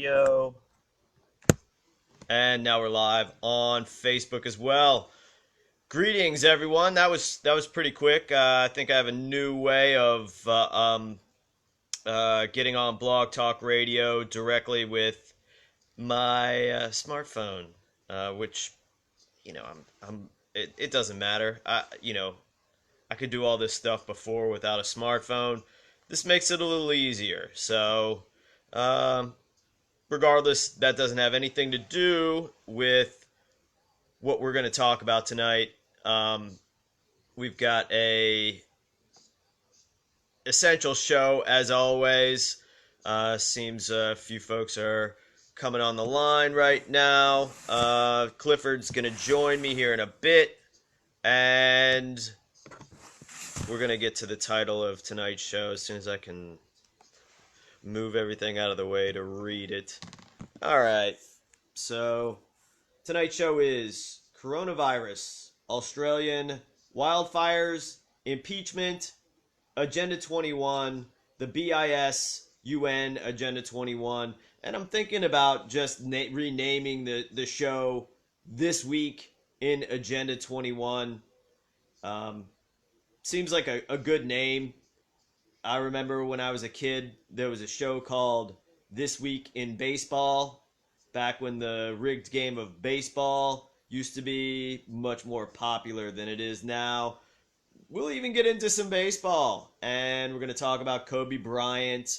Radio. And now we're live on Facebook as well. Greetings, everyone. That was pretty quick. I think I have a new way of getting on Blog Talk Radio directly with my smartphone, which it doesn't matter. I could do all this stuff before without a smartphone. This makes it a little easier. So, regardless, that doesn't have anything to do with what we're going to talk about tonight. We've got a essential show as always. Seems a few folks are coming on the line right now. Clifford's going to join me here in a bit, and we're going to get to the title of tonight's show as soon as I can move everything out of the way to read it. All right. So tonight's show is Coronavirus, Australian Wildfires Impeachment, Agenda 21, the BIS UN Agenda 21, and I'm thinking about just renaming the show This Week in Agenda 21. Seems like a good name. I remember when I was a kid, there was a show called This Week in Baseball, back when the rigged game of baseball used to be much more popular than it is now. We'll even get into some baseball, and we're going to talk about Kobe Bryant,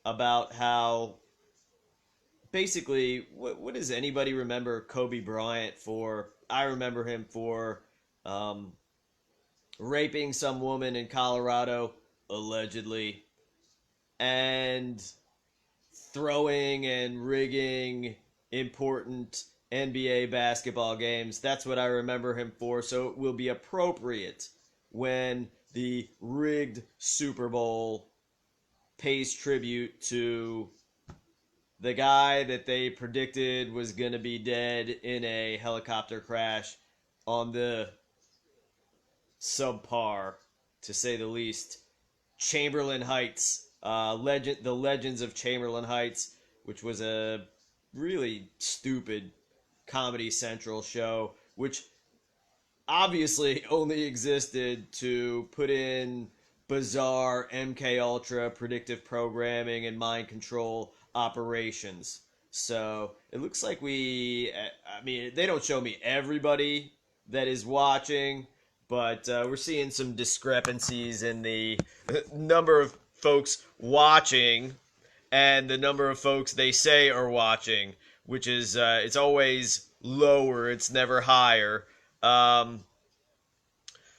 about how, basically, what does anybody remember Kobe Bryant for? I remember him for raping some woman in Colorado, allegedly, and throwing and rigging important NBA basketball games. That's what I remember him for, so it will be appropriate when the rigged Super Bowl pays tribute to the guy that they predicted was going to be dead in a helicopter crash on the subpar, to say the least, Chamberlain Heights, the Legends of Chamberlain Heights, which was a really stupid Comedy Central show, which obviously only existed to put in bizarre MK Ultra predictive programming and mind control operations. So it looks like they don't show me everybody that is watching, but we're seeing some discrepancies in the number of folks watching and the number of folks they say are watching, which is it's always lower, it's never higher.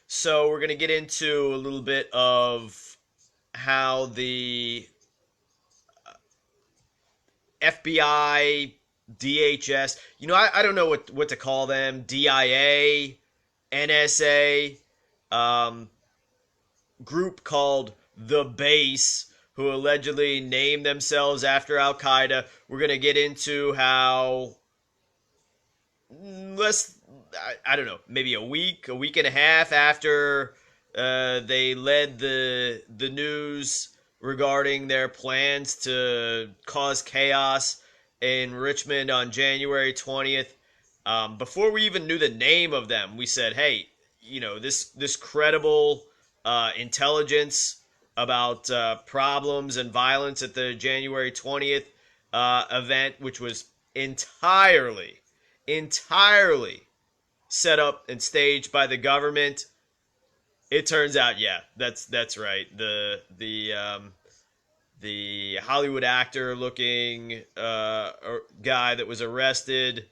So we're going to get into a little bit of how the FBI, DHS, I don't know what to call them, DIA, NSA, group called The Base, who allegedly named themselves after Al-Qaeda. We're going to get into how, I don't know, maybe a week and a half after they led the news regarding their plans to cause chaos in Richmond on January 20th. Before we even knew the name of them, we said, hey, this credible intelligence about problems and violence at the January 20th event, which was entirely set up and staged by the government. It turns out, yeah, that's right. The Hollywood actor looking guy that was arrested,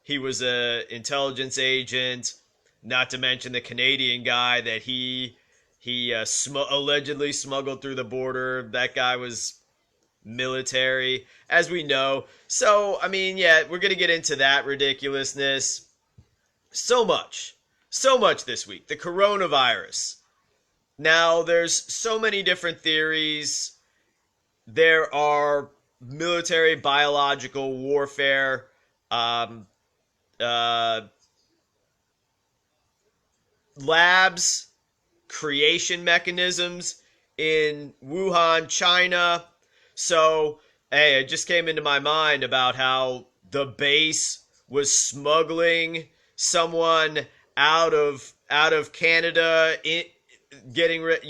he was a intelligence agent. Not to mention the Canadian guy that he allegedly smuggled through the border. That guy was military, as we know. So, yeah, we're going to get into that ridiculousness. So much this week. The coronavirus. Now, there's so many different theories. There are military biological warfare labs, creation mechanisms in Wuhan, China. So Hey, it just came into my mind about how the base was smuggling someone out of Canada, getting ready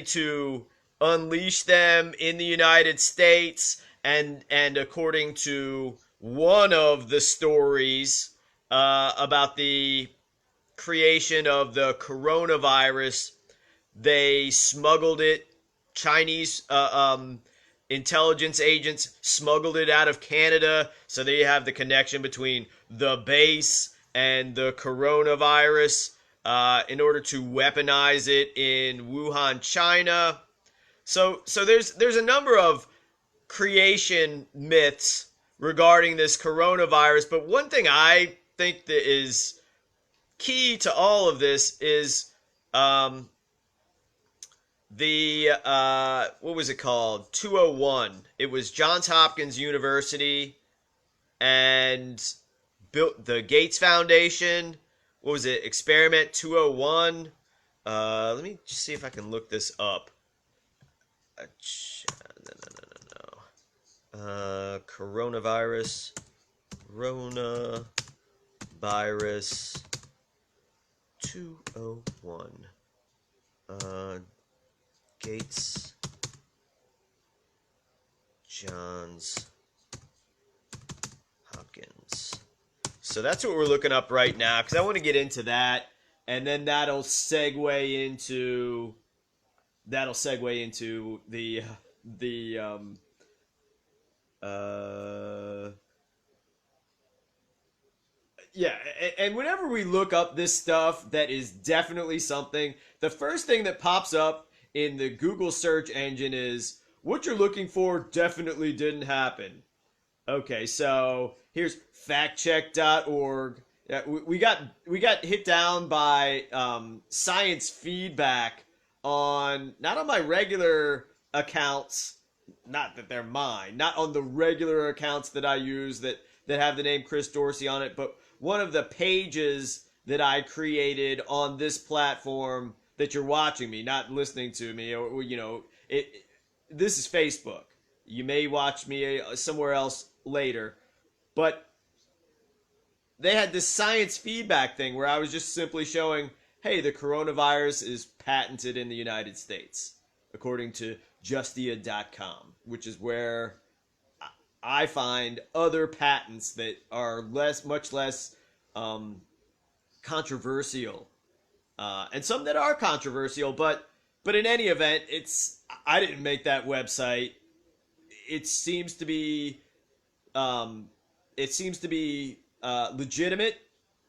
to unleash them in the United States, and according to one of the stories about the creation of the coronavirus, they smuggled it. Chinese intelligence agents smuggled it out of Canada, so they have the connection between the base and the coronavirus in order to weaponize it in Wuhan, China. So there's a number of creation myths regarding this coronavirus, but one thing I think that is key to all of this is um, the what was it called? 201. It was Johns Hopkins University and built the Gates Foundation. What was it? Experiment 201. Let me just see if I can look this up. No. Coronavirus 201. Gates, Johns Hopkins. So that's what we're looking up right now, because I want to get into that, and then that'll segue into the yeah, and whenever we look up this stuff, that is definitely something. The first thing that pops up in the Google search engine is what you're looking for definitely didn't happen. Okay, so here's factcheck.org. We got hit down by science feedback on, not on my regular accounts, not that they're mine, not on the regular accounts that I use that have the name Chris Dorsey on it, but one of the pages that I created on this platform that you're watching me, not listening to me, or this is Facebook. You may watch me somewhere else later, but they had this science feedback thing where I was just simply showing, hey, the coronavirus is patented in the United States, according to justia.com, which is where I find other patents that are much less controversial, and some that are controversial. But in any event, I didn't make that website. It seems to be legitimate.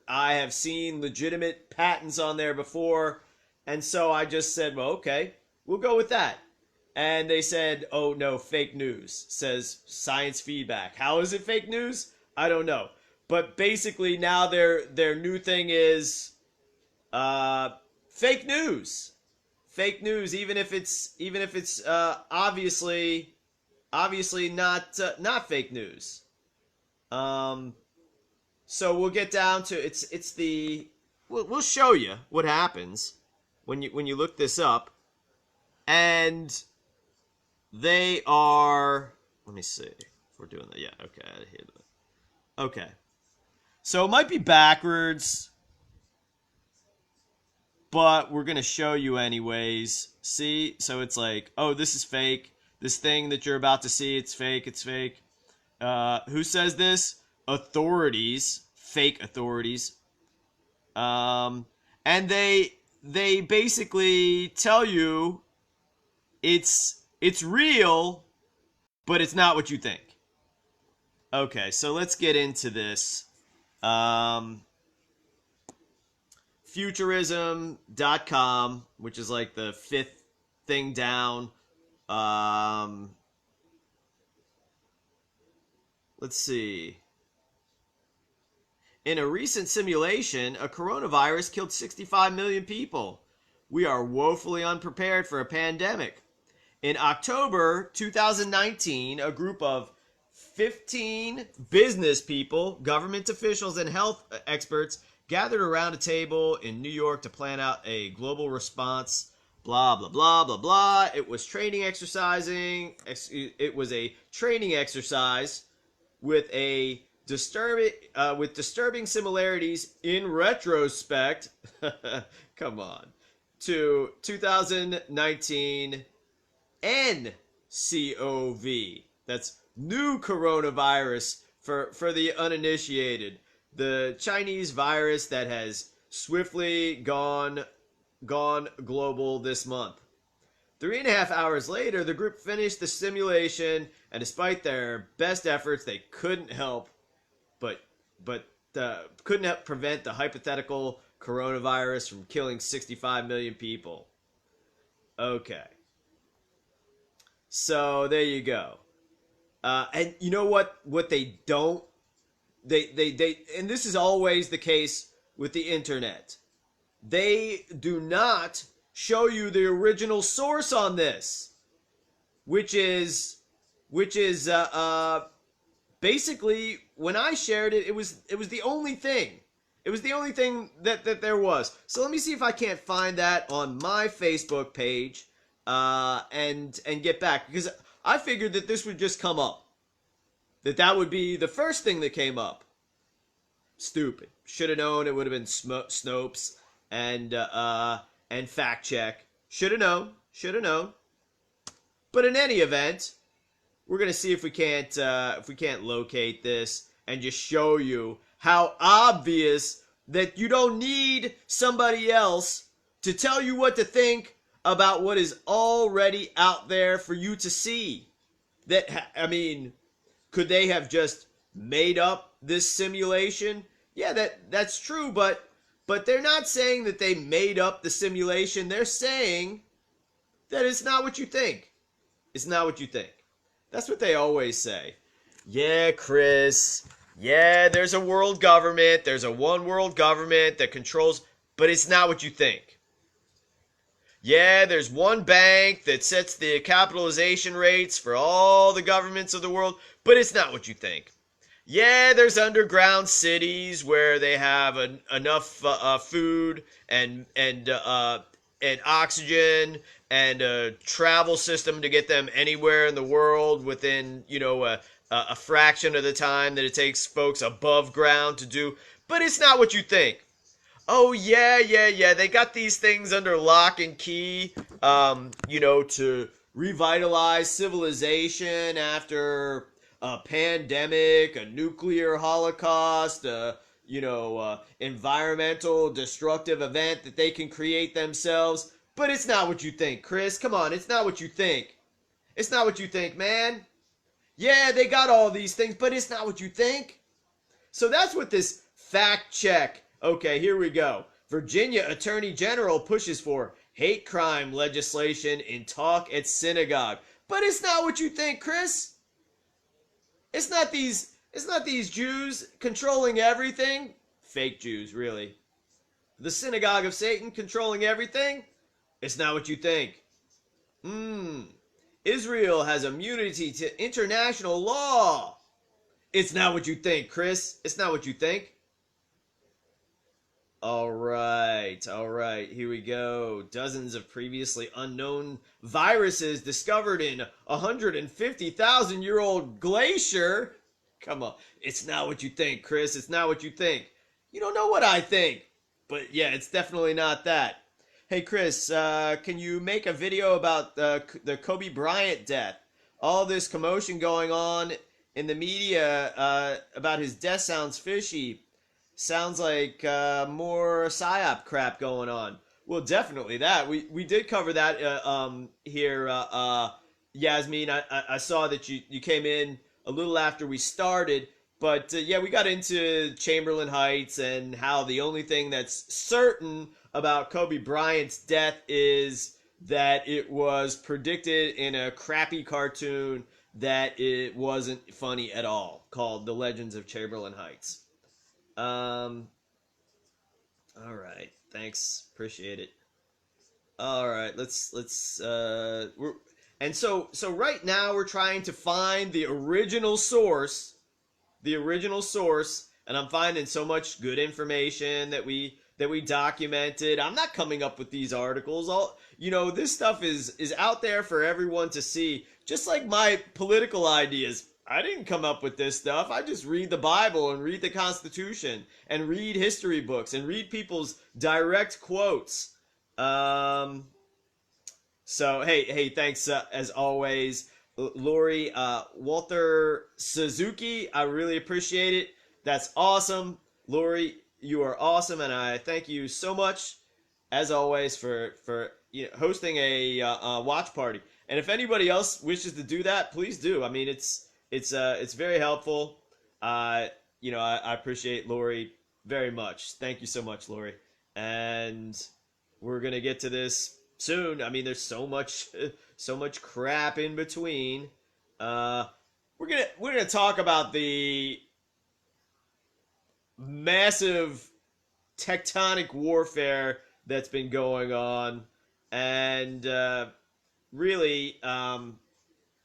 I have seen legitimate patents on there before, and so I just said, well, okay, we'll go with that. And they said, oh no, fake news, says science feedback. How is it fake news? I don't know. But basically now their new thing is fake news. Fake news, even if it's obviously not fake news. So we'll get down to we'll show you what happens when you look this up. And they are, let me see if we're doing that. Yeah, okay. Okay. So it might be backwards, but we're going to show you anyways. See? So it's like, oh, this is fake. This thing that you're about to see, it's fake. It's fake. Who says this? Authorities. Fake authorities. And they basically tell you it's real, but it's not what you think. Okay, so let's get into this. Futurism.com, which is like the fifth thing down. Let's see. In a recent simulation, a coronavirus killed 65 million people. We are woefully unprepared for a pandemic. In October 2019, a group of 15 business people, government officials, and health experts gathered around a table in New York to plan out a global response blah, blah, blah, blah, blah. It was training exercising. It was a training exercise with a disturbing similarities in retrospect. Come on, to 2019 NCOV. That's new coronavirus for the uninitiated. The Chinese virus that has swiftly gone global this month. 3.5 hours later, the group finished the simulation, and despite their best efforts, they couldn't help prevent the hypothetical coronavirus from killing 65 million people. Okay. So there you go. And you know what they don't, they and this is always the case with the internet. They do not show you the original source on this, which is basically, when I shared it, it was the only thing. It was the only thing that there was. So let me see if I can't find that on my Facebook page, and get back, because I figured that this would just come up. That would be the first thing that came up. Stupid. Should have known it would have been Snopes and fact check. Should have known. But in any event, we're gonna see if we can't locate this and just show you how obvious that you don't need somebody else to tell you what to think about what is already out there for you to see. I mean, could they have just made up this simulation? Yeah, that's true, but they're not saying that they made up the simulation. They're saying that it's not what you think. It's not what you think. That's what they always say. Yeah, Chris. Yeah, there's a world government. There's a one world government that controls, but it's not what you think. Yeah, there's one bank that sets the capitalization rates for all the governments of the world, but it's not what you think. Yeah, there's underground cities where they have enough food and oxygen and a travel system to get them anywhere in the world within, a fraction of the time that it takes folks above ground to do. But it's not what you think. Oh, yeah. They got these things under lock and key, to revitalize civilization after a pandemic, a nuclear holocaust, environmental destructive event that they can create themselves. But it's not what you think, Chris. Come on, it's not what you think. It's not what you think, man. Yeah, they got all these things, but it's not what you think. So that's what this fact check. Okay, here we go. Virginia Attorney General pushes for hate crime legislation in talk at synagogue. But it's not what you think, Chris. It's not these Jews controlling everything. Fake Jews, really. The synagogue of Satan controlling everything. It's not what you think. Israel has immunity to international law. It's not what you think, Chris. It's not what you think. All right. Here we go. Dozens of previously unknown viruses discovered in 150,000-year-old glacier. Come on. It's not what you think, Chris. It's not what you think. You don't know what I think. But yeah, it's definitely not that. Hey, Chris, can you make a video about the Kobe Bryant death? All this commotion going on in the media about his death sounds fishy. Sounds like more PSYOP crap going on. Well, definitely that. We did cover that here, Yasmin. I saw that you came in a little after we started. But, yeah, we got into Chamberlain Heights and how the only thing that's certain about Kobe Bryant's death is that it was predicted in a crappy cartoon that it wasn't funny at all, called The Legends of Chamberlain Heights. All right. Thanks. Appreciate it. All right. So right now we're trying to find the original source, and I'm finding so much good information that we that we documented. I'm not coming up with these articles. All this stuff is out there for everyone to see. Just like my political ideas, I didn't come up with this stuff. I just read the Bible and read the Constitution and read history books and read people's direct quotes. So hey, thanks as always, Lori, Walter Suzuki. I really appreciate it. That's awesome, Lori. You are awesome, and I thank you so much, as always, for hosting a watch party. And if anybody else wishes to do that, please do. I mean, it's very helpful. I appreciate Lori very much. Thank you so much, Lori. And we're gonna get to this soon. I mean, there's so much crap in between. We're gonna talk about the massive tectonic warfare that's been going on, and really,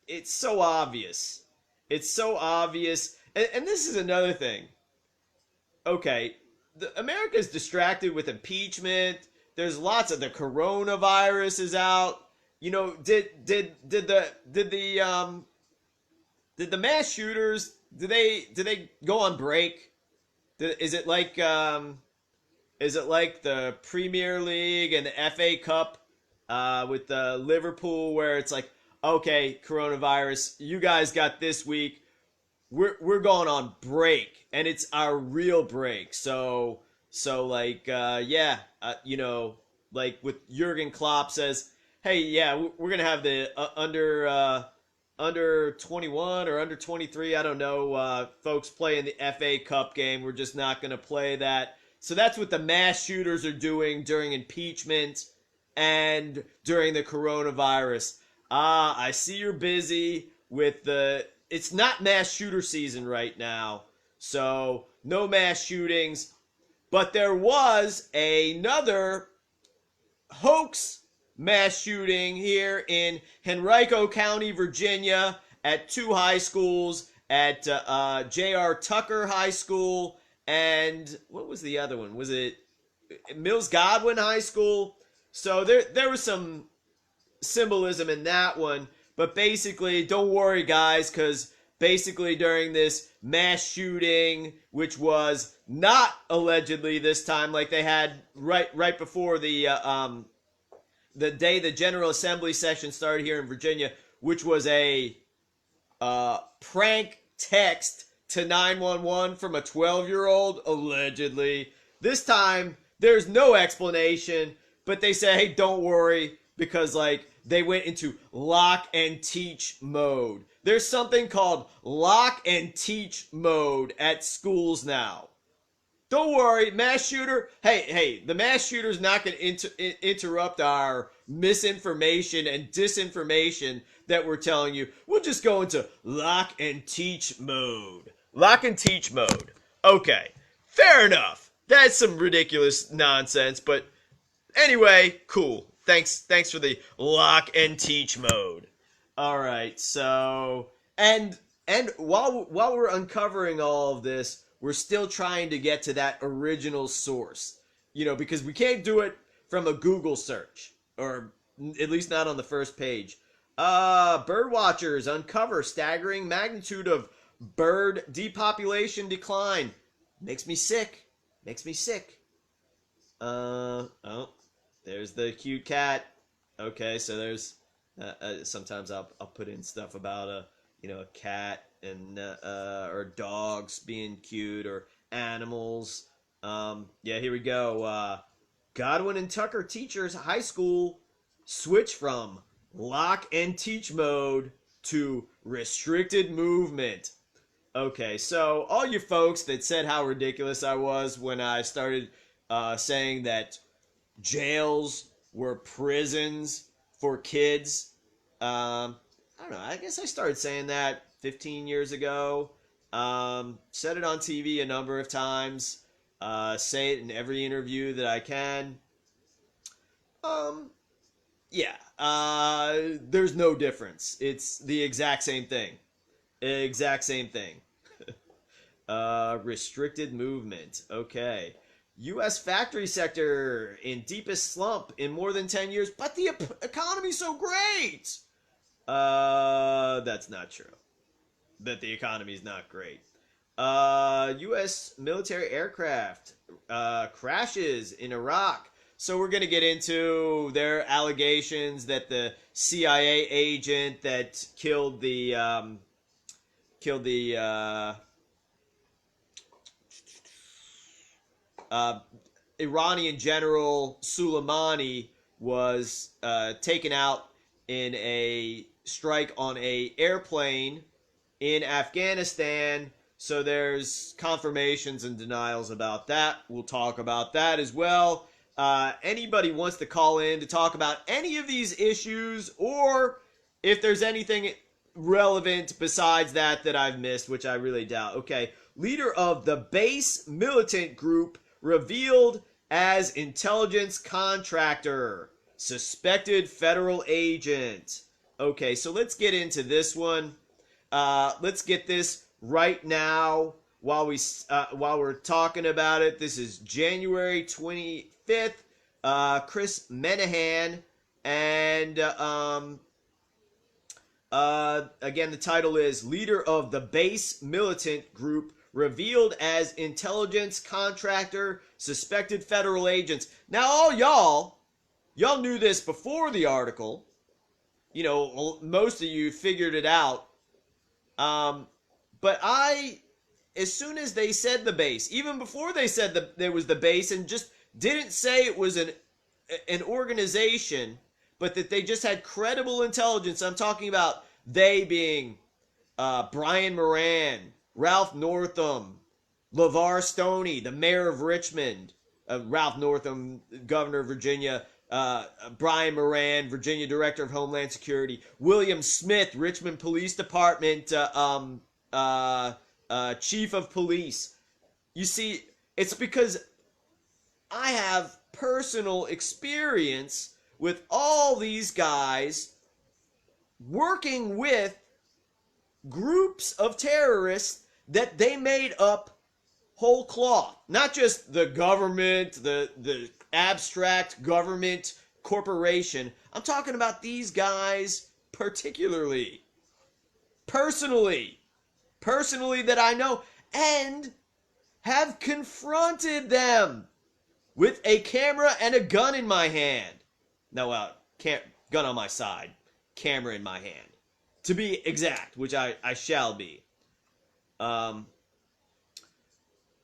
it's so obvious. It's so obvious, and this is another thing. Okay, America's distracted with impeachment. There's lots of the coronavirus is out. Did the mass shooters, did they go on break? Is it like the Premier League and the FA Cup with the Liverpool, where it's like, okay, coronavirus, you guys got this week. We're going on break, and it's our real break. So like like with Jurgen Klopp says, hey, yeah, we're gonna have the under 21 or under 23, I don't know, folks play in the FA Cup game. We're just not going to play that. So that's what the mass shooters are doing during impeachment and during the coronavirus. I see you're busy with it's not mass shooter season right now, so no mass shootings. But there was another hoax mass shooting here in Henrico County, Virginia, at two high schools, at J.R. Tucker High School, and what was the other one? Was it Mills Godwin High School? So there was some symbolism in that one, but basically, don't worry, guys, because basically during this mass shooting, which was not allegedly this time, like they had right before the day the General Assembly session started here in Virginia, which was a prank text to 911 from a 12-year-old, allegedly. This time, there's no explanation, but they say, hey, don't worry, because, like, they went into lock and teach mode. There's something called lock and teach mode at schools now. Don't worry, mass shooter. Hey, the mass shooter's not going to interrupt our misinformation and disinformation that we're telling you. We'll just go into lock and teach mode. Lock and teach mode. Okay, fair enough. That's some ridiculous nonsense, but anyway, cool. Thanks for the lock and teach mode. All right, so and while we're uncovering all of this, we're still trying to get to that original source, because we can't do it from a Google search, or at least not on the first page. Bird watchers uncover staggering magnitude of bird depopulation decline. Makes me sick. Oh, there's the cute cat. Okay, so there's sometimes I'll put in stuff about a cat and or dogs being cute, or animals. Yeah, here we go. Godwin and Tucker teachers high school switch from lock and teach mode to restricted movement. Okay, so all you folks that said how ridiculous I was when I started saying that jails were prisons for kids, I don't know, I guess I started saying that 15 years ago. Said it on TV a number of times. Say it in every interview that I can. Yeah. There's no difference. It's the exact same thing. Restricted movement. Okay. U.S. factory sector in deepest slump in more than 10 years, but the economy's so great. That's not true. That the economy's not great. U.S. military aircraft crashes in Iraq. So we're going to get into their allegations that the CIA agent that killed the Iranian general Soleimani was taken out in a strike on a airplane in Afghanistan. So there's confirmations and denials about that. We'll talk about that as well. Anybody wants to call in to talk about any of these issues, or if there's anything relevant besides that I've missed, which I really doubt. Okay, leader of the base militant group revealed as intelligence contractor, suspected federal agent. Okay, so let's get into this one. Let's get this right now while we're talking about it. This is January 25th. Chris Menahan, and again, the title is Leader of the Base Militant Group Revealed as Intelligence Contractor, Suspected Federal Agents. Now, all y'all knew this before the article. You know, most of you figured it out. But as soon as they said the base, even before they said there was the base, and just didn't say it was an organization, but that they just had credible intelligence. I'm talking about they being Brian Moran, Ralph Northam, LeVar Stoney, the mayor of Richmond, Ralph Northam, governor of Virginia, Brian Moran, Virginia director of Homeland Security, William Smith, Richmond Police Department chief of police. You see, it's because I have personal experience with all these guys working with groups of terrorists that they made up whole cloth. Not just the government, the abstract government corporation. I'm talking about these guys particularly. Personally that I know, and have confronted them with a camera and a gun in my hand. No, gun on my side, camera in my hand. To be exact, which I shall be.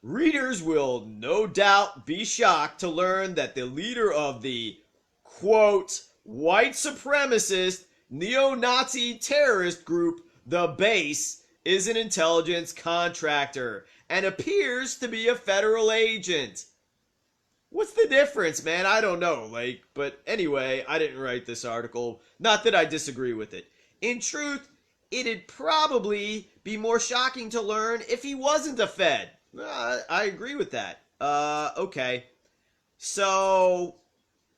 Readers will no doubt be shocked to learn that the leader of the, quote, white supremacist neo-Nazi terrorist group, the Base, is an intelligence contractor and appears to be a federal agent. What's the difference, man? I don't know. But anyway, I didn't write this article. Not that I disagree with it. In truth, it'd probably be more shocking to learn if he wasn't a Fed. I agree with that. Okay. So,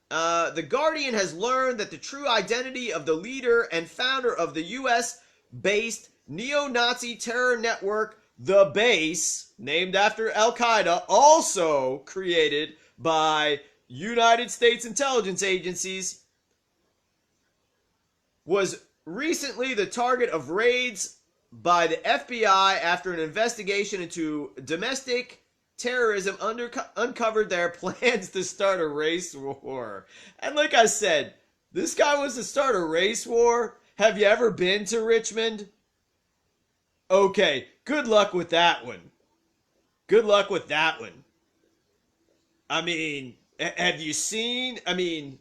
The Guardian has learned that the true identity of the leader and founder of the U.S.-based neo-Nazi terror network, The Base, named after Al-Qaeda, also created by United States intelligence agencies, was recently the target of raids by the FBI after an investigation into domestic terrorism uncovered their plans to start a race war. And like I said, this guy wants to start a race war. Have you ever been to Richmond? Okay, good luck with that one. Good luck with that one. I mean, have you seen? I mean,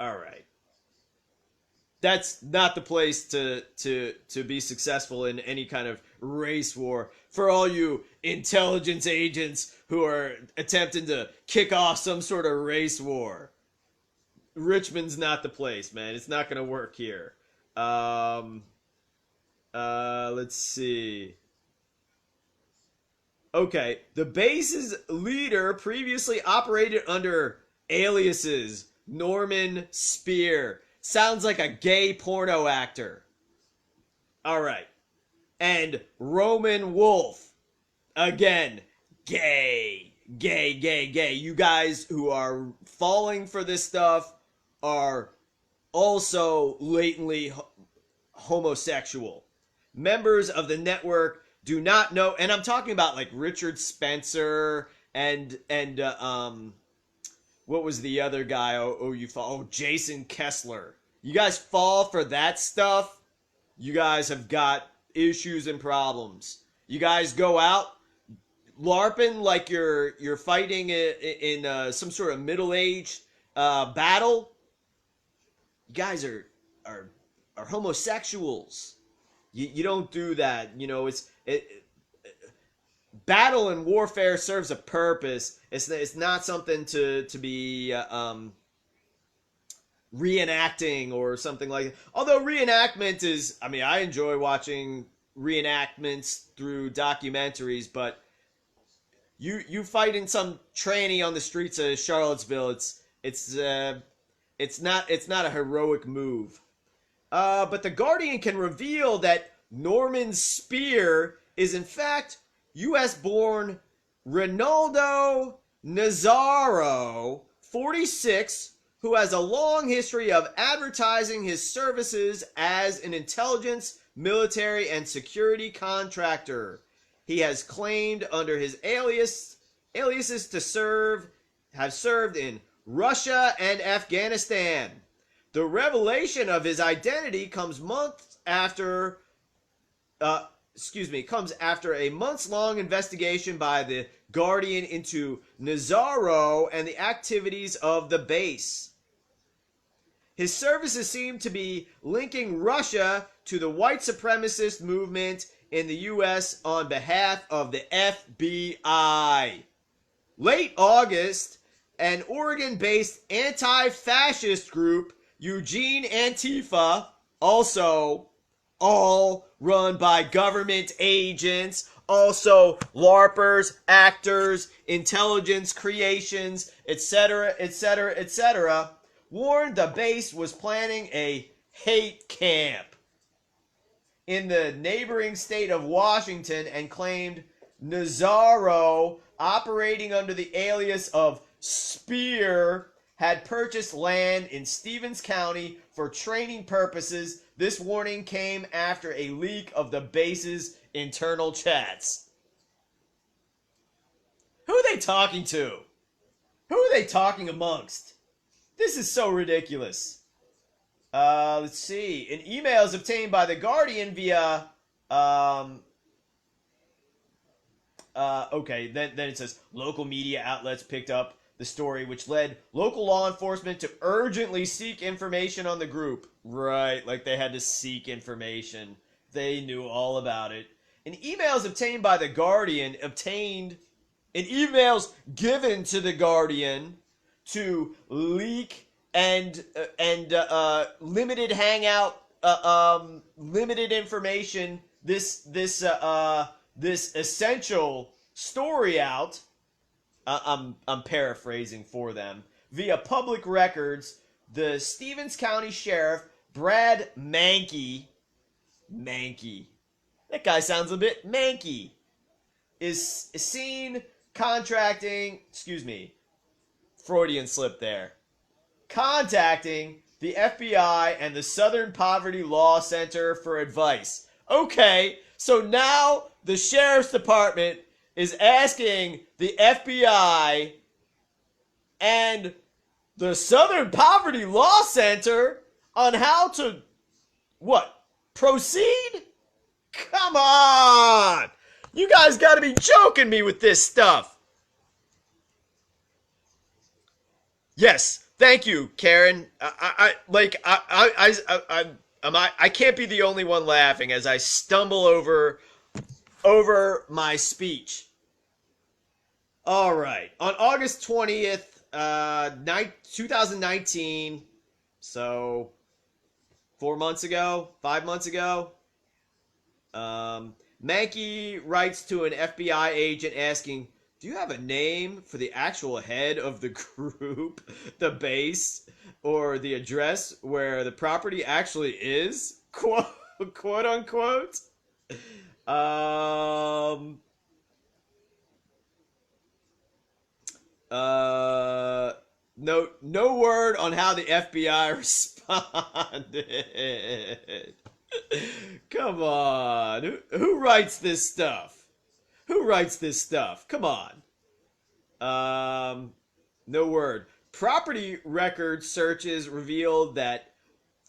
all right. That's not the place to be successful in any kind of race war. For all you intelligence agents who are attempting to kick off some sort of race war, Richmond's not the place, man. It's not going to work here. Let's see. Okay, the base's leader previously operated under aliases Norman Spear. Sounds like a gay porno actor. All right. And Roman Wolf. Again, gay. gay, gay, gay. You guys who are falling for this stuff are also latently homosexual. Members of the network do not know, and I'm talking about like Richard Spencer and what was the other guy? Jason Kessler. You guys fall for that stuff, you guys have got issues and problems. You guys go out LARPing like you're fighting in some sort of middle-aged battle. You guys are homosexuals. You don't do that. You know, battle and warfare serves a purpose. It's not something to be reenacting or something like that. Although reenactment is, I mean, I enjoy watching reenactments through documentaries, but you fighting some tranny on the streets of Charlottesville, it's not a heroic move. But the Guardian can reveal that Norman Spear is in fact U.S.-born Ronaldo Nazzaro, 46, who has a long history of advertising his services as an intelligence, military, and security contractor. He has claimed under his aliases to have served in Russia and Afghanistan. The revelation of his identity comes after a months-long investigation by the Guardian into Nazzaro and the activities of the base. His services seem to be linking Russia to the white supremacist movement in the U.S. on behalf of the FBI. Late August, an Oregon-based anti-fascist group, Eugene Antifa, also all run by government agents, also LARPers, actors, intelligence creations, etc., etc., etc., warned the base was planning a hate camp in the neighboring state of Washington and claimed Nazzaro, operating under the alias of Spear, had purchased land in Stevens County for training purposes. This warning came after a leak of the base's internal chats. Who are they talking to? Who are they talking amongst? This is so ridiculous. Let's see. In emails obtained by the Guardian via okay, then it says local media outlets picked up the story, which led local law enforcement to urgently seek information on the group. Right, like they had to seek information. They knew all about it. In emails obtained by the Guardian, in emails given to the Guardian to leak and limited hangout, limited information, this essential story out. I'm paraphrasing for them. Via public records, the Stevens County Sheriff, Brad Mankey, that guy sounds a bit manky, is seen contracting, Freudian slip there, contacting the FBI and the Southern Poverty Law Center for advice. Okay, so now the Sheriff's Department is asking the FBI and the Southern Poverty Law Center on how to, proceed? Come on! You guys gotta be joking me with this stuff. Yes, thank you, Karen. I can't be the only one laughing as I stumble over my speech. All right. On August 20th, 2019, so 5 months ago, Mankey writes to an FBI agent asking, do you have a name for the actual head of the group, the base, or the address where the property actually is? Quote unquote. No word on how the FBI responded. Come on. Who writes this stuff? Who writes this stuff? Come on. No word. Property record searches revealed that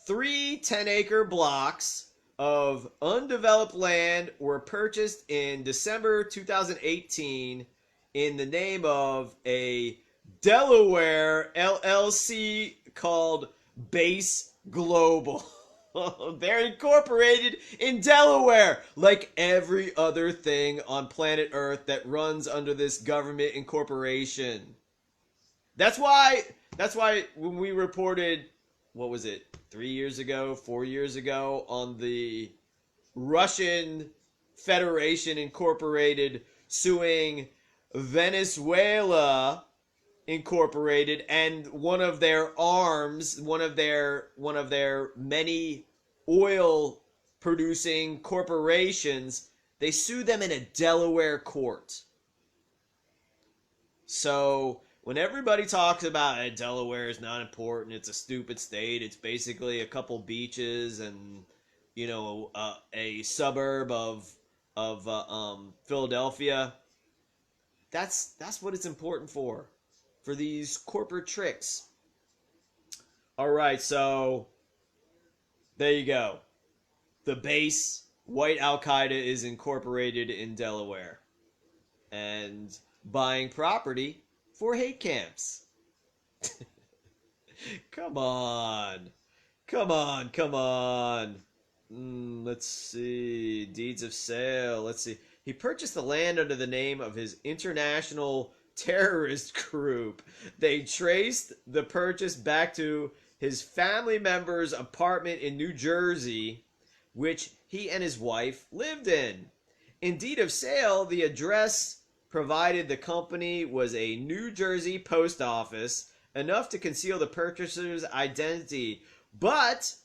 three 10-acre blocks of undeveloped land were purchased in December 2018 in the name of a Delaware LLC called Base Global. They're incorporated in Delaware, like every other thing on planet Earth that runs under this government incorporation. That's why when we reported, what was it, 3 years ago, 4 years ago, on the Russian Federation Incorporated suing Venezuela Incorporated, and one of their arms, one of their many oil producing corporations, they sued them in a Delaware court. So when everybody talks about Delaware is not important, it's a stupid state, it's basically a couple beaches and a suburb of Philadelphia. That's what it's important for these corporate tricks. All right, so there you go. The base, white Al-Qaeda, is incorporated in Delaware and buying property for hate camps. Come on. Let's see. Deeds of sale. Let's see. He purchased the land under the name of his international terrorist group. They traced the purchase back to his family member's apartment in New Jersey, which he and his wife lived in. In deed of sale, the address provided the company was a New Jersey post office, enough to conceal the purchaser's identity, but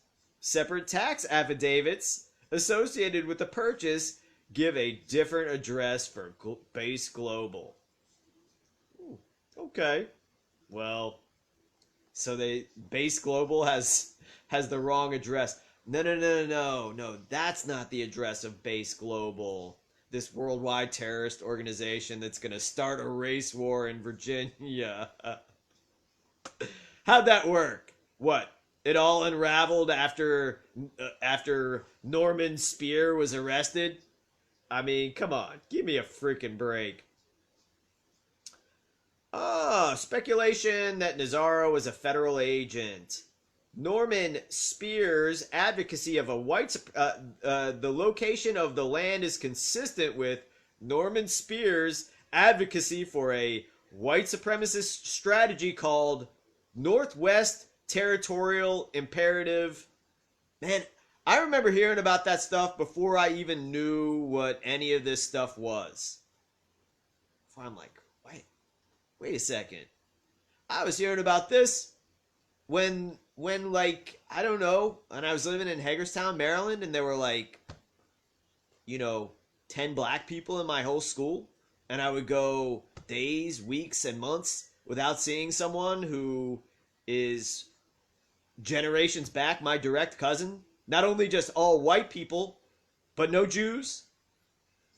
separate tax affidavits associated with the purchase give a different address for Base Global. Ooh, okay. Well, so Base Global has the wrong address. No. That's not the address of Base Global. This worldwide terrorist organization that's going to start a race war in Virginia. How'd that work? What? It all unraveled after Norman Spear was arrested? I mean, come on. Give me a freaking break. Speculation that Nazaro was a federal agent. Norman Spear's advocacy of the location of the land is consistent with Norman Spear's advocacy for a white supremacist strategy called Northwest Territorial Imperative. Man, I remember hearing about that stuff before I even knew what any of this stuff was. So I'm like, wait a second. I was hearing about this when like, I don't know, and I was living in Hagerstown, Maryland, and there were like, 10 black people in my whole school, and I would go days, weeks, and months without seeing someone who is generations back my direct cousin. Not only just all white people, but no Jews.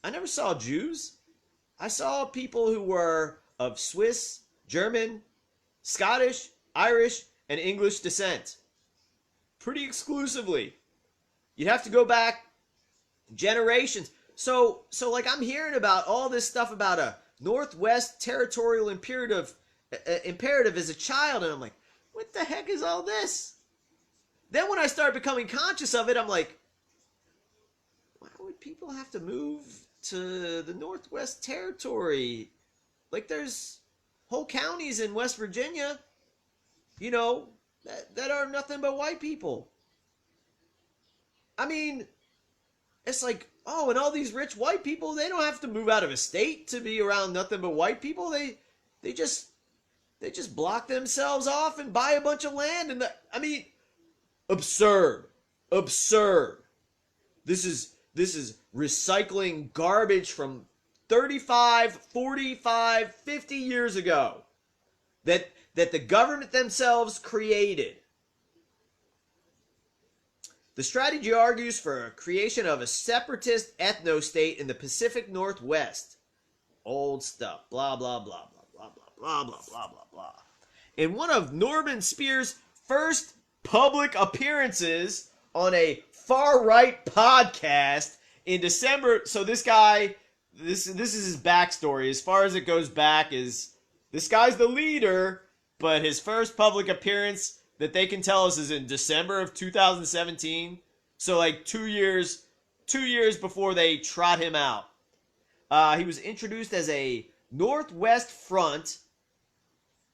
I never saw Jews. I saw people who were of Swiss, German, Scottish, Irish, and English descent. Pretty exclusively. You'd have to go back generations. So like, I'm hearing about all this stuff about a Northwest Territorial Imperative as a child, and I'm like, what the heck is all this? Then when I start becoming conscious of it, I'm like, why would people have to move to the Northwest Territory? Like, there's whole counties in West Virginia, that are nothing but white people. I mean, it's like, oh, and all these rich white people, they don't have to move out of a state to be around nothing but white people. They just block themselves off and buy a bunch of land. And I mean, absurd. This is recycling garbage from 35, 45, 50 years ago. that the government themselves created. The strategy argues for a creation of a separatist ethno-state in the Pacific Northwest. Old stuff. Blah, blah, blah, blah, blah, blah, blah, blah, blah, blah, blah. In one of Norman Spear's first public appearances on a far-right podcast in December. So this guy, this is his backstory. As far as it goes back, is this guy's the leader, but his first public appearance that they can tell us is in December of 2017. So like 2 years before they trot him out. He was introduced as a Northwest Front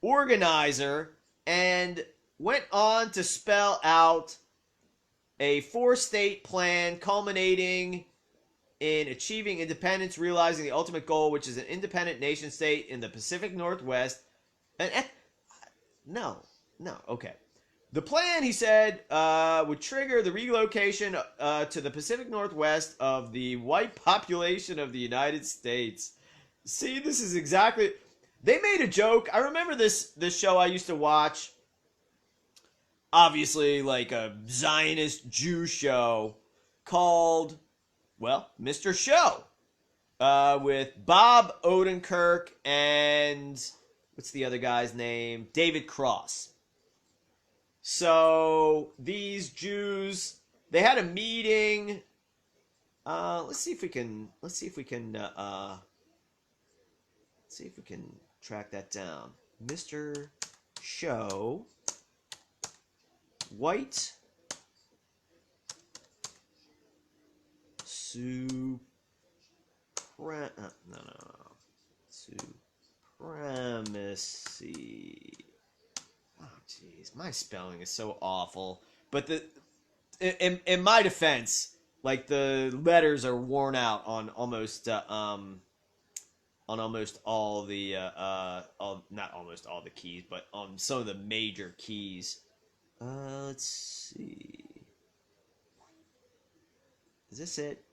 organizer and went on to spell out a 4-state plan culminating in achieving independence, realizing the ultimate goal, which is an independent nation state in the Pacific Northwest. Okay. The plan, he said, would trigger the relocation to the Pacific Northwest of the white population of the United States. See, this is exactly... They made a joke. I remember this show I used to watch. Obviously, like a Zionist Jew show called, well, Mr. Show. With Bob Odenkirk and... what's the other guy's name? David Cross. So these Jews, they had a meeting. Let's see if we can track that down. Mr. Show, white supremacy. Oh, jeez, my spelling is so awful. But in my defense, like the letters are worn out on almost all the not almost all the keys, but on some of the major keys. Let's see. Is this it?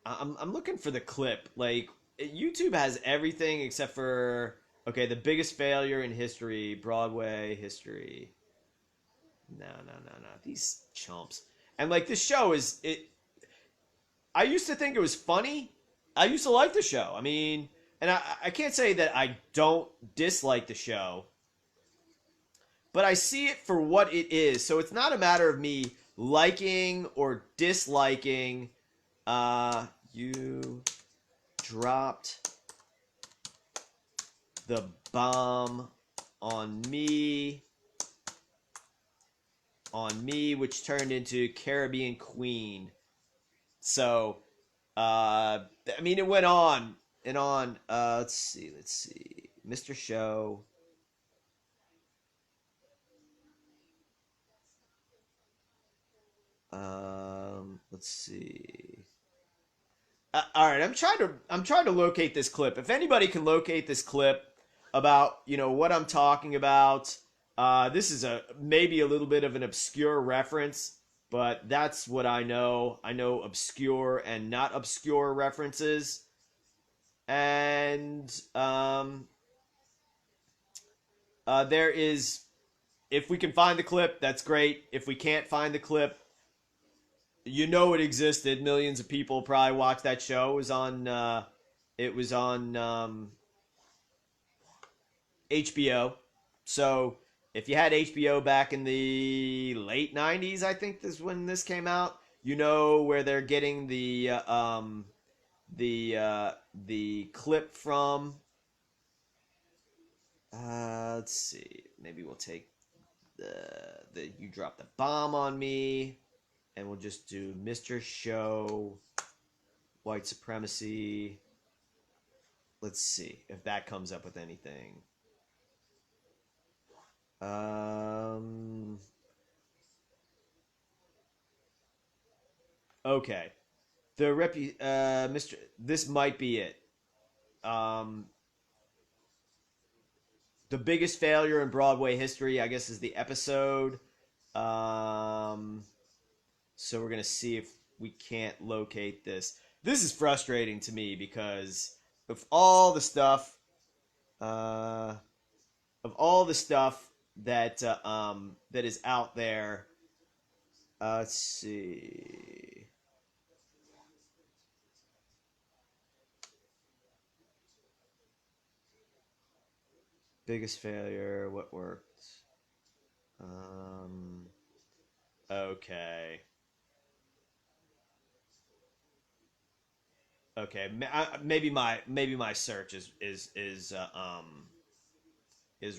I'm looking for the clip. Like YouTube has everything except for. Okay, the biggest failure in history, Broadway history. No. These chumps. And like this show is I used to think it was funny. I used to like the show. I mean, and I can't say that I don't dislike the show. But I see it for what it is. So it's not a matter of me liking or disliking. You dropped the bomb on me, which turned into Caribbean Queen. So, I mean, it went on and on. Let's see. Mr. Show. Let's see. All right, I'm trying to locate this clip. If anybody can locate this clip about, what I'm talking about, this is maybe a little bit of an obscure reference, but that's what I know. I know obscure and not obscure references. And there is, if we can find the clip, that's great. If we can't find the clip, it existed. Millions of people probably watched that show. It was on HBO. So if you had HBO back in the late 90s, I think is when this came out, where they're getting the clip from. Let's see. Maybe we'll take the you dropped the bomb on me. And we'll just do Mr. Show, white supremacy. Let's see if that comes up with anything. Okay. This might be it. The biggest failure in Broadway history, I guess, is the episode. So we're going to see if we can't locate this. This is frustrating to me because of all the stuff of all the stuff that that is out there. Let's see. Biggest failure. What worked? Um, okay. Okay. Maybe my search is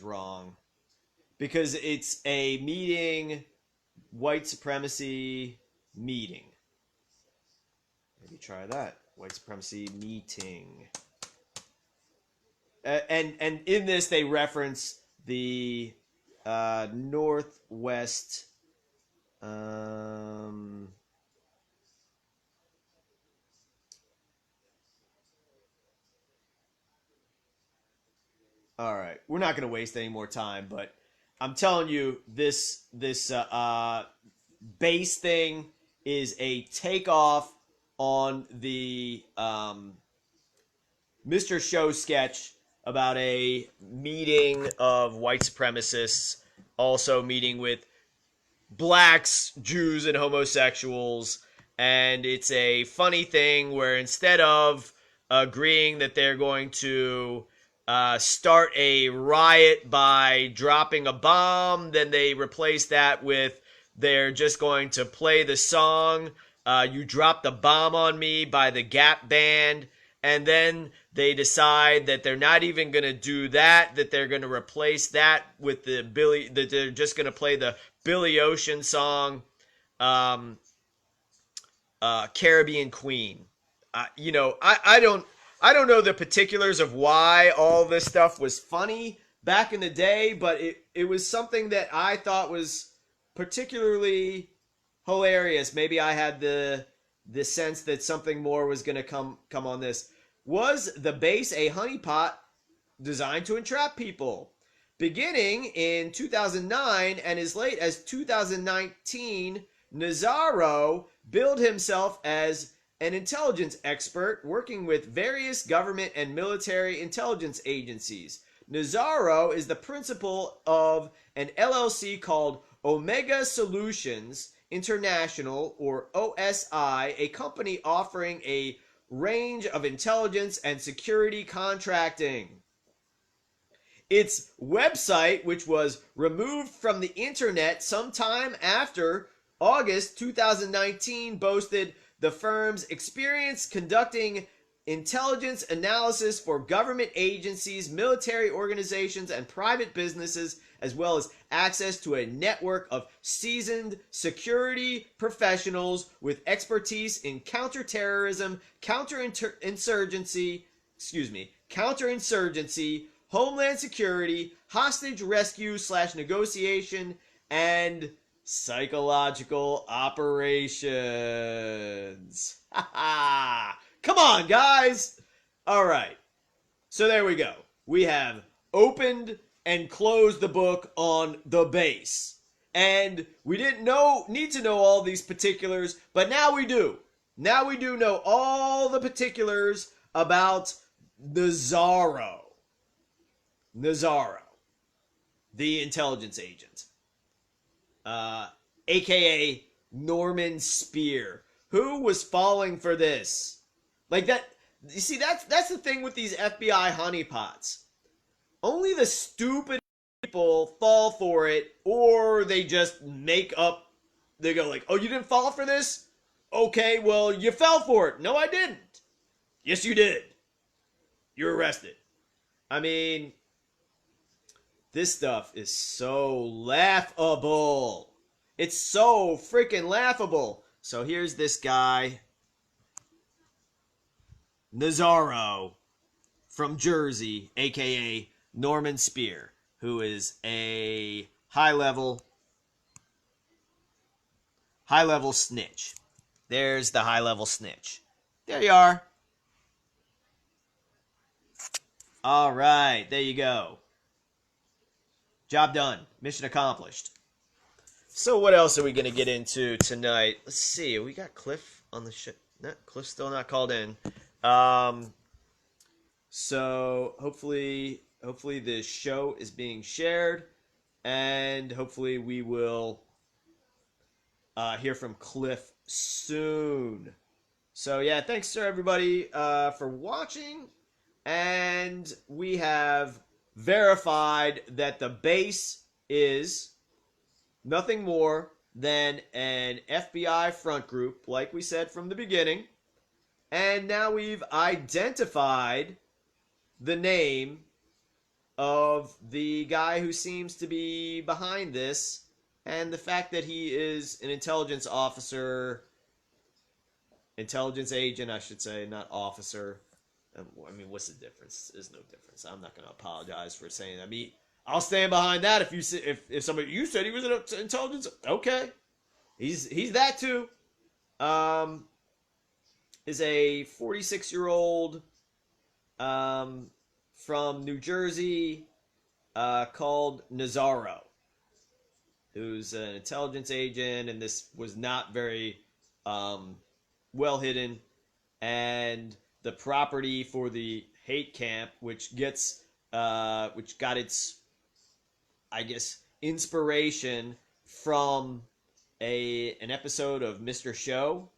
wrong because it's a meeting, white supremacy meeting. Maybe try that. White supremacy meeting. And in this they reference the Northwest. Um, all right, we're not going to waste any more time, but I'm telling you, this base thing is a takeoff on the Mr. Show sketch about a meeting of white supremacists, also meeting with blacks, Jews, and homosexuals. And it's a funny thing where instead of agreeing that they're going to start a riot by dropping a bomb, then they replace that with they're just going to play the song You Dropped the Bomb on Me by the Gap Band. And then they decide that they're not even going to do that, that they're going to replace that with that they're just going to play the Billy Ocean song, um, Caribbean Queen. I don't know the particulars of why all this stuff was funny back in the day, but it was something that I thought was particularly hilarious. Maybe I had the sense that something more was going to come on this. Was the base a honeypot designed to entrap people? Beginning in 2009 and as late as 2019, Nazaro billed himself as an intelligence expert working with various government and military intelligence agencies. Nazaro is the principal of an LLC called Omega Solutions International, or OSI, a company offering a range of intelligence and security contracting. Its website, which was removed from the internet sometime after August 2019, boasted the firm's experience conducting intelligence analysis for government agencies, military organizations, and private businesses, as well as access to a network of seasoned security professionals with expertise in counterinsurgency, homeland security, hostage rescue / negotiation, and psychological operations. Come on, guys. All right. So there we go. We have opened and closed the book on the base. And we didn't need to know all these particulars, but now we do. Now we do know all the particulars about Nazaro, the intelligence agent, aka Norman Spear, who was falling for this. Like that, you see, that's the thing with these FBI honeypots. Only the stupid people fall for it, or they just make up. They go like, "Oh, you didn't fall for this? Okay, well, you fell for it." "No, I didn't." "Yes, you did. You're arrested." I mean, this stuff is so laughable. It's so freaking laughable. So here's this guy, Nazaro, from Jersey, aka Norman Spear, who is a high level snitch. There's the high level snitch. There you are. All right, there you go. Job done. Mission accomplished. So what else are we going to get into tonight? Let's see. We got Cliff on the ship. No, Cliff's still not called in. So hopefully hopefully this show is being shared, and hopefully we will hear from Cliff soon. So yeah, thanks to everybody for watching, and we have verified that the base is nothing more than an FBI front group, like we said from the beginning. And now we've identified the name of the guy who seems to be behind this, and the fact that he is an intelligence officer, intelligence agent, I should say, not officer. I mean, what's the difference? There's no difference. I'm not going to apologize for saying that. I mean, I'll stand behind that. If somebody, you said he was an intelligence, okay, he's that too. Is a 46-year-old from New Jersey called Nazaro, who's an intelligence agent, and this was not very well hidden. And the property for the hate camp, which got its, I guess, inspiration from an episode of Mr. Show,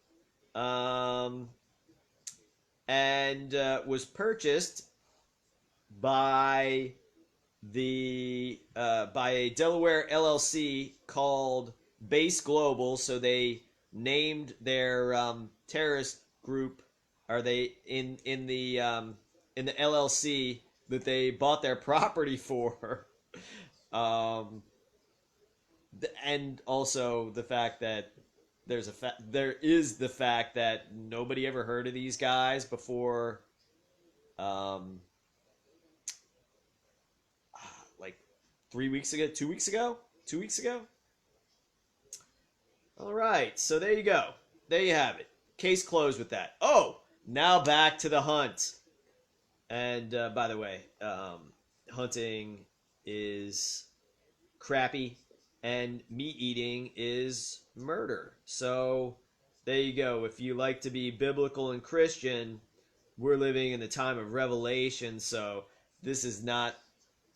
and was purchased by a Delaware LLC called Base Global. So they named their terrorist group, are they in the LLC that they bought their property for, and also the fact that there is the fact that nobody ever heard of these guys before, like 2 weeks ago. All right, so there you go. There you have it. Case closed with that. Oh, now back to the hunt. And by the way, hunting is crappy, and meat eating is murder. So there you go. If you like to be biblical and Christian, we're living in the time of Revelation. So this is not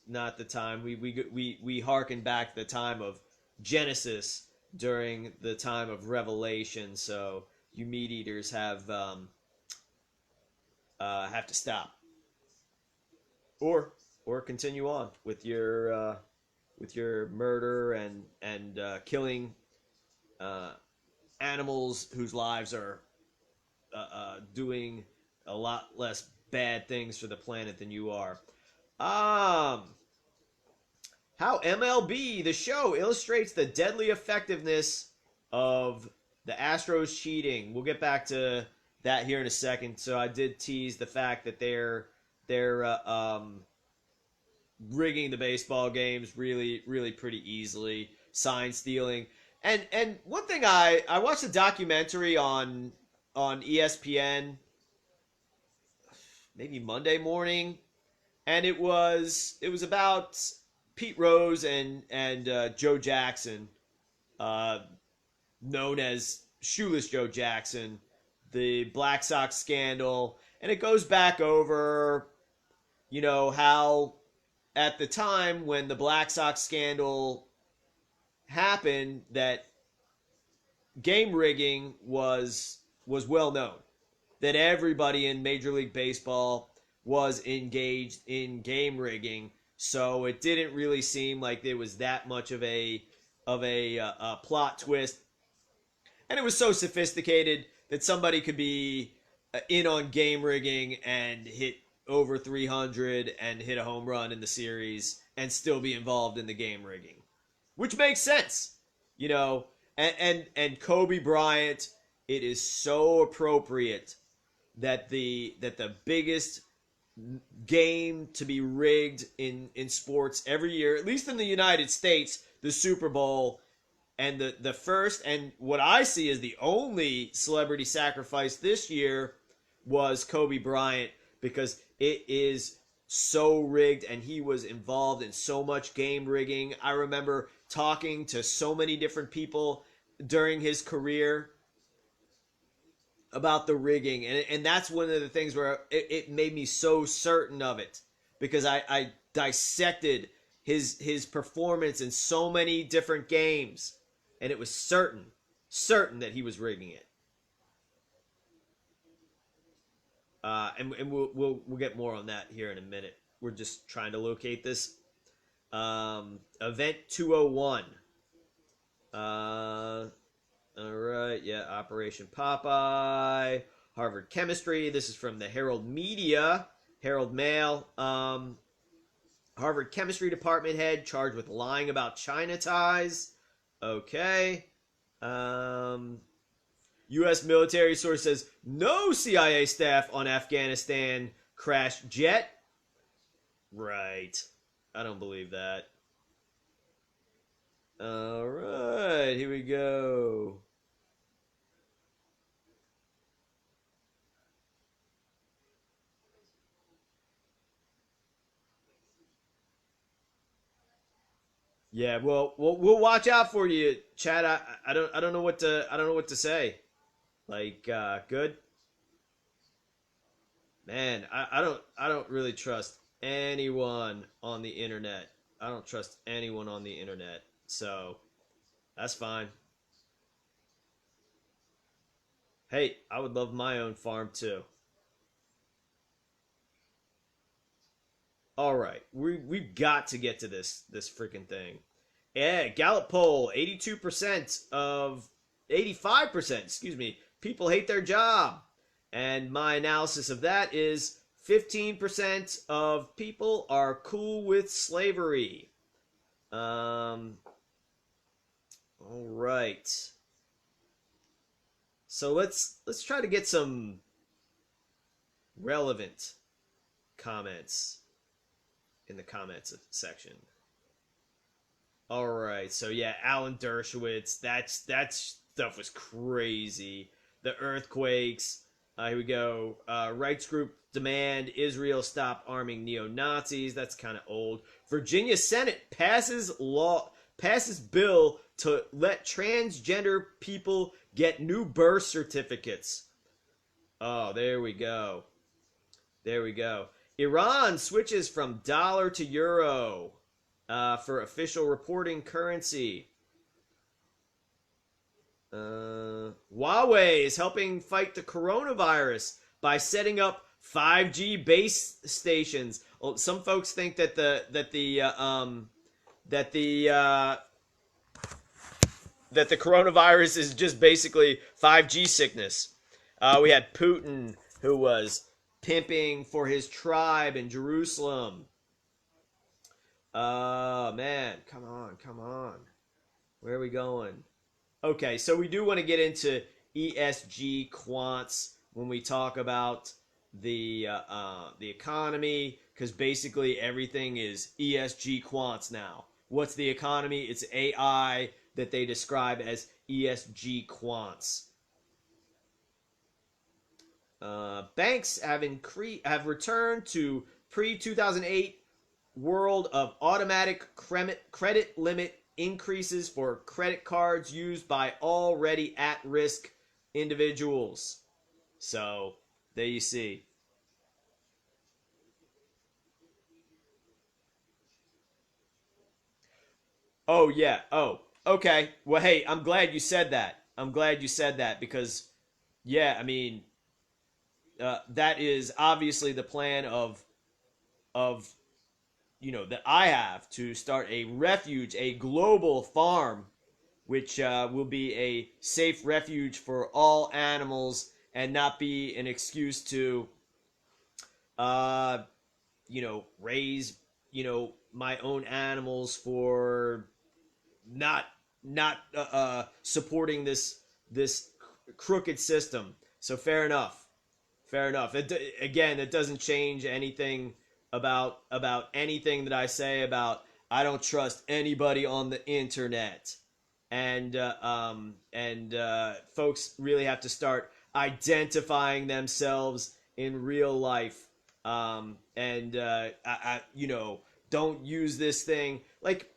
the time. We harken back to the time of Genesis during the time of Revelation. So you meat eaters have to stop, or continue on with your murder and killing animals whose lives are doing a lot less bad things for the planet than you are. How MLB, the show, illustrates the deadly effectiveness of the Astros cheating. We'll get back to that here in a second. So I did tease the fact that they're rigging the baseball games really pretty easily, sign stealing. And one thing, I watched a documentary on ESPN maybe Monday morning, and it was about Pete Rose and Joe Jackson, known as Shoeless Joe Jackson, the Black Sox scandal. And it goes back over, how at the time when the Black Sox scandal happened, that game rigging was well known, that everybody in Major League Baseball was engaged in game rigging. So it didn't really seem like there was that much of a plot twist, and it was so sophisticated that somebody could be in on game rigging and hit over 300 and hit a home run in the series and still be involved in the game rigging, which makes sense, And Kobe Bryant, it is so appropriate that the biggest game to be rigged in sports every year, at least in the United States, the Super Bowl, and the first, and what I see as the only celebrity sacrifice this year, was Kobe Bryant, because it is so rigged, and he was involved in so much game rigging. I remember talking to so many different people during his career about the rigging, and that's one of the things where it made me so certain of it, because I dissected his performance in so many different games, and it was certain that he was rigging it. And we'll get more on that here in a minute. We're just trying to locate this. Event 201. All right, yeah, Operation Popeye, Harvard Chemistry. This is from the Herald Mail. Harvard Chemistry Department head charged with lying about China ties. Okay. U.S. military source says no CIA staff on Afghanistan crashed jet. Right. I don't believe that. All right, here we go. Yeah, well, we'll watch out for you, Chad. I don't know what to say. Like, good. Man, I don't really trust anyone on the internet. I don't trust anyone on the internet. So, that's fine. Hey, I would love my own farm too. All right, we've got to get to this freaking thing. Yeah, Gallup poll: 85%, excuse me, people hate their job, and my analysis of that is 15% of people are cool with slavery. All right. So let's try to get some relevant comments in the comments section. All right. So yeah, Alan Dershowitz. That stuff was crazy. The earthquakes. Here we go. Rights group demand Israel stop arming neo-Nazis. That's kind of old. Virginia Senate passes bill to let transgender people get new birth certificates. Oh, there we go. There we go. Iran switches from dollar to euro for official reporting currency. Huawei is helping fight the coronavirus by setting up 5G base stations. Some folks think that the coronavirus is just basically 5G sickness. We had Putin, who was pimping for his tribe in Jerusalem. Man, come on. Where are we going? Okay, so we do want to get into ESG quants when we talk about the economy, because basically everything is ESG quants now. What's the economy? It's AI that they describe as ESG quants. Banks have returned to pre-2008 world of automatic credit limit increases for credit cards used by already at-risk individuals. So, there you see. Oh, yeah. Oh, okay. Well, hey, I'm glad you said that. I'm glad you said that because, yeah, I mean, that is obviously the plan of that I have to start a refuge, a global farm, which will be a safe refuge for all animals and not be an excuse to, uh, raise, my own animals for not supporting this crooked system. So fair enough. Fair enough. Again, it doesn't change anything about anything that I say about I don't trust anybody on the internet, and folks really have to start identifying themselves in real life, don't use this thing like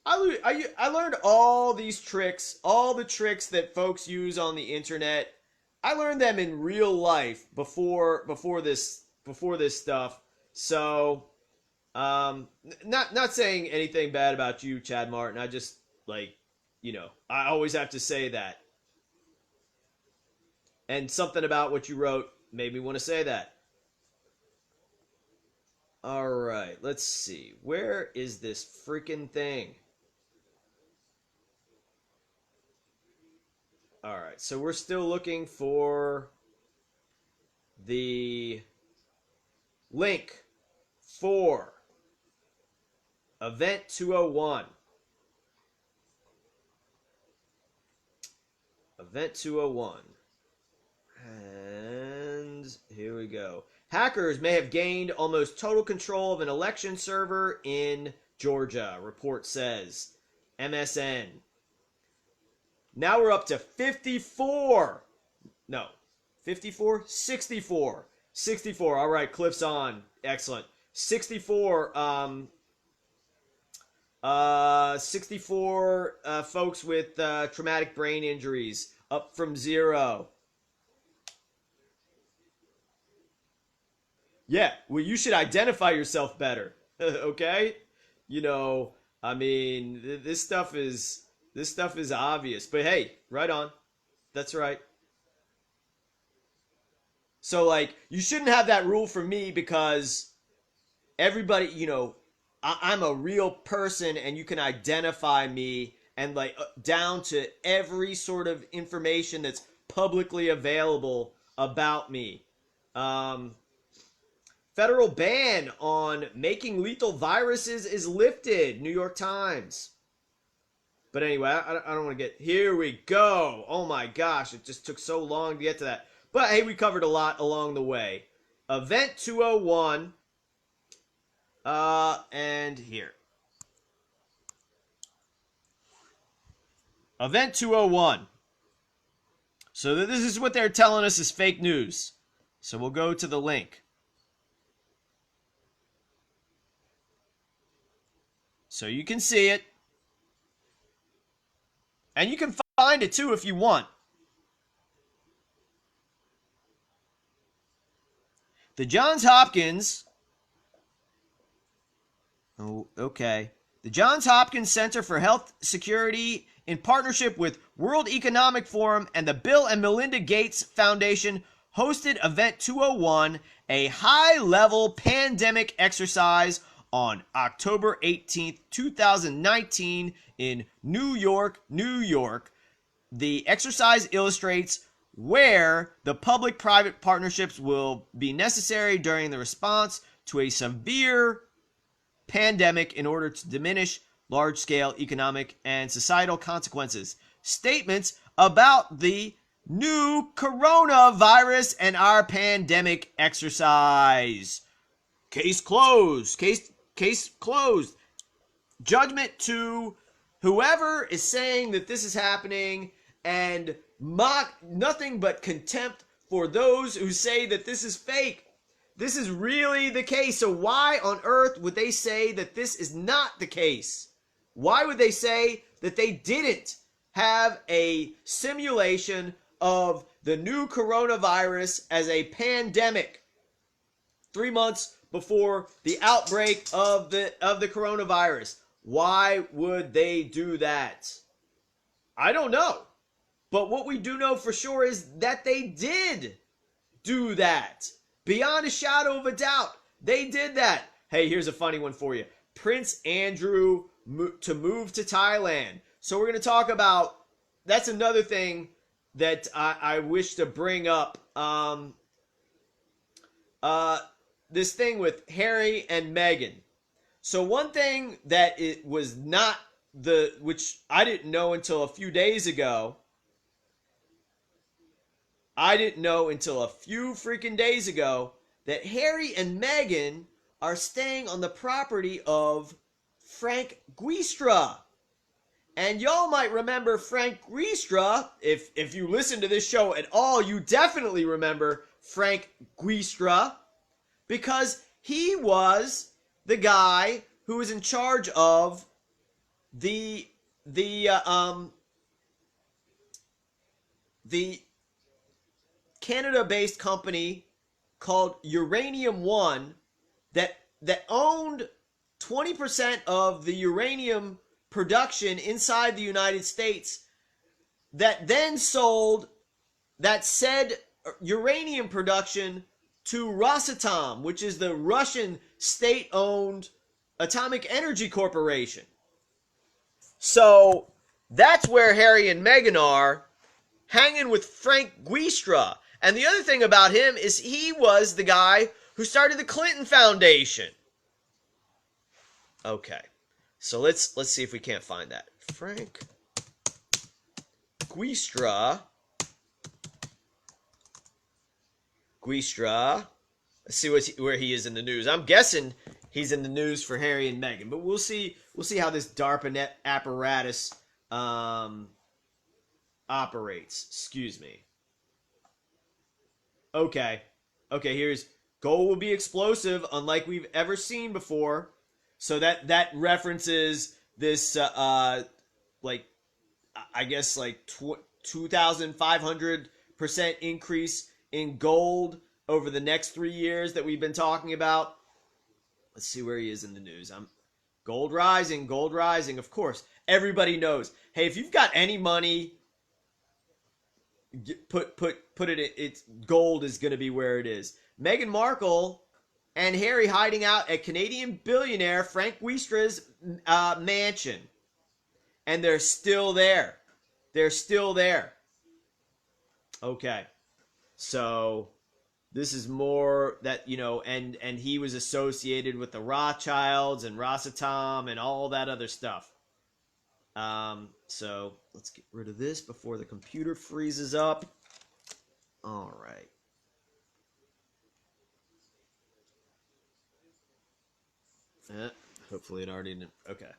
I learned all these tricks, all the tricks that folks use on the internet. I learned them in real life before this stuff. So Not saying anything bad about you, Chad Martin. I just like, I always have to say that. And something about what you wrote made me want to say that. All right, let's see. Where is this freaking thing? All right, so we're still looking for the link for Event 201. Event 201. And here we go. Hackers may have gained almost total control of an election server in Georgia, report says. MSN. Now we're up to 54. No, 54? 64. 64. All right, Cliff's on. Excellent. 64. 64 folks with traumatic brain injuries, up from 0. Yeah, well, you should identify yourself better, okay? I mean, this stuff is obvious, but hey, right on. That's right. So, like, you shouldn't have that rule for me because everybody, I'm a real person and you can identify me and, like, down to every sort of information that's publicly available about me. Federal ban on making lethal viruses is lifted, New York Times. But anyway, I don't want to get... Here we go. Oh my gosh, it just took so long to get to that. But hey, we covered a lot along the way. Event 201. And here. Event 201. So this is what they're telling us is fake news. So we'll go to the link. So you can see it. And you can find it too if you want. The Johns Hopkins... Oh, okay. The Johns Hopkins Center for Health Security, in partnership with World Economic Forum and the Bill and Melinda Gates Foundation, hosted Event 201, a high-level pandemic exercise on October 18th, 2019 in New York, New York. The exercise illustrates where the public-private partnerships will be necessary during the response to a severe pandemic in order to diminish large-scale economic and societal consequences. Statements about the new coronavirus and our pandemic exercise. Case closed. Case closed. Judgment to whoever is saying that this is happening, and mock nothing but contempt for those who say that this is fake. This is really the case. So why on earth would they say that this is not the case? Why would they say that they didn't have a simulation of the new coronavirus as a pandemic 3 months before the outbreak of the coronavirus? Why would they do that? I don't know. But what we do know for sure is that they did do that. Beyond a shadow of a doubt, they did that. Hey, here's a funny one for you. Prince Andrew to move to Thailand. So we're going to talk about, that's another thing that I wish to bring up. This thing with Harry and Meghan. So one thing that it was not which I didn't know until a few days ago. I didn't know until a few freaking days ago that Harry and Meghan are staying on the property of Frank Guistra. And y'all might remember Frank Guistra. If you listen to this show at all, you definitely remember Frank Guistra, because he was the guy who was in charge of the Canada-based company called Uranium One that owned 20% of the uranium production inside the United States that then sold that said uranium production to Rosatom, which is the Russian state-owned atomic energy corporation. So that's where Harry and Meghan are, hanging with Frank Guistra. And the other thing about him is he was the guy who started the Clinton Foundation. Okay, so let's see if we can't find that. Frank Guistra. Let's see where he is in the news. I'm guessing he's in the news for Harry and Meghan, but we'll see how this DARPA apparatus operates. Excuse me. Okay, here's gold will be explosive, unlike we've ever seen before. So that references this, like, I guess, like 2,500% increase in gold over the next 3 years that we've been talking about. Let's see where he is in the news. Gold rising, of course. Everybody knows. Hey, if you've got any money, put it. It's gold is going to be where it is. Meghan Markle and Harry hiding out at Canadian billionaire Frank Guistra's mansion, and they're still there. Okay, so this is more that, you know, and he was associated with the Rothschilds and Rosatom and all that other stuff. So let's get rid of this before the computer freezes up. All right. Hopefully it already didn't. Okay.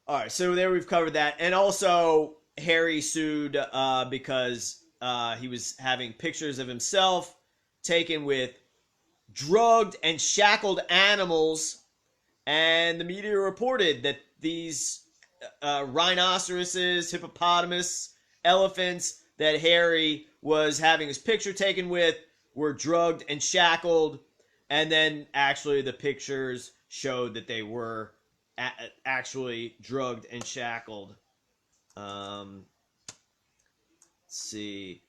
All right, so there we've covered that. And also, Harry sued because he was having pictures of himself taken with drugged and shackled animals. And the media reported that these rhinoceroses, hippopotamus, elephants that Harry was having his picture taken with were drugged and shackled. And then actually the pictures showed that they were actually drugged and shackled. Let's see.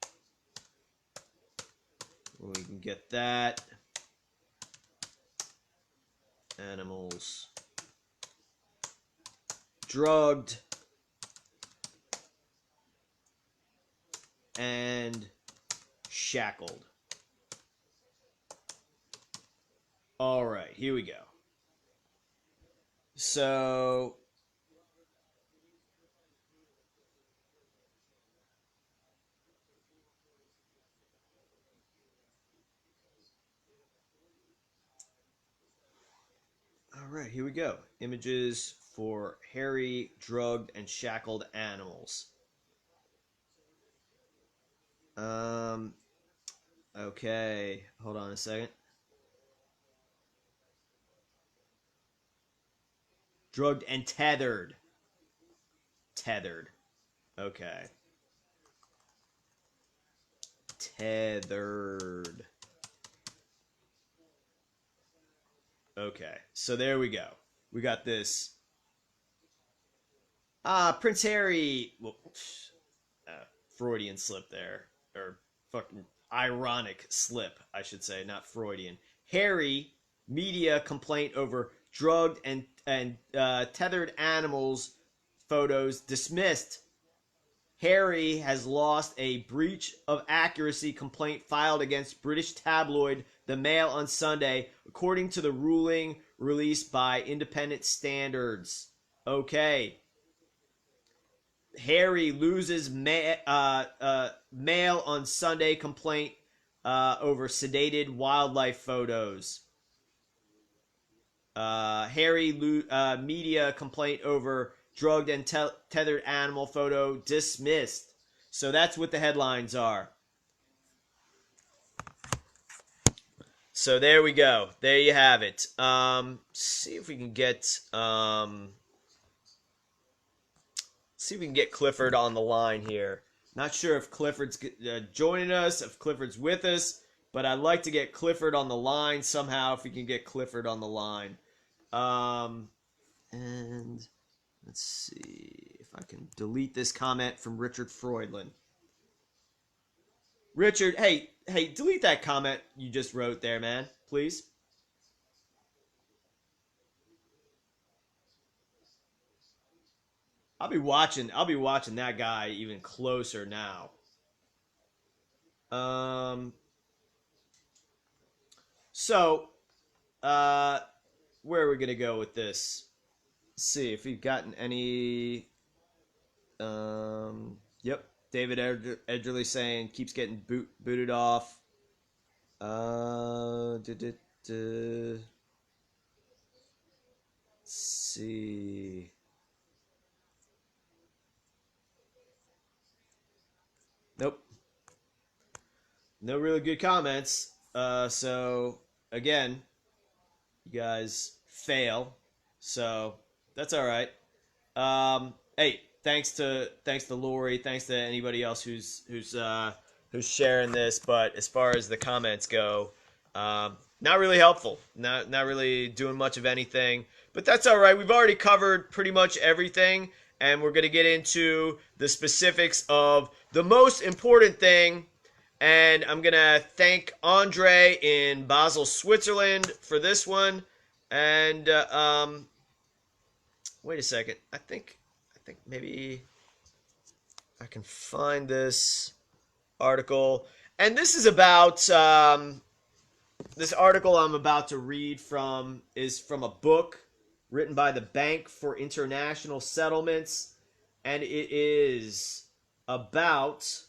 We can get that. Animals drugged and shackled. All right, here we go. So all right, here we go. Images for hairy, drugged, and shackled animals. Okay, hold on a second. Drugged and tethered. Tethered. Okay. Tethered. Okay, so there we go. We got this. Prince Harry. Well, Freudian slip there. Or fucking ironic slip, I should say, not Freudian. Harry, media complaint over drugged and tethered animals photos dismissed. Harry has lost a breach of accuracy complaint filed against British tabloid The Mail on Sunday, according to the ruling released by Independent Standards. Okay. Harry loses Mail on Sunday complaint over sedated wildlife photos. Harry media complaint over drugged and tethered animal photo dismissed. So that's what the headlines are. So there we go. There you have it. See if we can get Clifford on the line here. Not sure if Clifford's joining us, if Clifford's with us, but I'd like to get Clifford on the line somehow. If we can get Clifford on the line. And let's see if I can delete this comment from Richard Freudlin. Richard, hey, delete that comment you just wrote there, man, please. I'll be watching that guy even closer now. So, where are we gonna go with this? Let's see if we've gotten any. Yep, David Edgerly saying keeps getting booted off. Let's see. Nope. No really good comments. So again, you guys fail. So that's all right. Hey, thanks to Lori. Thanks to anybody else who's sharing this. But as far as the comments go, not really helpful. Not really doing much of anything. But that's all right. We've already covered pretty much everything, and we're gonna get into the specifics of the most important thing. And I'm gonna thank Andre in Basel, Switzerland, for this one. And wait a second. I think maybe I can find this article. And this is about this article I'm about to read from is from a book written by the Bank for International Settlements, and it is about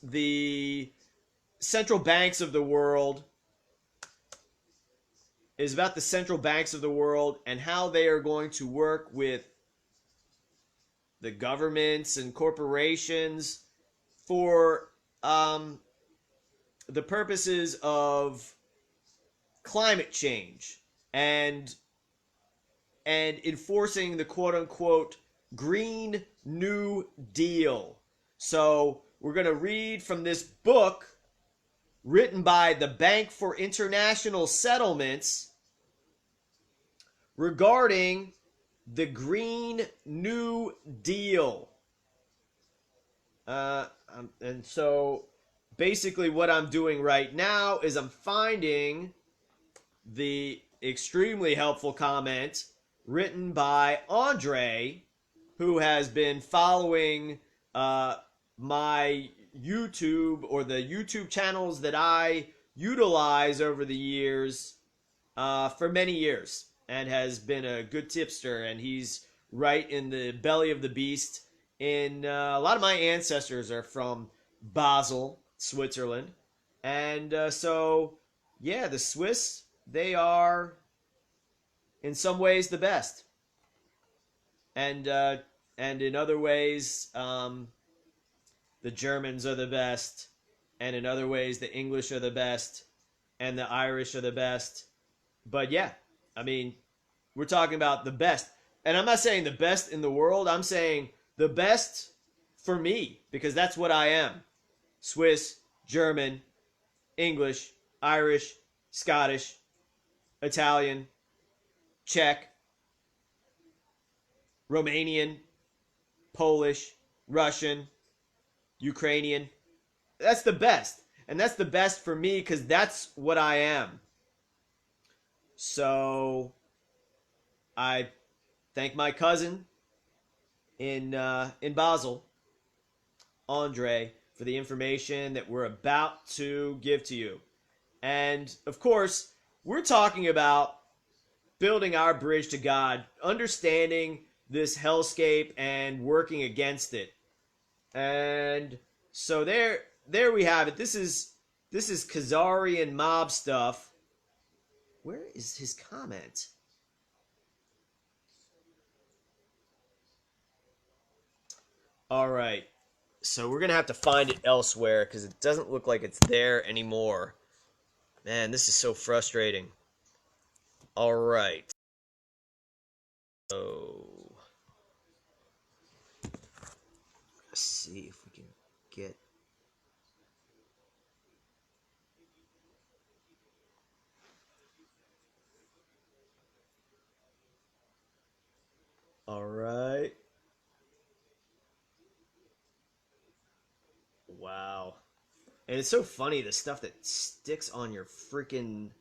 the central banks of the world. Is about the central banks of the world and how they are going to work with the governments and corporations for the purposes of climate change and enforcing the quote-unquote Green New Deal. So we're going to read from this book written by the Bank for International Settlements regarding the Green New Deal. And so basically what I'm doing right now is I'm finding the extremely helpful comment written by Andre, who has been following my YouTube or the YouTube channels that I utilize over the years for many years, and has been a good tipster, and he's right in the belly of the beast. A lot of my ancestors are from Basel, Switzerland, and so yeah, the Swiss, they are in some ways the best, and in other ways the Germans are the best, and in other ways the English are the best, and the Irish are the best. But yeah, I mean, we're talking about the best. And I'm not saying the best in the world. I'm saying the best for me, because that's what I am. Swiss, German, English, Irish, Scottish, Italian, Czech, Romanian, Polish, Russian, Ukrainian. That's the best. And that's the best for me because that's what I am. So I thank my cousin in Basel, Andre, for the information that we're about to give to you. And of course, we're talking about building our bridge to God, understanding this hellscape and working against it. And so there we have it. This is Khazarian mob stuff. Where is his comment? All right. So we're going to have to find it elsewhere because it doesn't look like it's there anymore. Man, this is so frustrating. All right. So let's see if we can get. wow. And it's so funny the stuff that sticks on your freaking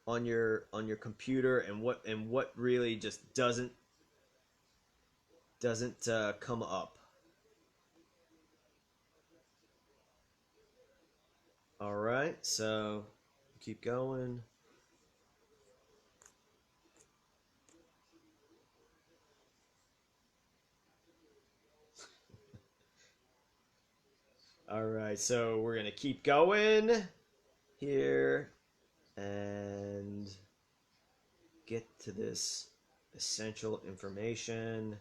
on your computer, and what really just doesn't come up. All right, so keep going. All right, so we're gonna keep going here and get to this essential information.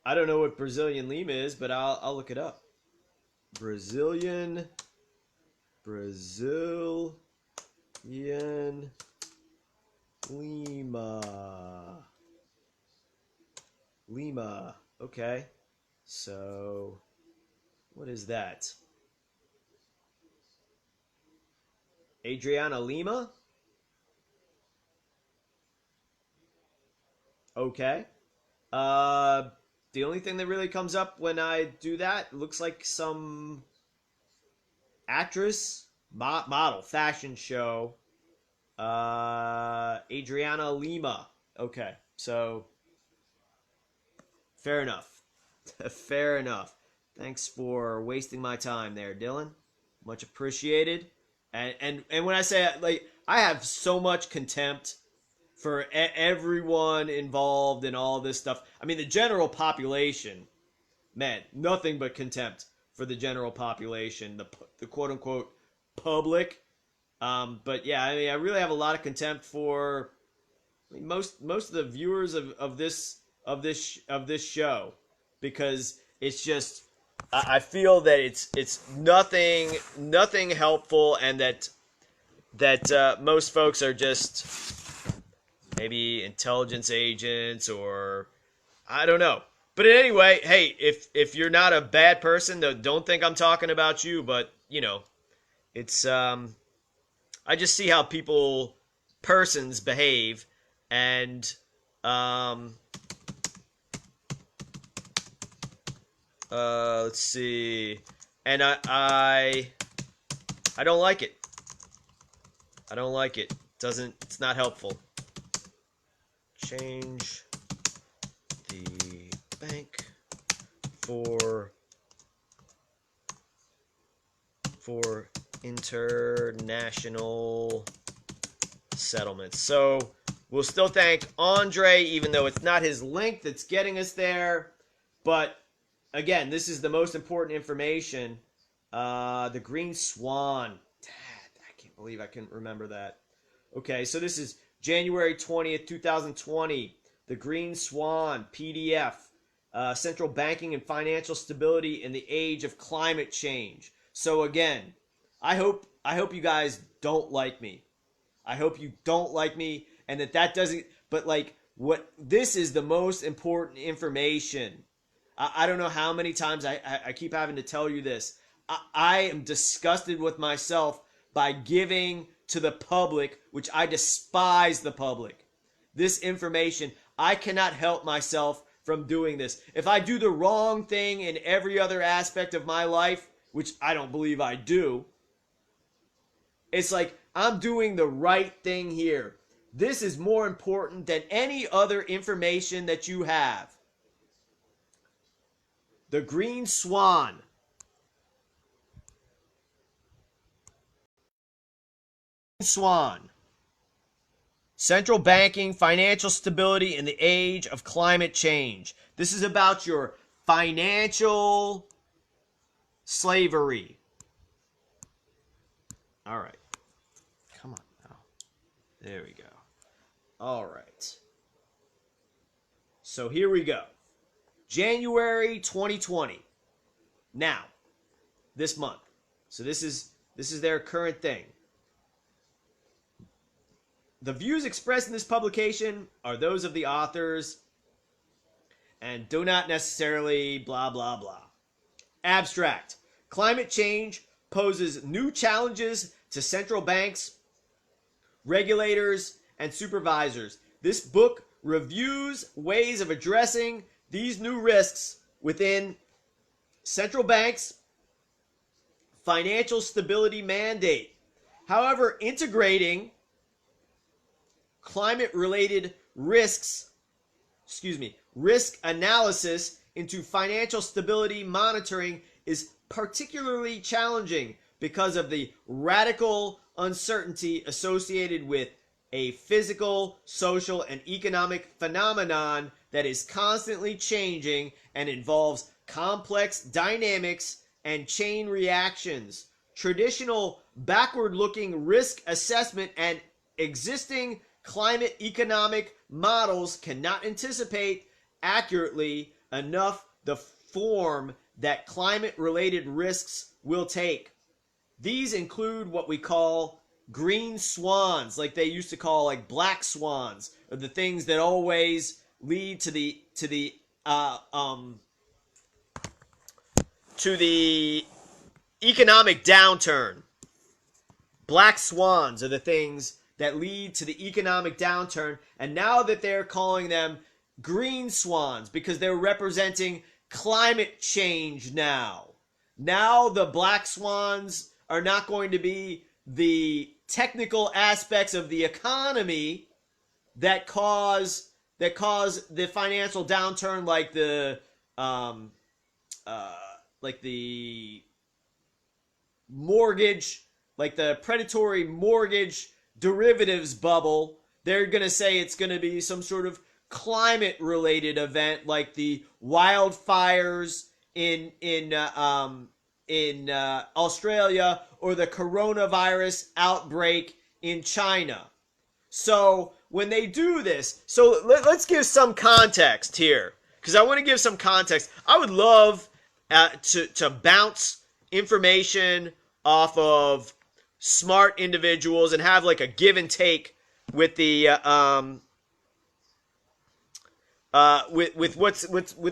I don't know what Brazilian Lima is, but I'll look it up. Brazilian Lima. Lima. Okay. So, what is that? Adriana Lima? Okay. The only thing that really comes up when I do that looks like some actress, model, fashion show. Adriana Lima. Okay, so fair enough. Fair enough. Thanks for wasting my time there, Dylan. Much appreciated. And when I say like I have so much contempt for everyone involved in all this stuff. I mean, the general population, man, nothing but contempt for the general population, the quote unquote public. But yeah, I mean, I really have a lot of contempt for most of the viewers of this show, because it's just I feel that it's nothing helpful, and that most folks are just maybe intelligence agents, or I don't know. But anyway, hey, if you're not a bad person, don't think I'm talking about you. But it's I just see how persons behave, and let's see, and I don't like it. I don't like it. It's not helpful. Change the bank for international settlements. So we'll still thank Andre, even though it's not his link that's getting us there. But again, this is the most important information. The Green Swan. I can't believe I couldn't remember that. Okay, so this is January 20th, 2020. The Green Swan PDF. Central banking and financial stability in the age of climate change. So again, I hope you guys don't like me. I hope you don't like me, and that doesn't. But this is the most important information. I don't know how many times I keep having to tell you this. I am disgusted with myself by giving to the public, which I despise the public, this information. I cannot help myself from doing this. If I do the wrong thing in every other aspect of my life, which I don't believe I do, it's like I'm doing the right thing here. This is more important than any other information that you have. The Green Swan. Swan. Central banking, financial stability in the age of climate change. This is about your financial slavery. All right. Come on now. There we go. All right. So here we go. January 2020. Now, this month. So this is their current thing. The views expressed in this publication are those of the authors and do not necessarily blah, blah, blah. Abstract. Climate change poses new challenges to central banks, regulators, and supervisors. This book reviews ways of addressing these new risks within central banks' financial stability mandate. However, integrating climate-related risk analysis into financial stability monitoring is particularly challenging because of the radical uncertainty associated with a physical, social, and economic phenomenon that is constantly changing and involves complex dynamics and chain reactions. Traditional backward-looking risk assessment and existing climate economic models cannot anticipate accurately enough the form that climate-related risks will take. These include what we call green swans, like they used to call like black swans, or the things that always lead to the economic downturn. Black swans are the things that lead to the economic downturn, and now that they're calling them green swans because they're representing climate change now. Now the black swans are not going to be the technical aspects of the economy that cause the financial downturn, like the mortgage, like the predatory mortgage derivatives bubble. They're going to say it's going to be some sort of climate related event like the wildfires in Australia or the coronavirus outbreak in China. So when they do this, so let's give some context here, because I want to give some context. I would love to bounce information off of smart individuals and have like a give and take with the with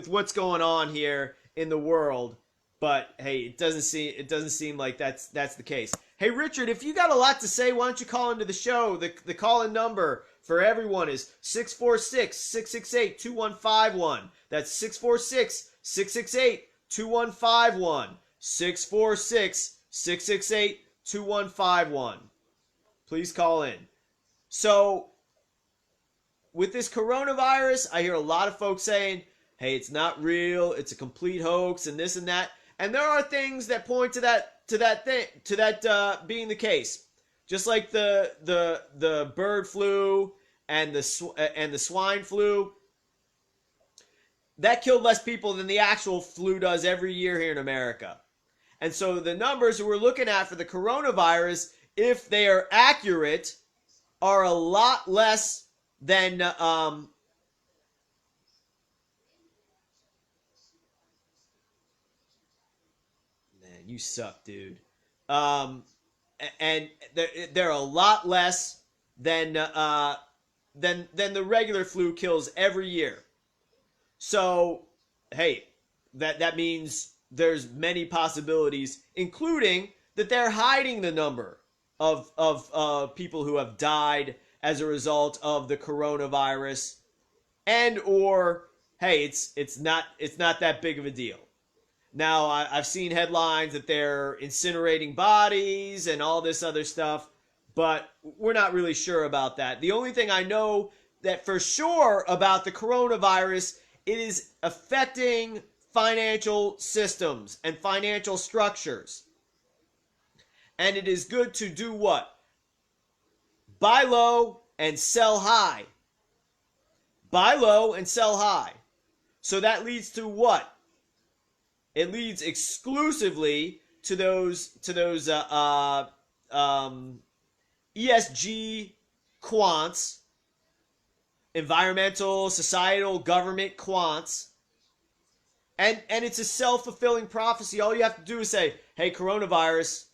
what's going on here in the world. But hey, it doesn't seem like that's the case. Hey Richard, if you got a lot to say, why don't you call into the show? The call-in number for everyone is 646-668-2151. That's 646-668-2151. 646-668-2151. Please call in. So, with this coronavirus, I hear a lot of folks saying, hey, it's not real, it's a complete hoax, and this and that. And there are things that point to that being the case. Just like the bird flu and the swine flu, that killed less people than the actual flu does every year here in America. And so the numbers that we're looking at for the coronavirus, if they are accurate, are a lot less than man, you suck, dude. And they're a lot less than the regular flu kills every year. So, hey, that means there's many possibilities, including that they're hiding the number of people who have died as a result of the coronavirus, and or hey, it's not that big of a deal. Now, I've seen headlines that they're incinerating bodies and all this other stuff, but we're not really sure about that. The only thing I know that for sure about the coronavirus, it is affecting financial systems and financial structures. And it is good to do what? Buy low and sell high. Buy low and sell high. So that leads to what? It leads exclusively to those ESG quants, environmental, societal, government quants. And it's a self-fulfilling prophecy. All you have to do is say, hey, coronavirus,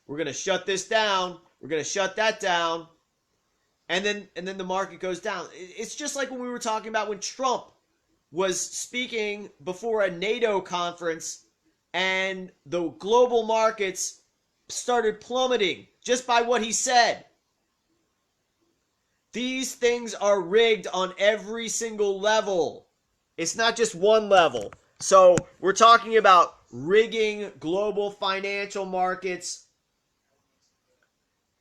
we're going to shut this down. We're going to shut that down. And then the market goes down. It's just like when we were talking about when Trump was speaking before a NATO conference and the global markets started plummeting just by what he said. These things are rigged on every single level. It's not just one level. So we're talking about rigging global financial markets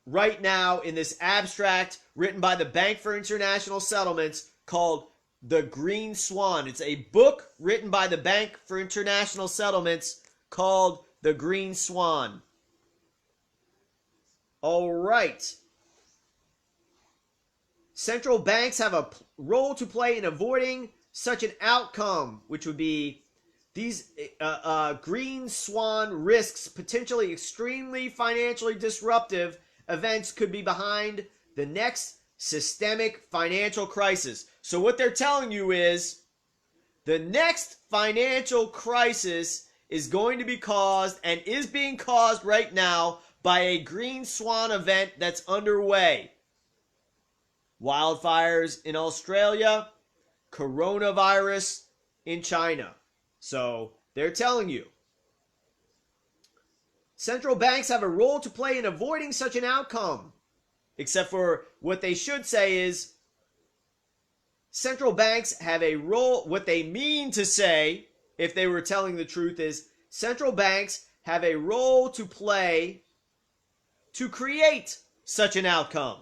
right now in this abstract written by the Bank for International Settlements called The Green Swan. It's a book written by the Bank for International Settlements called The Green Swan. All right. Central banks have a role to play in avoiding such an outcome, which would be these green swan risks, potentially extremely financially disruptive events could be behind the next systemic financial crisis. So what they're telling you is the next financial crisis is going to be caused and is being caused right now by a green swan event that's underway. Wildfires in Australia, coronavirus in China. So they're telling you central banks have a role to play in avoiding such an outcome. Except for what they should say is central banks have a role. What they mean to say, if they were telling the truth, is central banks have a role to play to create such an outcome,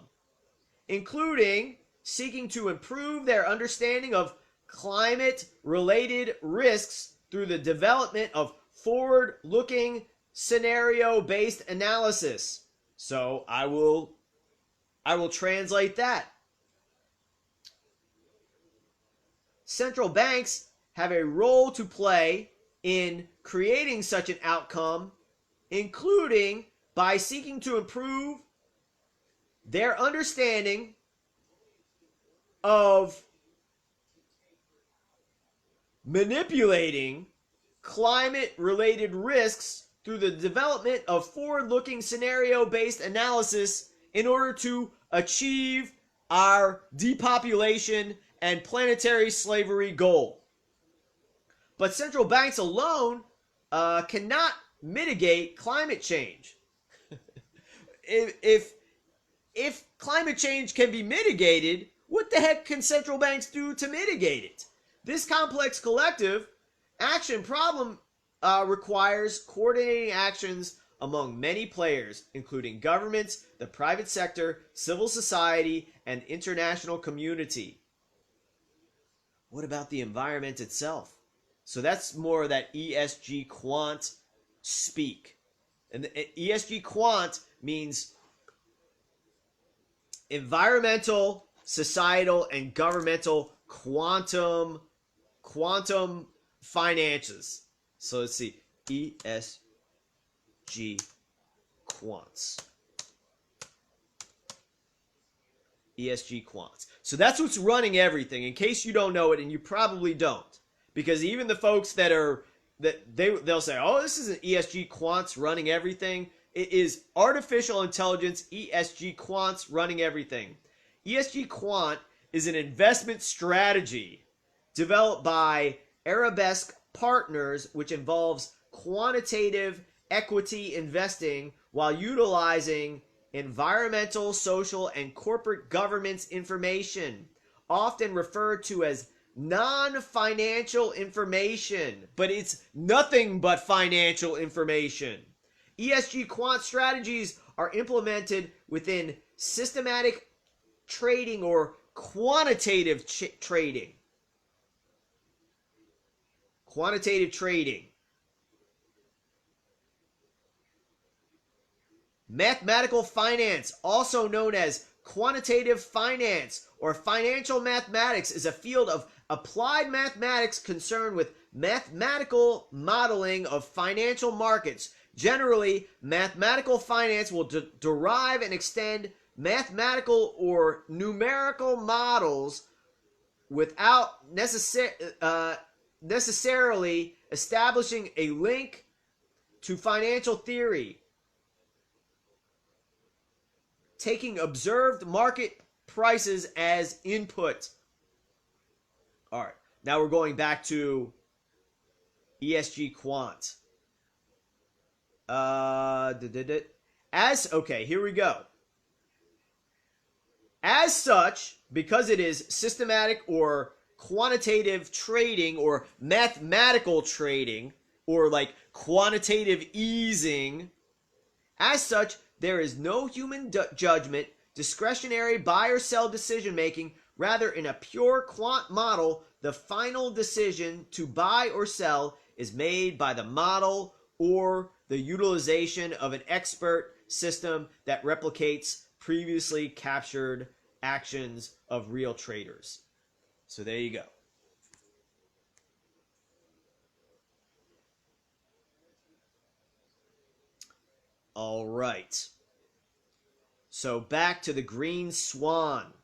including seeking to improve their understanding of climate-related risks through the development of forward-looking scenario-based analysis. So I will translate that. Central banks have a role to play in creating such an outcome, including by seeking to improve their understanding of manipulating climate-related risks through the development of forward-looking scenario-based analysis in order to achieve our depopulation and planetary slavery goal. But central banks alone cannot mitigate climate change. If climate change can be mitigated, what the heck can central banks do to mitigate it? This complex collective action problem requires coordinating actions among many players, including governments, the private sector, civil society, and international community. What about the environment itself? So that's more of that ESG quant speak. And the ESG quant means environmental, societal, and governmental quantum finances. So let's see. ESG quants. ESG quants. So that's what's running everything, in case you don't know it, and you probably don't. Because even the folks they'll say, oh, this isn't ESG quants running everything. It is artificial intelligence ESG quants running everything. ESG quant is an investment strategy developed by Arabesque Partners, which involves quantitative equity investing while utilizing environmental, social, and corporate governance information, often referred to as non-financial information, but it's nothing but financial information. ESG quant strategies are implemented within systematic trading or quantitative trading. Quantitative trading. Mathematical finance, also known as quantitative finance or financial mathematics, is a field of applied mathematics concerned with mathematical modeling of financial markets. Generally, mathematical finance will derive and extend mathematical or numerical models without necessarily establishing a link to financial theory, taking observed market prices as input. All right, now we're going back to ESG quant. As Okay, here we go. As such, because it is systematic or quantitative trading or mathematical trading or like quantitative easing, as such, there is no human judgment, discretionary buy or sell decision making. Rather, in a pure quant model, the final decision to buy or sell is made by the model or the utilization of an expert system that replicates previously captured actions of real traders. So there you go. All right. So back to the green swan.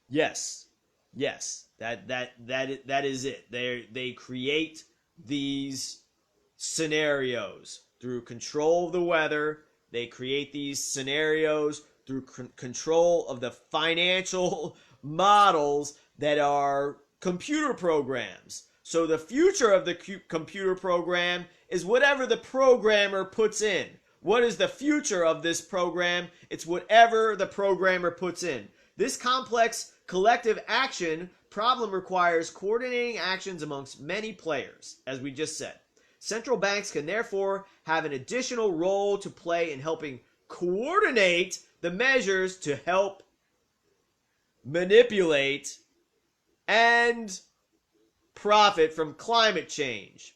Yes. That is it. They create these scenarios through control of the weather. They create these scenarios through control of the financial models that are computer programs. So the future of the computer program is whatever the programmer puts in. What is the future of this program? It's whatever the programmer puts in. This complex collective action problem requires coordinating actions amongst many players, as we just said. Central banks can therefore have an additional role to play in helping coordinate the measures to help manipulate and profit from climate change,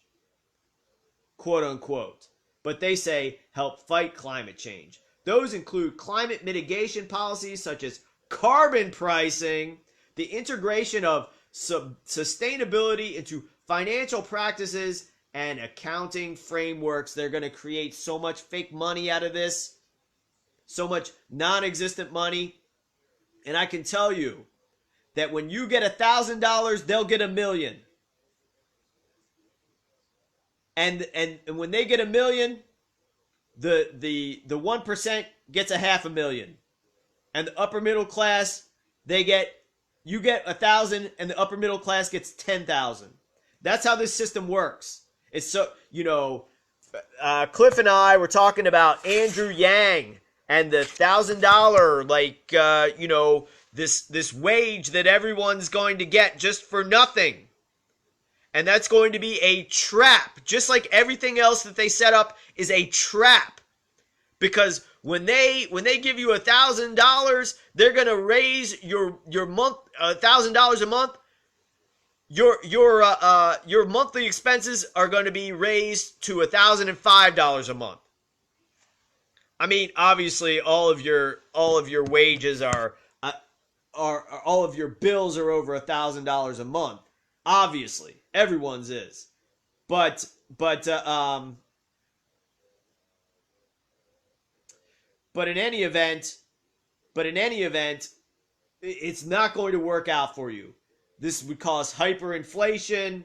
quote unquote. But they say help fight climate change. Those include climate mitigation policies such as carbon pricing, the integration of sustainability into financial practices, and accounting frameworks. They're going to create so much fake money out of this, so much non-existent money. And I can tell you that when you get $1,000, they'll get $1 million. And when they get $1 million, the 1% gets $500,000. And the upper middle class, you get 1,000 and the upper middle class gets 10,000. That's how this system works. It's so, Cliff and I were talking about Andrew Yang and the $1,000, this wage that everyone's going to get just for nothing. And that's going to be a trap, just like everything else that they set up is a trap. Because when they give you $1,000, they're going to raise your month $1,000 a month. Your monthly expenses are going to be raised to $1,005 a month. I mean, obviously, all of your wages are all of your bills are over $1,000 a month. Obviously, everyone's is, but in any event, it's not going to work out for you. This would cause hyperinflation,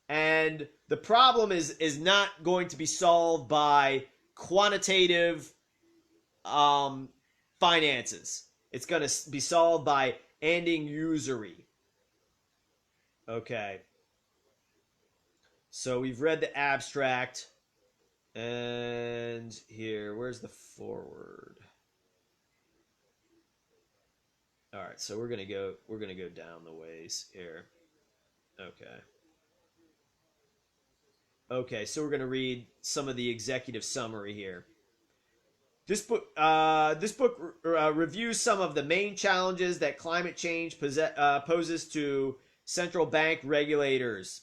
and the problem is not going to be solved by quantitative finances. It's going to be solved by ending usury. Okay. So we've read the abstract, and here, where's the forward? All right, so we're gonna go down the ways here. Okay, so we're gonna read some of the executive summary here. This book reviews some of the main challenges that climate change poses to central bank regulators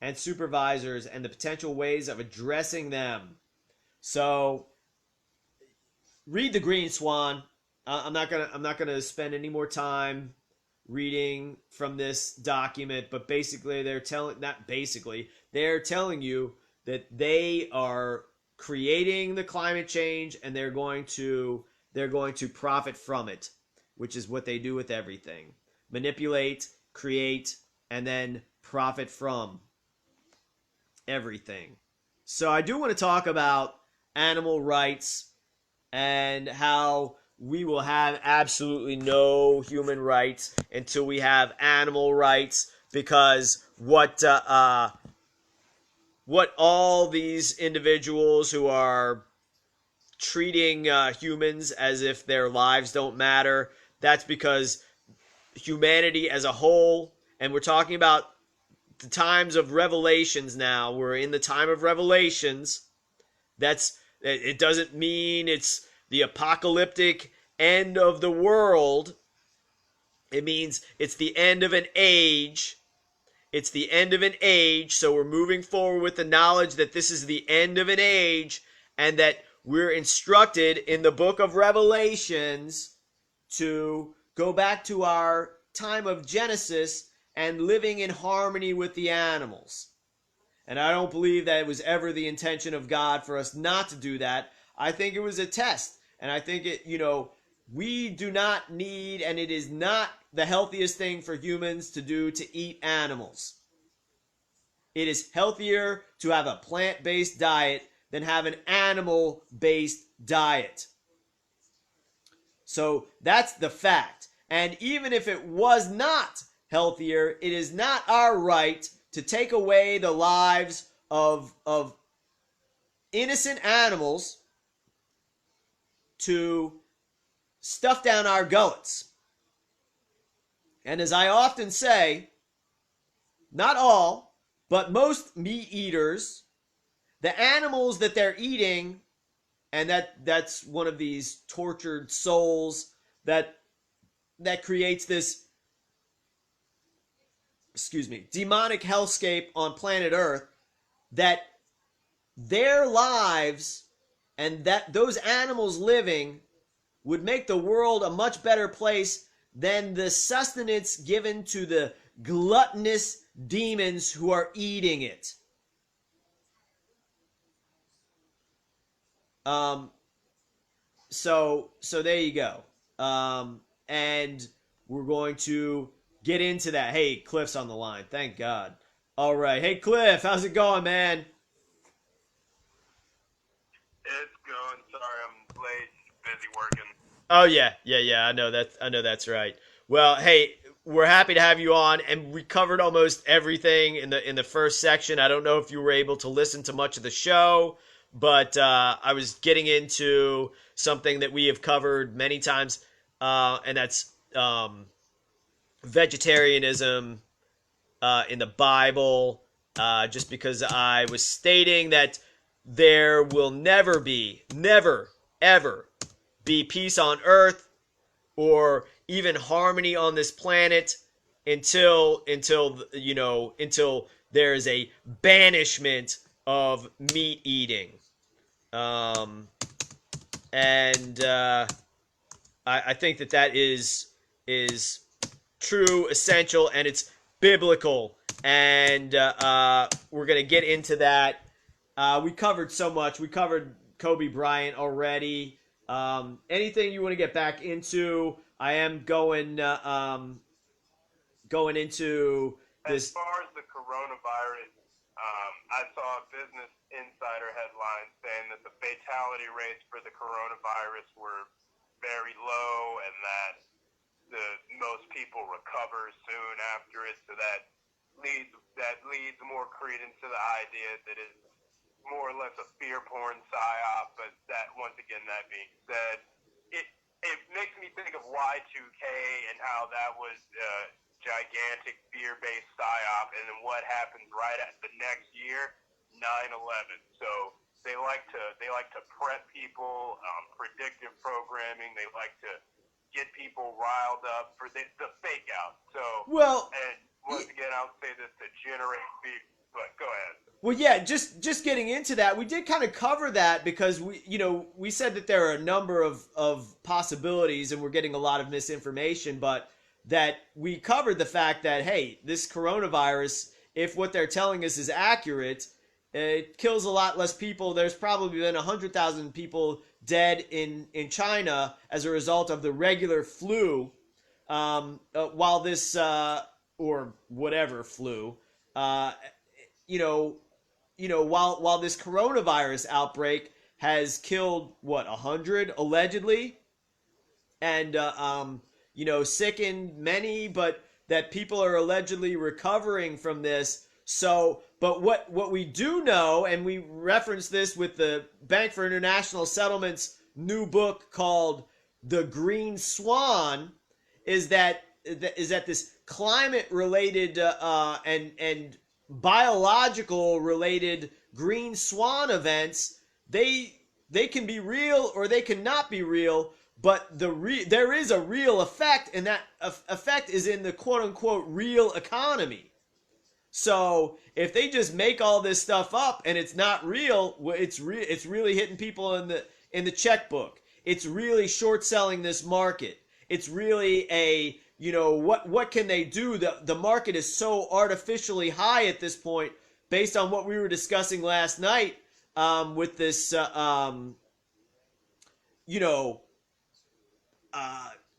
and supervisors, and the potential ways of addressing them. So, read the Green Swan. I'm not gonna spend any more time reading from this document, but basically they're telling you that they are creating the climate change, and they're going to profit from it, which is what they do with everything: manipulate, create, and then profit from everything. So I do want to talk about animal rights and how we will have absolutely no human rights until we have animal rights, because what what all these individuals who are treating humans as if their lives don't matter, that's because humanity as a whole, and we're talking about the times of revelations now. We're in the time of revelations. It doesn't mean it's the apocalyptic end of the world. It means it's the end of an age. It's the end of an age, so we're moving forward with the knowledge that this is the end of an age and that we're instructed in the book of Revelations to go back to our time of Genesis and living in harmony with the animals. And I don't believe that it was ever the intention of God for us not to do that. I think it was a test. And I think we do not need, and it is not the healthiest thing for humans to do, to eat animals. It is healthier to have a plant-based diet than have an animal-based diet. So that's the fact. And even if it was not healthier, it is not our right to take away the lives of innocent animals to stuff down our gullets. And as I often say, not all, but most meat eaters, the animals that they're eating, and that's one of these tortured souls that creates this, demonic hellscape on planet Earth, that their lives and that those animals living would make the world a much better place than the sustenance given to the gluttonous demons who are eating it. So there you go. And we're going to get into that. Hey, Cliff's on the line. Thank God. All right. Hey, Cliff, how's it going, man? It's going. Sorry, I'm late. Busy working. Oh yeah. I know that's right. Well, hey, we're happy to have you on, and we covered almost everything in the first section. I don't know if you were able to listen to much of the show, but I was getting into something that we have covered many times, and that's vegetarianism in the Bible. Just because I was stating that there will never, ever be peace on earth or even harmony on this planet until there is a banishment of meat eating. And I think that is true, essential, and it's biblical. And we're going to get into that. We covered so much. We covered Kobe Bryant already. Anything you want to get back into? I am going into this. As far as the coronavirus, I saw a Business Insider headline saying that the fatality rates for the coronavirus were very low and that most people recover soon after it, so that leads more credence to the idea that it's more or less a fear porn psyop. But that, once again, that being said, it makes me think of Y2K and how that was a gigantic fear-based psyop, and then what happens right at the next year, 9/11. So they like to prep people, predictive programming. They like to get people riled up for the fake out. So, and once again, I'll say this to generate fear. But go ahead. Well, yeah, just getting into that, we did kind of cover that because we said that there are a number of possibilities and we're getting a lot of misinformation, but that we covered the fact that, hey, this coronavirus, if what they're telling us is accurate, it kills a lot less people. There's probably been 100,000 people dead in China as a result of the regular flu, while this, or whatever flu, while this coronavirus outbreak has killed, 100 allegedly, and, sickened many, but that people are allegedly recovering from this So, but what we do know, and we reference this with the Bank for International Settlements new book called The Green Swan, is that this climate related and biological related green swan events, they can be real or they can not be real, but there is a real effect, and that effect is in the quote unquote real economy. So if they just make all this stuff up and it's not real, it's really hitting people in the checkbook. It's really short selling this market. It's really a, what can they do? The market is so artificially high at this point, based on what we were discussing last night, with this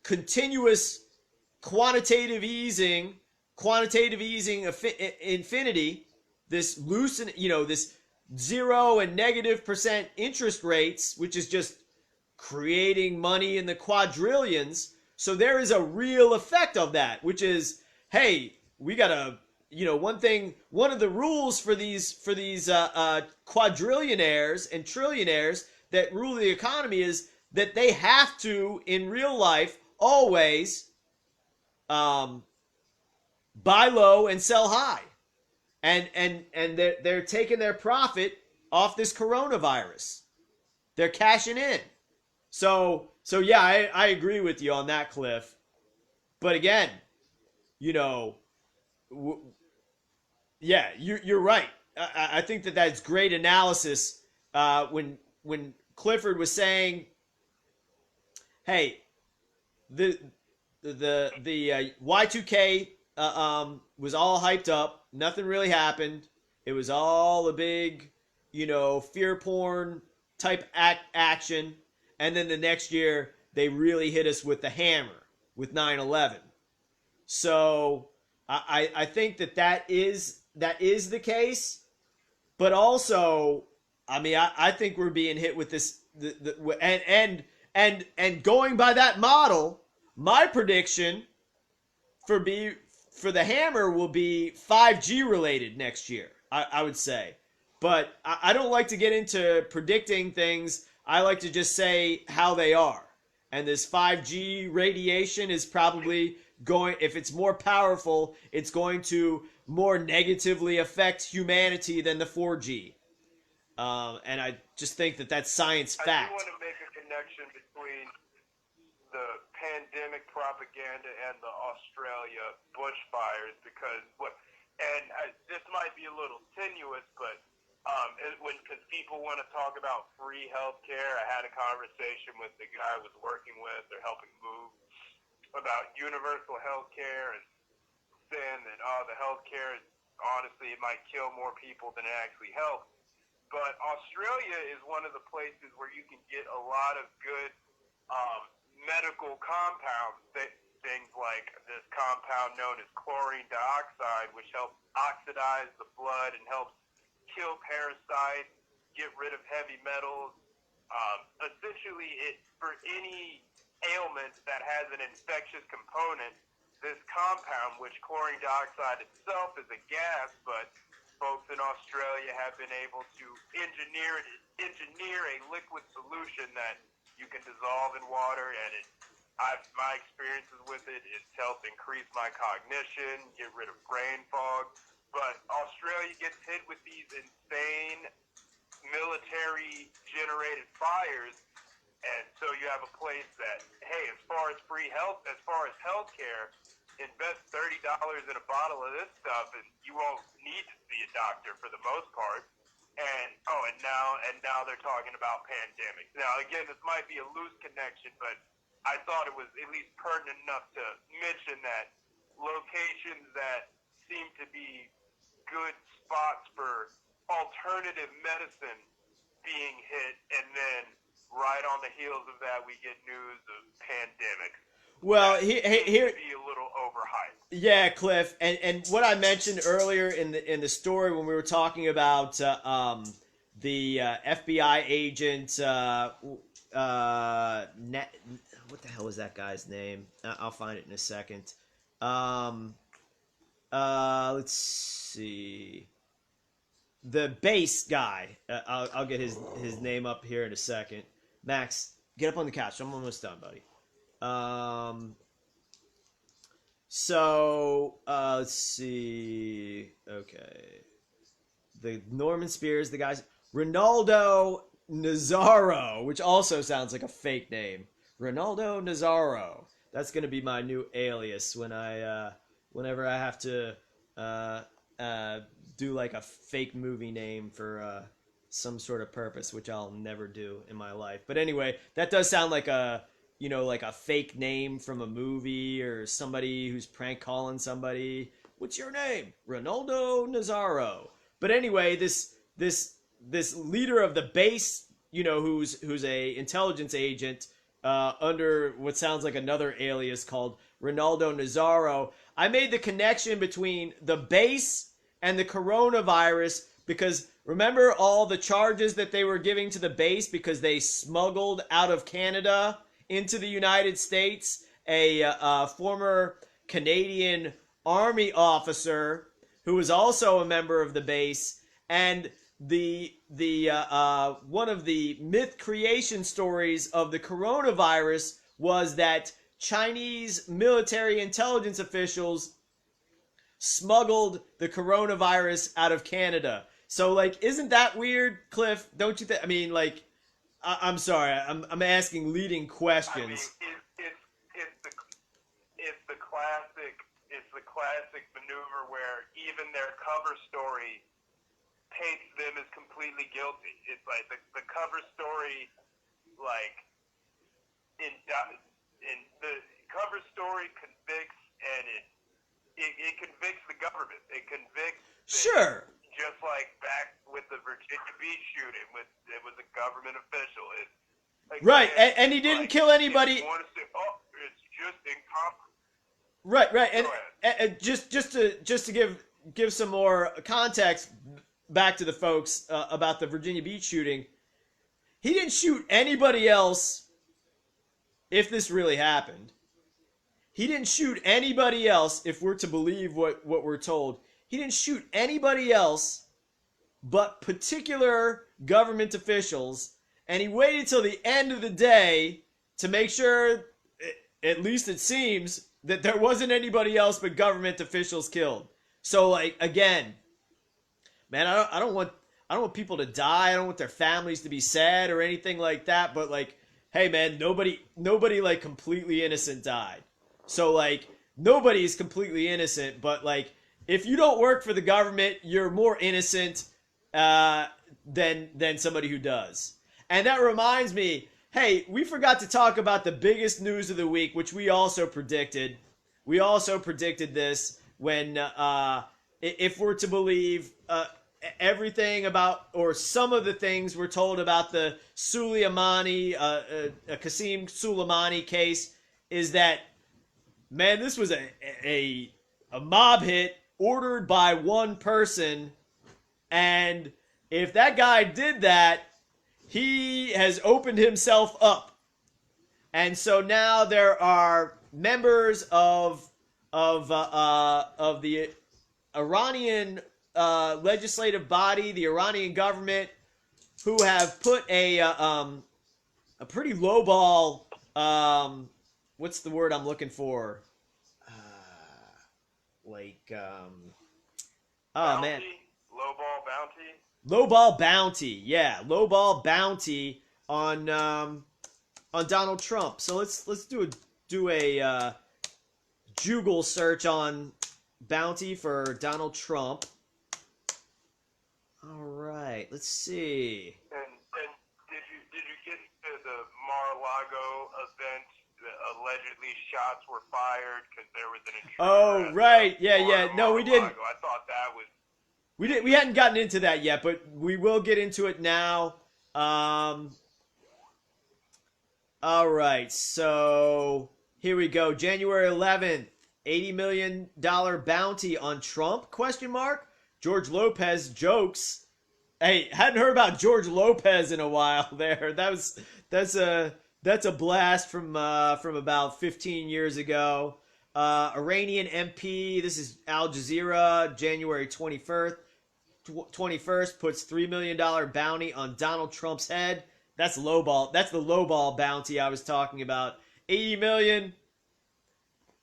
continuous quantitative easing infinity, this loosen, this 0 and -% interest rates, which is just creating money in the quadrillions. So there is a real effect of that, which is, hey, we gotta, one of the rules for these quadrillionaires and trillionaires that rule the economy is that they have to, in real life, always buy low and sell high, and they're taking their profit off this coronavirus. They're cashing in. So yeah, I agree with you on that, Cliff. But again, yeah, you're right. I think that's great analysis. When Clifford was saying, hey, the Y2K was all hyped up. Nothing really happened. It was all a big, fear porn type action. And then the next year, they really hit us with the hammer with 9/11. So I think that is the case. But also, I mean, I think we're being hit with this. And going by that model, my prediction for the hammer will be 5G related next year, I would say. But I don't like to get into predicting things. I like to just say how they are. And this 5G radiation is probably going, if it's more powerful, it's going to more negatively affect humanity than the 4G. And I just think that's science fact. I do want to make a connection between the pandemic propaganda and the Australia bushfires, because this might be a little tenuous, but because people want to talk about free healthcare, I had a conversation with the guy I was working with or helping move about universal healthcare, and saying that the healthcare, honestly, it might kill more people than it actually helps. But Australia is one of the places where you can get a lot of good medical compounds, things like this compound known as chlorine dioxide, which helps oxidize the blood and helps kill parasites, get rid of heavy metals. Essentially, for any ailment that has an infectious component, this compound, which chlorine dioxide itself is a gas, but folks in Australia have been able to engineer a liquid solution that you can dissolve in water, and my experiences with it, it's helped increase my cognition, get rid of brain fog. But Australia gets hit with these insane military-generated fires, and so you have a place that, hey, as far as healthcare, invest $30 in a bottle of this stuff, and you won't need to see a doctor for the most part. And now they're talking about pandemics. Now, again, this might be a loose connection, but I thought it was at least pertinent enough to mention that locations that seem to be good spots for alternative medicine being hit, and then right on the heels of that, we get news of pandemics. Well, here be a little overhyped. Yeah, Cliff, and what I mentioned earlier in the story when we were talking about the FBI agent, what the hell is that guy's name? I'll find it in a second. Let's see. The bass guy. I'll get his name up here in a second. Max, get up on the couch. I'm almost done, buddy. Let's see. Okay. The Norman Spears, the guys. Ronaldo Nazaro, which also sounds like a fake name. Ronaldo Nazaro. That's gonna be my new alias whenever I have to do like a fake movie name for some sort of purpose, which I'll never do in my life. But anyway, that does sound like like a fake name from a movie or somebody who's prank calling somebody. What's your name? Ronaldo Nazaro. But anyway, this leader of the base, who's a intelligence agent under what sounds like another alias called Ronaldo Nazaro. I made the connection between the base and the coronavirus because remember all the charges that they were giving to the base because they smuggled out of Canada into the United States a former Canadian Army officer who was also a member of the base, and the one of the myth creation stories of the coronavirus was that Chinese military intelligence officials smuggled the coronavirus out of Canada. So, like, isn't that weird, Cliff? Don't you think? I mean, like, I'm sorry, I'm asking leading questions. I mean, it's the classic maneuver where even their cover story paints them as completely guilty. It's like the cover story, like in the cover story convicts, and it convicts the government. It convicts. Sure. Just like back with the Virginia Beach shooting, it was a government official. Right, and he didn't kill anybody. It's just incompetent. Right, and just to give some more context back to the folks about the Virginia Beach shooting, he didn't shoot anybody else. If this really happened, he didn't shoot anybody else. If we're to believe what we're told. He didn't shoot anybody else but particular government officials, and he waited till the end of the day to make sure, at least it seems, that there wasn't anybody else but government officials killed. So, like, again, man, I don't want people to die. I don't want their families to be sad or anything like that. But, like, hey, man, nobody like completely innocent died. So, like, nobody is completely innocent, but, like, if you don't work for the government, you're more innocent than somebody who does. And that reminds me, hey, we forgot to talk about the biggest news of the week, which we also predicted. We also predicted this when, if we're to believe everything about, or some of the things we're told about the Soleimani, Qasem Soleimani case, is that, man, this was a mob hit ordered by one person, and if that guy did that, he has opened himself up. And so now there are members of the Iranian legislative body, the Iranian government, who have put a pretty lowball, what's the word I'm looking for? Bounty? Lowball bounty? Lowball bounty, yeah, lowball bounty on Donald Trump. So let's do a Google search on bounty for Donald Trump. All right, let's see. And did you get to the Mar-a-Lago event? Allegedly shots were fired because there was an intruder. Oh, right. Yeah. No, we didn't. I thought that was... We hadn't gotten into that yet, but we will get into it now. All right. So here we go. January 11th, $80 million bounty on Trump? ? George Lopez jokes. Hey, hadn't heard about George Lopez in a while there. That's a blast from about 15 years ago. Iranian MP, this is Al Jazeera, January 21st, puts $3 million bounty on Donald Trump's head. That's lowball. That's the lowball bounty I was talking about. 80 million.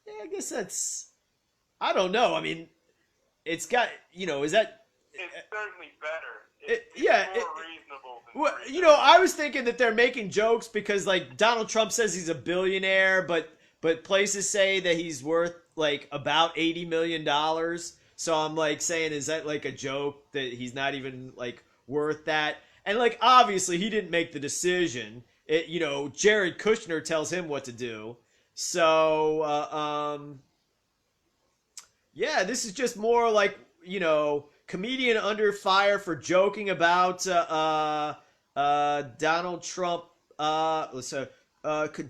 Yeah, I guess that's, I don't know. I mean, it's got, is that, It's certainly better. It's more reasonable than well, I was thinking that they're making jokes because, like, Donald Trump says he's a billionaire, but places say that he's worth, like, about $80 million. So I'm, like, saying, is that, like, a joke that he's not even, like, worth that? And, like, obviously he didn't make the decision. Jared Kushner tells him what to do. So, yeah, this is just more like, comedian under fire for joking about Donald Trump.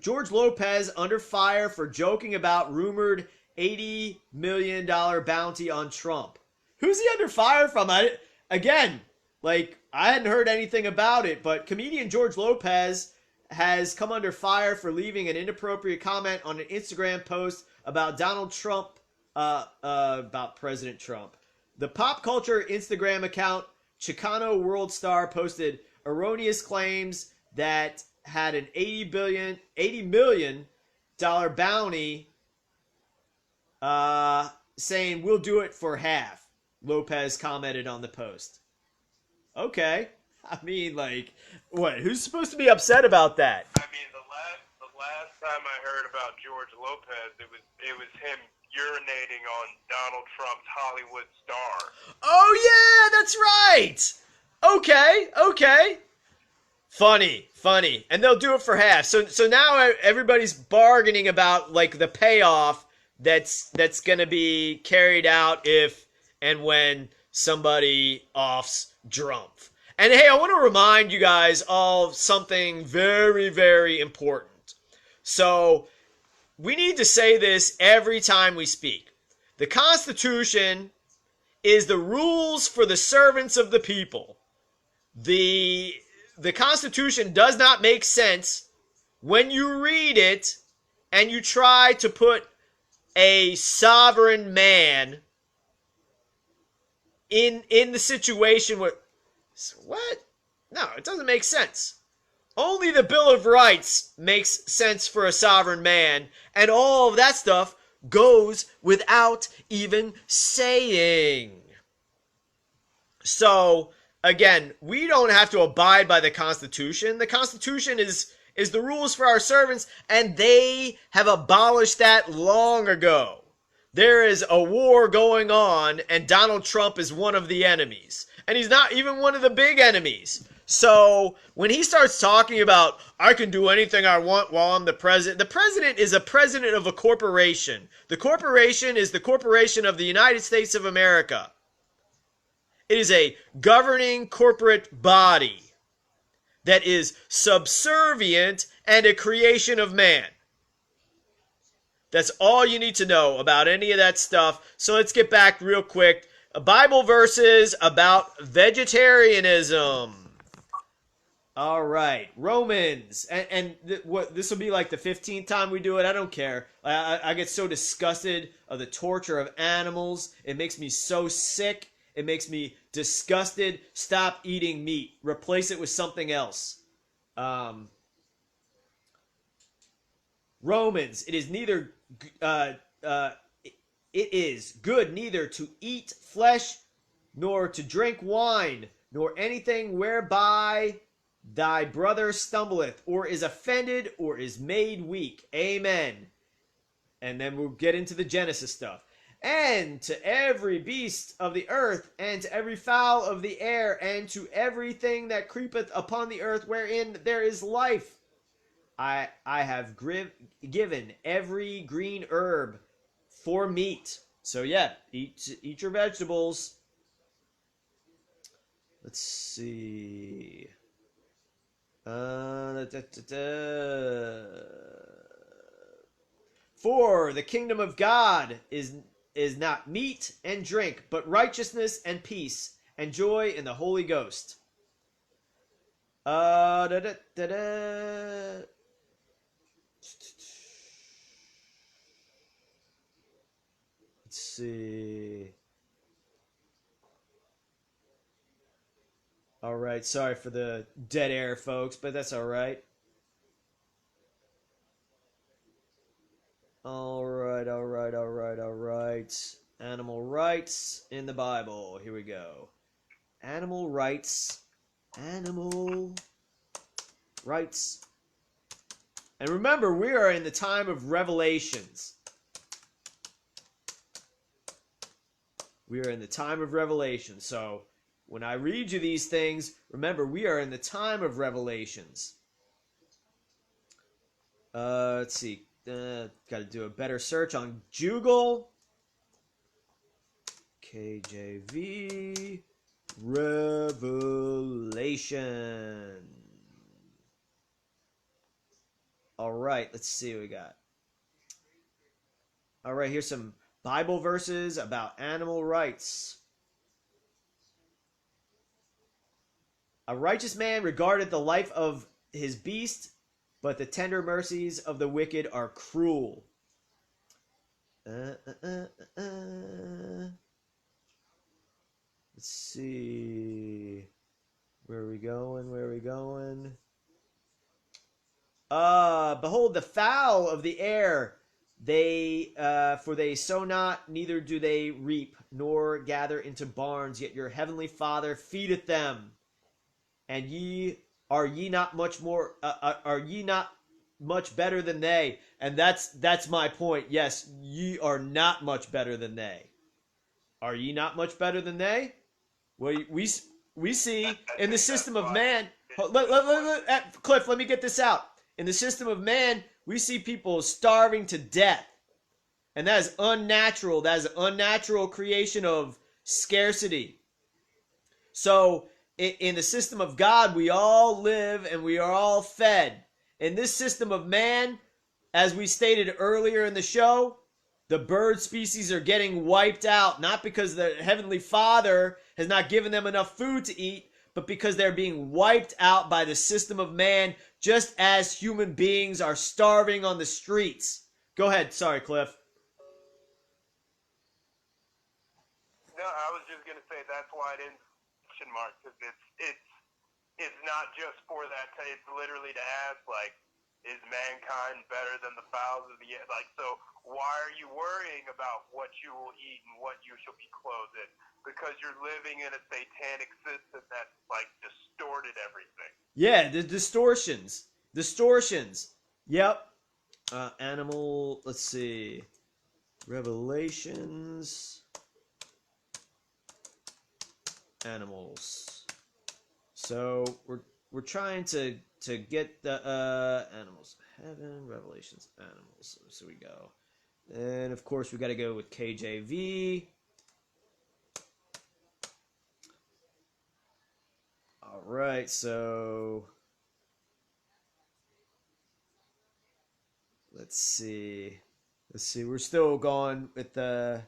George Lopez under fire for joking about rumored $80 million bounty on Trump. Who's he under fire from? I hadn't heard anything about it, but comedian George Lopez has come under fire for leaving an inappropriate comment on an Instagram post about Donald Trump, about President Trump. The pop culture Instagram account Chicano World Star posted erroneous claims that had an $80 million bounty, saying we'll do it for half. Lopez commented on the post. Okay, I mean, like, what? Who's supposed to be upset about that? I mean, the last time I heard about George Lopez, it was him urinating on Donald Trump's Hollywood star. Oh yeah, that's right. Okay. Funny. And they'll do it for half. So now everybody's bargaining about, like, the payoff that's going to be carried out if and when somebody offs Trump. And hey, I want to remind you guys of something very, very important. So we need to say this every time we speak. The Constitution is the rules for the servants of the people. The Constitution does not make sense when you read it and you try to put a sovereign man in the situation where, what? No, it doesn't make sense. Only the Bill of Rights makes sense for a sovereign man, and all of that stuff goes without even saying. So, again, we don't have to abide by the Constitution. The Constitution is the rules for our servants, and they have abolished that long ago. There is a war going on, and Donald Trump is one of the enemies. And he's not even one of the big enemies. So when he starts talking about, I can do anything I want while I'm the president is a president of a corporation. The corporation is the corporation of the United States of America. It is a governing corporate body that is subservient and a creation of man. That's all you need to know about any of that stuff. So let's get back real quick. Bible verses about vegetarianism. All right, Romans, and this will be like the 15th time we do it. I don't care. I get so disgusted of the torture of animals. It makes me so sick. It makes me disgusted. Stop eating meat. Replace it with something else. Romans, it is good neither to eat flesh, nor to drink wine, nor anything whereby thy brother stumbleth, or is offended, or is made weak. Amen. And then we'll get into the Genesis stuff. And to every beast of the earth, and to every fowl of the air, and to everything that creepeth upon the earth wherein there is life, I have given every green herb for meat. So yeah, eat your vegetables. Let's see. For the kingdom of God is not meat and drink, but righteousness and peace and joy in the Holy Ghost. see. All right, sorry for the dead air, folks, but that's all right. All right, all right, all right, all right. Animal rights in the Bible. Here we go. Animal rights. Animal rights. And remember, we are in the time of revelations. We are in the time of revelation. So when I read you these things, remember, we are in the time of revelations. Let's see. Got to do a better search on Google. KJV Revelation. All right, let's see what we got. All right, here's some Bible verses about animal rights. A righteous man regarded the life of his beast, but the tender mercies of the wicked are cruel. Let's see. Where are we going? Where are we going? Behold the fowl of the air. For they sow not, neither do they reap, nor gather into barns, yet your heavenly Father feedeth them. And are ye not much better than they? And that's my point. Yes, ye are not much better than they. Are ye not much better than they? Well, we see in the system of man. Cliff, let me get this out. In the system of man, we see people starving to death, and that is unnatural. That is an unnatural creation of scarcity. So in the system of God, we all live and we are all fed. In this system of man, as we stated earlier in the show, the bird species are getting wiped out, not because the Heavenly Father has not given them enough food to eat, but because they're being wiped out by the system of man, just as human beings are starving on the streets. Go ahead. Sorry, Cliff. No, I was just gonna say that's why it ends question mark, because it's not just for that. It's literally to ask, like, is mankind better than the fowls of the air? Like, so why are you worrying about what you will eat and what you shall be clothed in? Because you're living in a satanic system that, like, distorted everything. Yeah, the distortions. Yep. Animal. Let's see. Revelations. Animals. So we're trying to get the animals. Heaven, Revelations, animals. So we go. And of course we got to go with KJV. All right, so let's see. We're still going with the.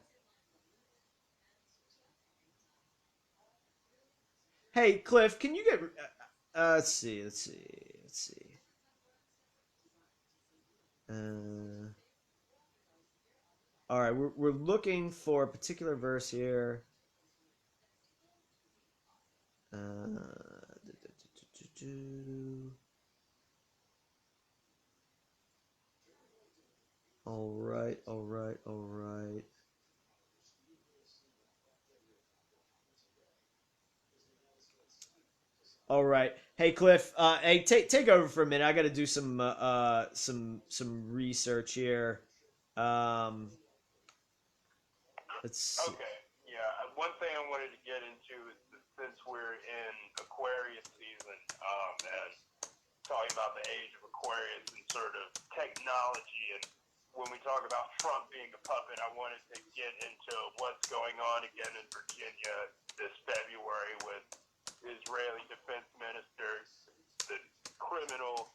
Hey, Cliff, can you get? Let's see. All right, we're looking for a particular verse here. All right. All right. Hey, Cliff. Hey, take over for a minute. I got to do some research here. Let's see. Okay, yeah. One thing I wanted to get into is that since we're in Aquarius season, and talking about the age of Aquarius and sort of technology, and when we talk about Trump being a puppet, I wanted to get into what's going on again in Virginia this February with the Israeli defense minister, the criminal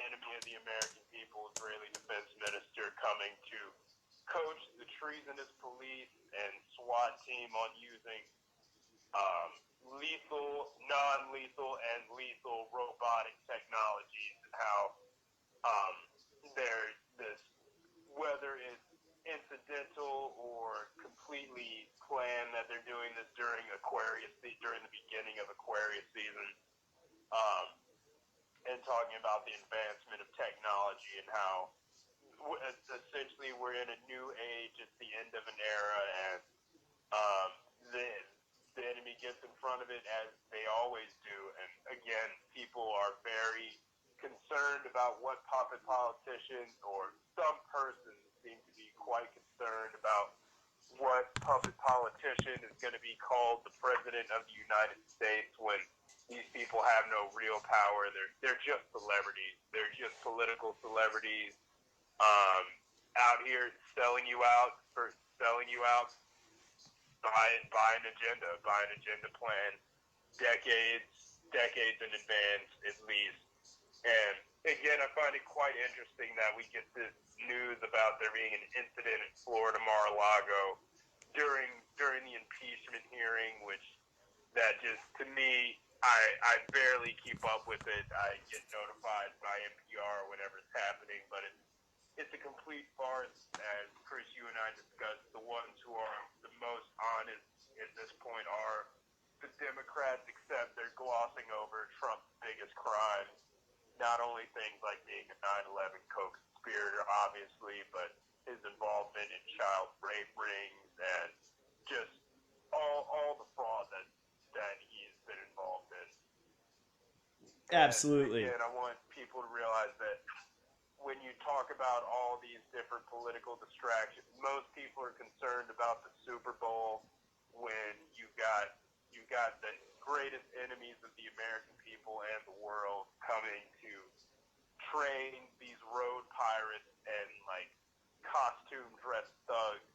enemy of the American people, Israeli defense minister, coming to coach the treasonous police and SWAT team on using lethal, non-lethal, and lethal robotic technologies, and how there's this, whether it's incidental or about the advancement of technology and how essentially we're in a new age. It's the end of an era, and um, the enemy gets in front of it as they always do. And again, people are very concerned about what puppet politicians or some persons seem to be quite concerned about what puppet politician is going to be called the president of the United States when these people have no real power. They're just celebrities. They're just political celebrities out here selling you out by an agenda plan, decades in advance at least. And again, I find it quite interesting that we get this news about there being an incident in Florida Mar-a-Lago during the impeachment hearing, which that just, to me, I barely keep up with it. I get notified by MPR whenever it's happening, but it's a complete farce. As Chris, you and I discussed, the ones who are the most honest at this point are the Democrats, except they're glossing over Trump's biggest crimes. Not only things like being a 9/11 co-conspirator, obviously, but his involvement in child rape rings and just all the fraud that he's been involved in. Absolutely. And I want people to realize that when you talk about all these different political distractions, most people are concerned about the Super Bowl when you've got the greatest enemies of the American people and the world coming to train these road pirates and like costume dressed thugs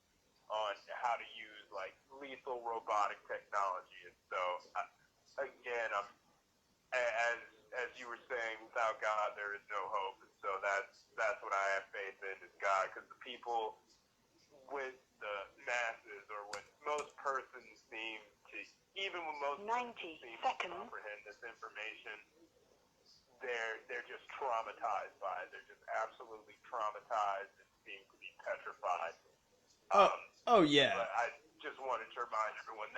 on how to use like lethal robotic technology. And so again, as you were saying, without God there is no hope. And so that's what I have faith in, is God, because the people with the masses, or when most persons seem to, even when most 90 seem seconds. to comprehend this information, they're just traumatized by it. They're just absolutely traumatized and seem to be petrified. Oh yeah. But I just wanted to remind everyone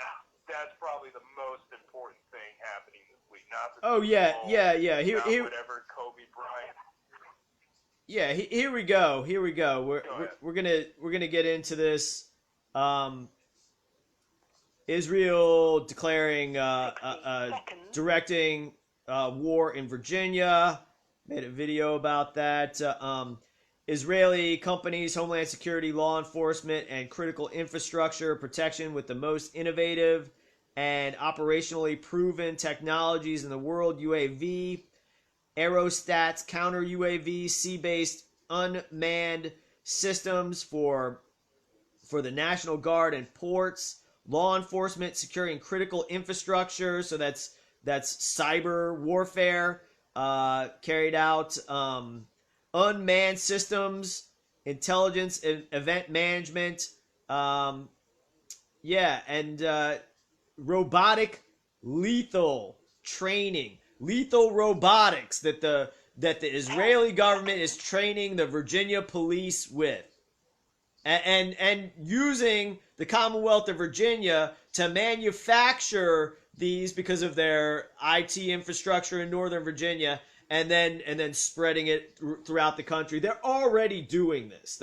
that's probably the most important thing happening this week. Not the Oh yeah, Super Bowl, yeah. not whatever Kobe Bryant. Yeah, here we go. We're gonna get into this. Israel declaring directing war in Virginia. Made a video about that. Israeli companies, Homeland Security, law enforcement, and critical infrastructure protection with the most innovative and operationally proven technologies in the world. UAV, aerostats, counter UAV, sea-based unmanned systems for the National Guard and ports, law enforcement securing critical infrastructure. So that's cyber warfare carried out. Unmanned systems, intelligence, event management. And robotic lethal training, lethal robotics that the Israeli government is training the Virginia police with, and using the Commonwealth of Virginia to manufacture these because of their IT infrastructure in Northern Virginia, and then spreading it throughout the country. They're already doing this.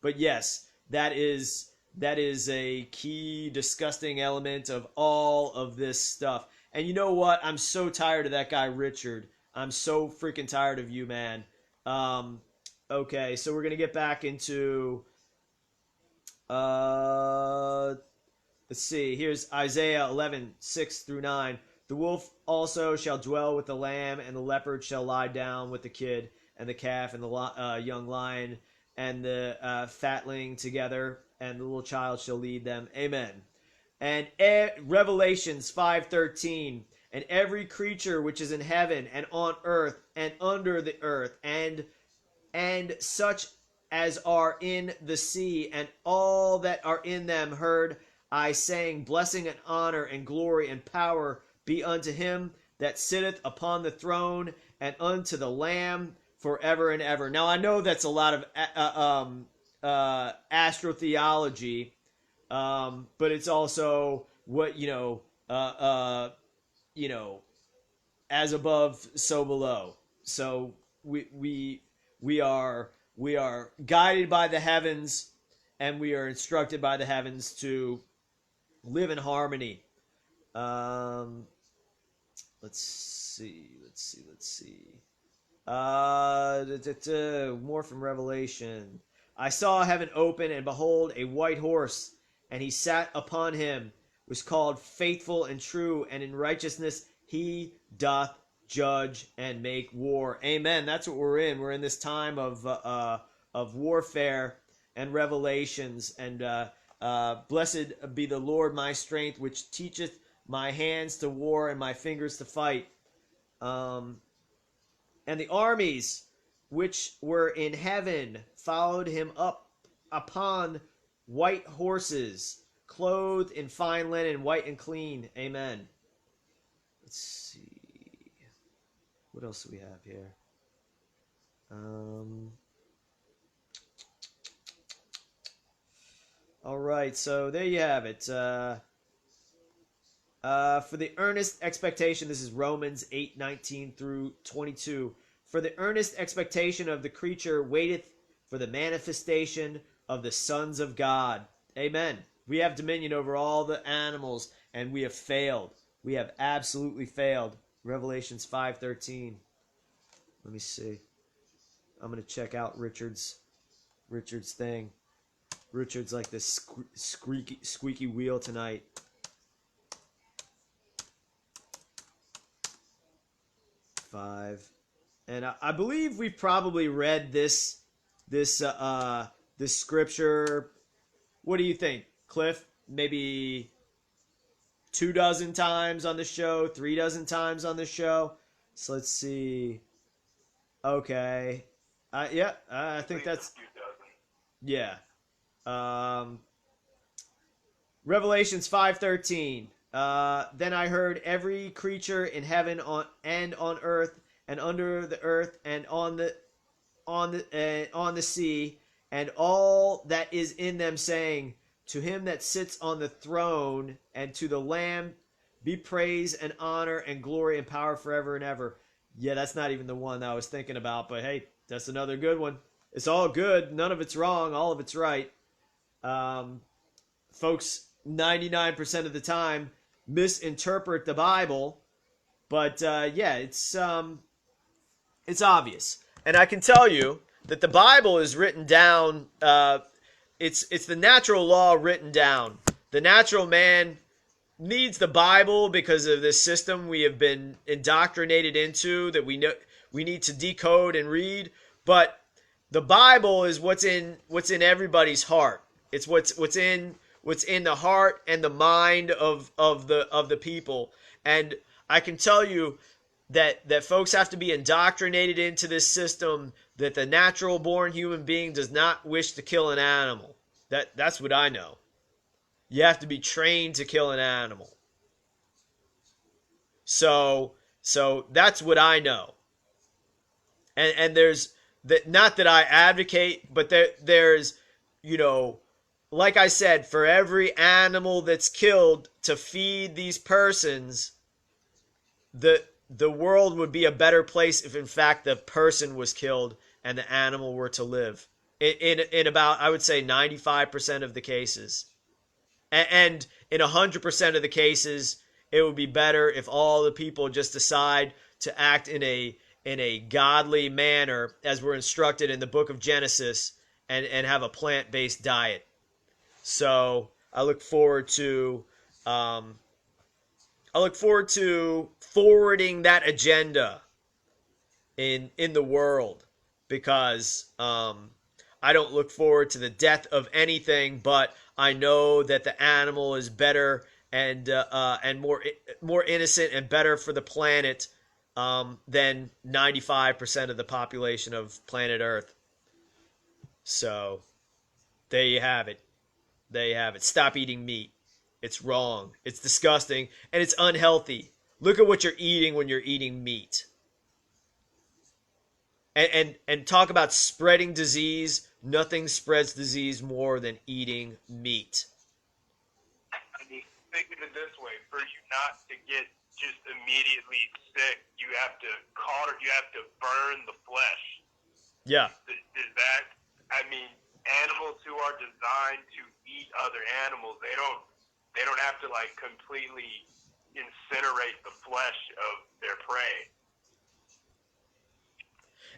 But yes, that is a key disgusting element of all of this stuff. And you know what? I'm so tired of that guy, Richard. I'm so freaking tired of you, man. Okay, so we're going to get back into... let's see. Here's Isaiah 11:6-9. The wolf also shall dwell with the lamb, and the leopard shall lie down with the kid, and the calf, and the young lion, and the fatling together, and the little child shall lead them. Amen. And Revelations 5:13. And every creature which is in heaven, and on earth, and under the earth, and such as are in the sea, and all that are in them, heard I saying, blessing and honor and glory and power be unto him that sitteth upon the throne, and unto the Lamb forever and ever. Now I know that's a lot of astrotheology, but it's also what as above, so below. so we are guided by the heavens, and we are instructed by the heavens to live in harmony. Let's see. More from Revelation. I saw heaven open, and behold, a white horse, and he sat upon him, was called Faithful and True, and in righteousness he doth judge and make war. Amen. That's what we're in. We're in this time of warfare and revelations. And blessed be the Lord my strength, which teacheth my hands to war and my fingers to fight. And the armies which were in heaven followed him up upon white horses, clothed in fine linen, white and clean. Amen. Let's see. What else do we have here? All right, so there you have it. For the earnest expectation, this is Romans 8:19 through 22. For the earnest expectation of the creature waiteth for the manifestation of the sons of God. Amen. We have dominion over all the animals, and we have failed. We have absolutely failed. Revelations 5:13. Let me see. I'm going to check out Richard's thing. Richard's like this squeaky wheel tonight. Five. And I believe we've probably read this scripture. What do you think, Cliff? Maybe 24 times on the show, 36 times on the show. So let's see. Okay. Yeah, I think that's... Yeah. Revelations 5:13. Then I heard every creature in heaven and on earth and under the earth and on the sea and all that is in them, saying, to him that sits on the throne and to the Lamb be praise and honor and glory and power forever and ever. Yeah, that's not even the one that I was thinking about, but hey, that's another good one. It's all good. None of it's wrong. All of it's right. Folks, 99% of the time misinterpret the Bible, but yeah, it's obvious. And I can tell you that the Bible is written down. It's the natural law written down. The natural man needs the Bible because of this system we have been indoctrinated into that we know we need to decode and read. But the Bible is what's in everybody's heart. It's what's in the heart and the mind of the people. And I can tell you that folks have to be indoctrinated into this system that the natural born human being does not wish to kill an animal. That's what I know. You have to be trained to kill an animal. So that's what I know. And there's that, not that I advocate, but there's, like I said, for every animal that's killed to feed these persons, the world would be a better place if in fact the person was killed and the animal were to live. In about, I would say, 95% of the cases. And in 100% of the cases, it would be better if all the people just decide to act in a godly manner as we're instructed in the book of Genesis and have a plant-based diet. So I look forward to forwarding that agenda in the world, because I don't look forward to the death of anything, but I know that the animal is better and more innocent and better for the planet than 95% of the population of planet Earth. So there you have it. There you have it. Stop eating meat. It's wrong. It's disgusting, and it's unhealthy. Look at what you're eating when you're eating meat. And talk about spreading disease. Nothing spreads disease more than eating meat. I mean, think of it this way: for you not to get just immediately sick. You have to burn the flesh. Yeah. Is that? I mean, animals who are designed to eat other animals, they don't have to like completely incinerate the flesh of their prey.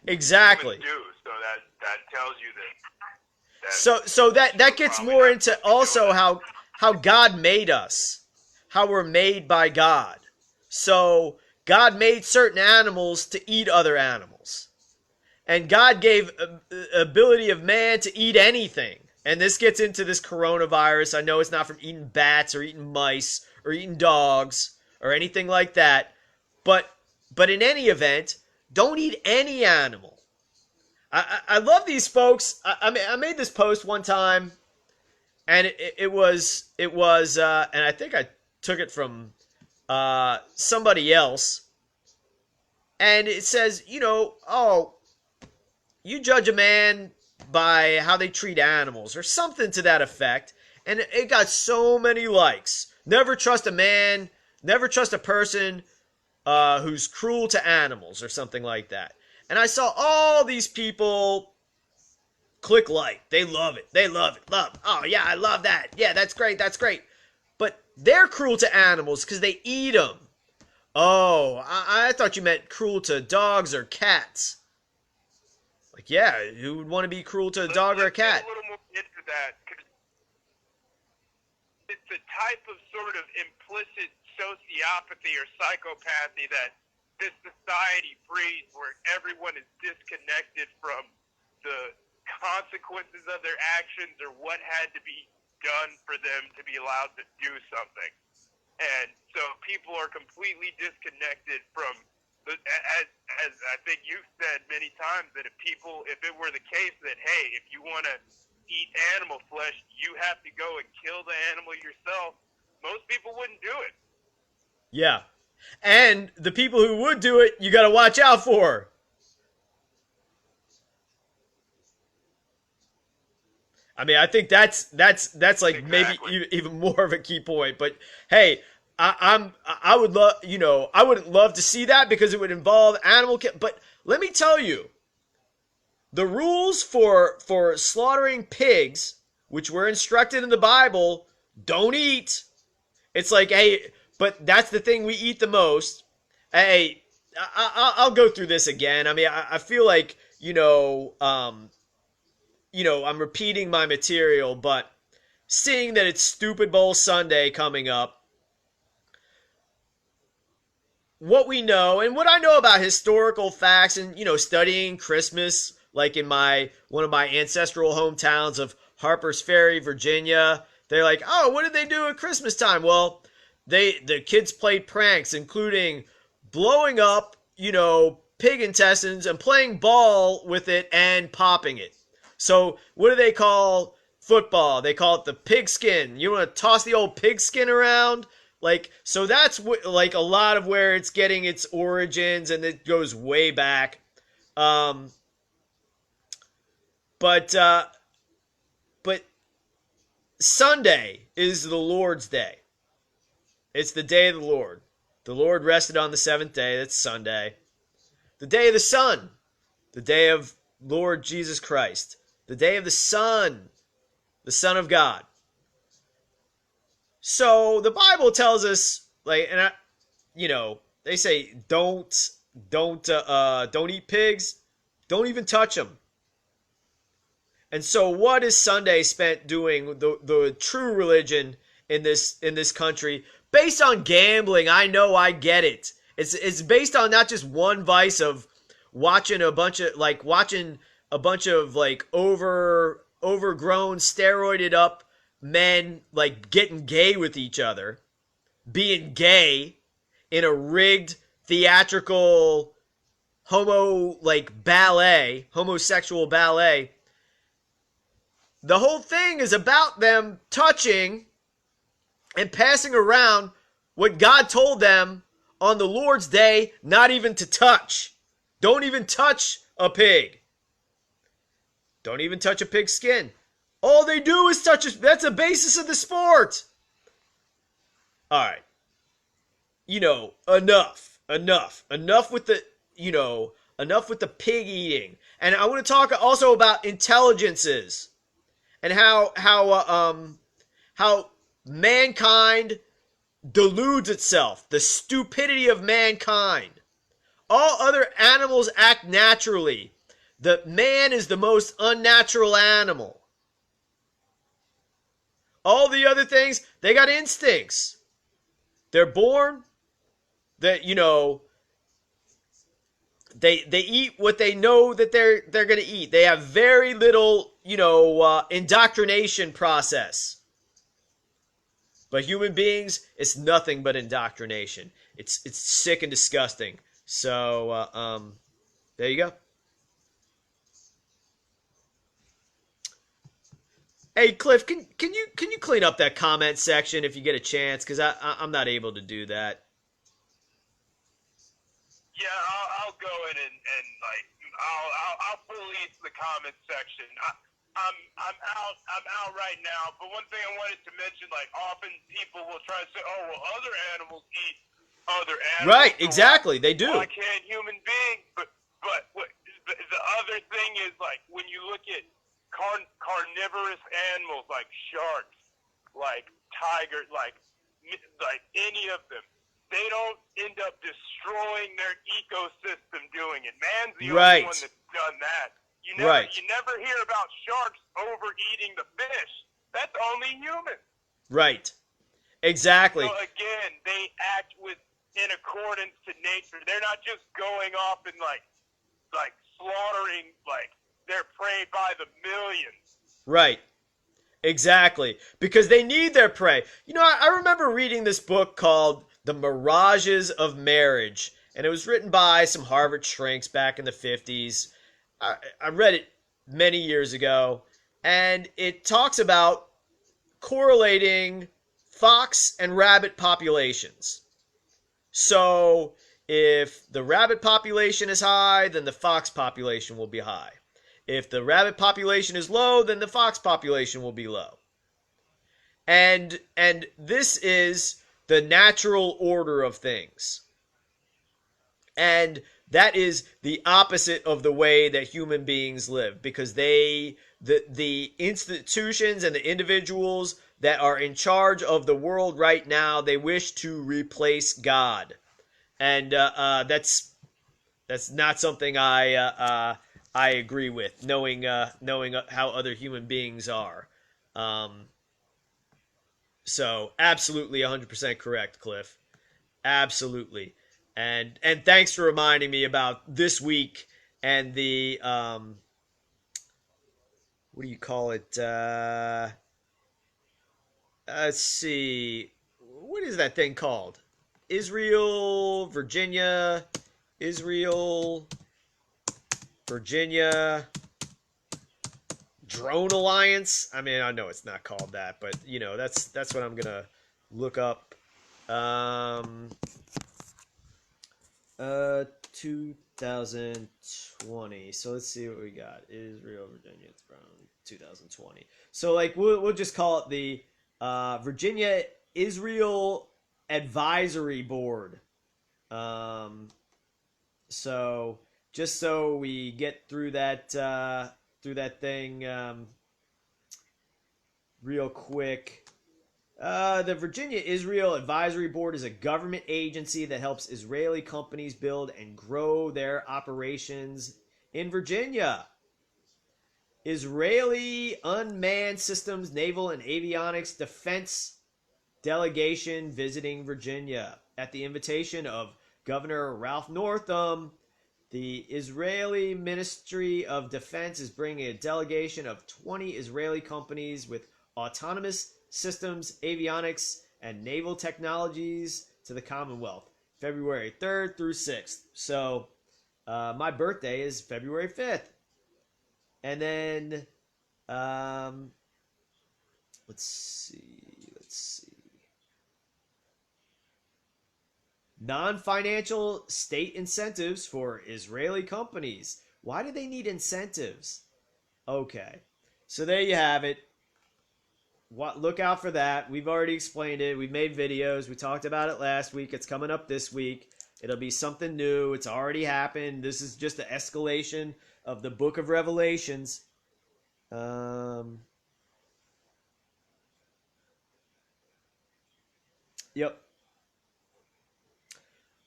Exactly. Humans do, so that tells you that So that gets more into also how God made us, how we're made by God. So God made certain animals to eat other animals, and God gave ability of man to eat anything. And this gets into this coronavirus. I know it's not from eating bats or eating mice or eating dogs or anything like that, but in any event, don't eat any animal. I love these folks. I made this post one time, and it was and I think I took it from somebody else, and it says, oh, you judge a man by how they treat animals or something to that effect, and it got so many likes. Never trust a man, never trust a person who's cruel to animals or something like that. And I saw all these people click like. They love it. They love it. Love. Oh, yeah, I love that. Yeah, that's great. That's great. But they're cruel to animals because they eat them. Oh, I thought you meant cruel to dogs or cats. Like, yeah, who would want to be cruel to a dog or a cat? Get a little more into that, because it's a type of sort of implicit sociopathy or psychopathy that this society breeds, where everyone is disconnected from the consequences of their actions or what had to be done for them to be allowed to do something. And so people are completely disconnected from as I think you've said many times, that if it were the case that, hey, if you want to eat animal flesh, you have to go and kill the animal yourself, most people wouldn't do it. Yeah. And the people who would do it, you got to watch out for. I mean, I think that's like Exactly. maybe even more of a key point. But hey, I would love, I wouldn't love to see that because it would involve animal but let me tell you, the rules for slaughtering pigs, which were instructed in the Bible, don't eat. It's like, hey, but that's the thing we eat the most. Hey, I'll go through this again. I mean, I feel like, I'm repeating my material, but seeing that it's Stupid Bowl Sunday coming up, what we know and what I know about historical facts and, studying Christmas, like in one of my ancestral hometowns of Harper's Ferry, Virginia, they're like, oh, what did they do at Christmas time? Well, the kids played pranks, including blowing up, pig intestines and playing ball with it and popping it. So what do they call football? They call it the pigskin. You want to toss the old pigskin around? Like, so that's like a lot of where it's getting its origins, and it goes way back. But Sunday is the Lord's day. It's the day of the Lord. The Lord rested on the seventh day. That's Sunday. The day of the sun. The day of Lord Jesus Christ. The day of the Son. The Son of God. So the Bible tells us, like, and they say don't eat pigs, don't even touch them. And so, what is Sunday spent doing? The true religion in this country, based on gambling. I know, I get it. It's based on not just one vice of watching a bunch of overgrown, steroided up men like getting gay with each other, being gay in a rigged theatrical homosexual ballet. The whole thing is about them touching and passing around what God told them on the Lord's day not even to touch. Don't even touch a pig. Don't even touch a pig's skin. All they do is touch it. That's the basis of the sport. All right. enough with the, enough with the pig eating. And I want to talk also about intelligences and how mankind deludes itself, the stupidity of mankind. All other animals act naturally. The man is the most unnatural animal. All the other things, they got instincts. They're born, that they eat what they know that they're going to eat. They have very little, indoctrination process. But human beings, it's nothing but indoctrination. It's sick and disgusting. So there you go. Hey Cliff, can you clean up that comment section if you get a chance? Because I'm not able to do that. Yeah, I'll go in and like I'll police the comment section. I'm out right now. But one thing I wanted to mention, like often people will try to say, oh well, other animals eat other animals. Right, So exactly, they do. why can't human beings? But the other thing is like when you look at carnivorous animals like sharks, like tigers, like any of them, they don't end up destroying their ecosystem doing it. Man's the only one that's done that. You never hear about sharks overeating the fish. That's only humans. Right. Exactly. So again, they act in accordance to nature. They're not just going off and like slaughtering like their prey by the millions. Right. Exactly. Because they need their prey. I remember reading this book called The Mirages of Marriage, and it was written by some Harvard shrinks back in the 50s. I read it many years ago, and it talks about correlating fox and rabbit populations. So if the rabbit population is high, then the fox population will be high. If the rabbit population is low, then the fox population will be low. And this is the natural order of things. And that is the opposite of the way that human beings live, because the institutions and the individuals that are in charge of the world right now, they wish to replace God. And that's not something I agree with, knowing how other human beings are. So absolutely 100% correct, Cliff. Absolutely. And thanks for reminding me about this week and the what do you call it? Let's see. What is that thing called? Israel, Virginia, Drone Alliance. I mean, I know it's not called that, but that's what I'm gonna look up. 2020. So let's see what we got. Israel, Virginia, it's around 2020. So like we'll just call it the Virginia Israel Advisory Board. So just so we get through that thing real quick. The Virginia Israel Advisory Board is a government agency that helps Israeli companies build and grow their operations in Virginia. Israeli Unmanned Systems, Naval, and Avionics Defense Delegation visiting Virginia. At the invitation of Governor Ralph Northam, the Israeli Ministry of Defense is bringing a delegation of 20 Israeli companies with autonomous systems, avionics, and naval technologies to the Commonwealth, February 3rd through 6th. So my birthday is February 5th. And then, let's see. Non-financial state incentives for Israeli companies. Why do they need incentives? Okay. So there you have it. look out for that. We've already explained it. We've made videos. We talked about it last week. It's coming up this week. It'll be something new. It's already happened. This is just the escalation of the book of Revelations. Yep.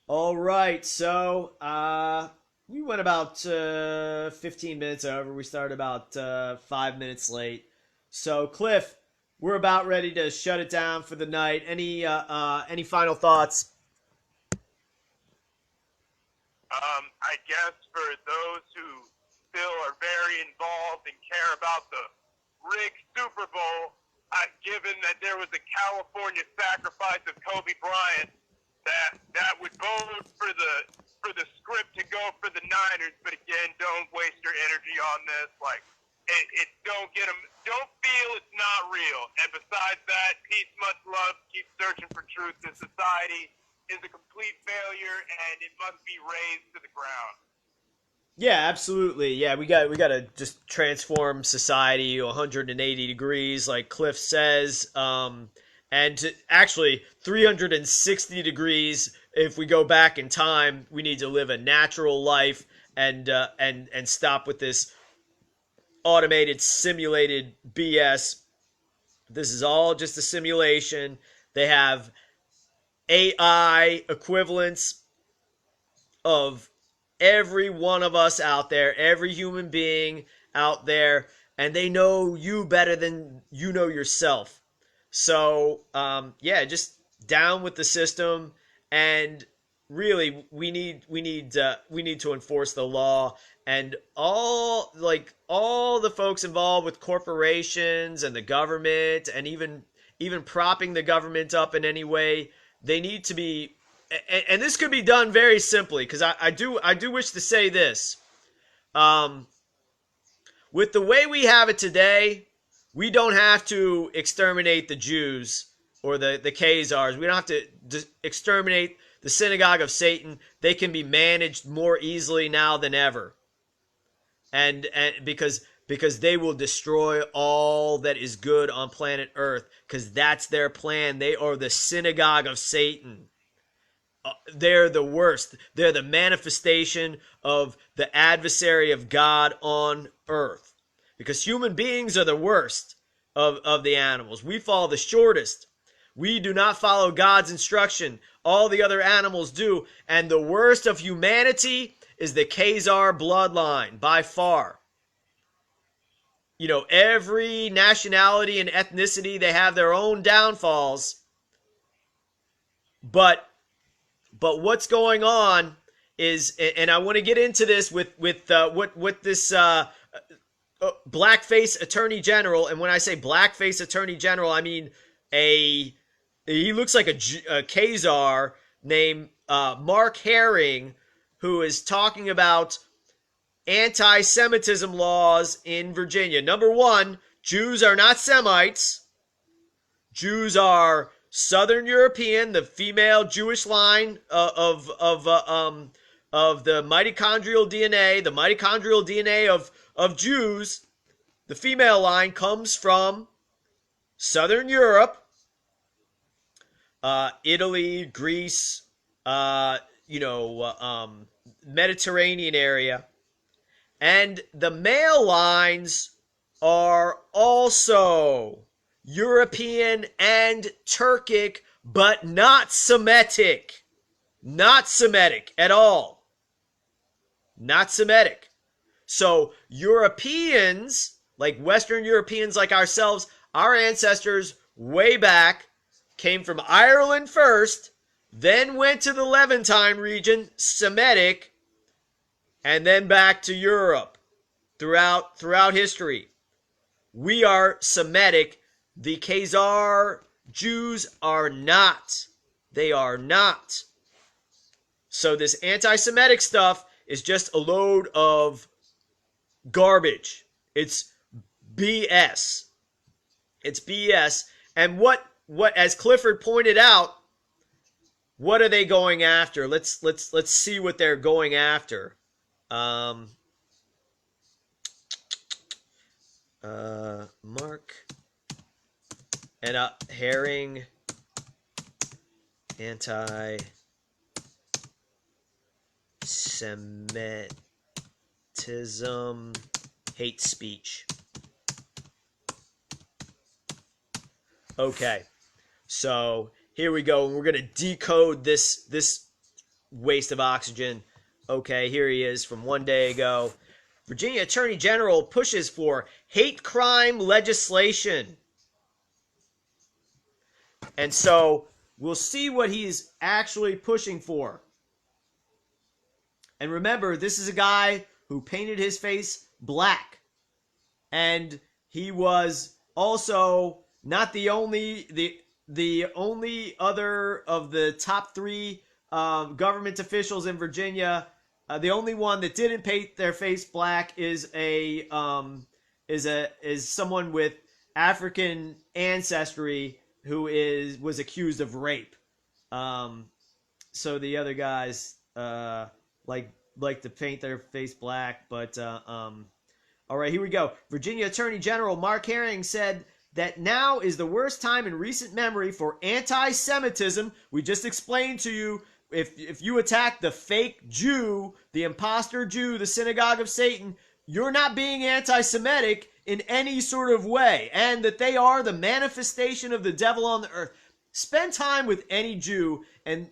All right. So we went about 15 minutes over. We started about 5 minutes late. So Cliff, we're about ready to shut it down for the night. Any final thoughts? I guess for those who still are very involved and care about the rigged Super Bowl, given that there was a California sacrifice of Kobe Bryant, that would bode for the script to go for the Niners. But again, don't waste your energy on this. Like, don't feel it's not real. And besides that, peace, much love. Keep searching for truth. This society is a complete failure, and it must be razed to the ground. Yeah, absolutely. Yeah, we got to just transform society 180 degrees, like Cliff says, and actually 360 degrees. If we go back in time, we need to live a natural life and stop with this automated, simulated BS. This is all just a simulation. They have AI equivalents of every one of us out there, every human being out there, and they know you better than you know yourself. So, just down with the system, and really, we need to enforce the law, and all the folks involved with corporations and the government, and even propping the government up in any way. They need to be, and this could be done very simply, because I do wish to say this. With the way we have it today, we don't have to exterminate the Jews or the Khazars. We don't have to exterminate the synagogue of Satan. They can be managed more easily now than ever, and because they will destroy all that is good on planet Earth, because that's their plan. They are the synagogue of Satan. They're the worst. They're the manifestation of the adversary of God on earth. Because human beings are the worst of the animals. We fall the shortest. We do not follow God's instruction. All the other animals do. And the worst of humanity is the Khazar bloodline, by far. You know, every nationality and ethnicity, they have their own downfalls. But what's going on is, and I want to get into this with what this blackface attorney general, and when I say blackface attorney general, I mean he looks like a Khazar named Mark Herring, who is talking about anti-Semitism laws in Virginia. Number one, Jews are not Semites. Jews are Southern European, the female Jewish line of the mitochondrial DNA. The mitochondrial DNA of Jews, the female line, comes from Southern Europe, Italy, Greece, Mediterranean area. And the male lines are also European and Turkic, but not Semitic. Not Semitic at all. Not Semitic. So Europeans, like Western Europeans like ourselves, our ancestors way back came from Ireland first, then went to the Levantine region, Semitic, and then back to Europe throughout history. We are Semitic. The Khazar Jews are not. They are not. So this anti-Semitic stuff is just a load of garbage. It's BS. It's BS. And what as Clifford pointed out, what are they going after? Let's see what they're going after. Mark and herring anti-Semitism, hate speech. Okay, so here we go. We're gonna decode this waste of oxygen. Okay, here he is from one day ago. Virginia Attorney General pushes for hate crime legislation. And so we'll see what he's actually pushing for. And remember, this is a guy who painted his face black. And he was also not the only other of the top three government officials in Virginia. The only one that didn't paint their face black is someone with African ancestry who was accused of rape. So the other guys like to paint their face black, but all right, here we go. Virginia Attorney General Mark Herring said that now is the worst time in recent memory for anti-Semitism. We just explained to you, if you attack the fake Jew, the imposter Jew, the synagogue of Satan, you're not being anti-Semitic in any sort of way, and that they are the manifestation of the devil on the earth. Spend time with any Jew and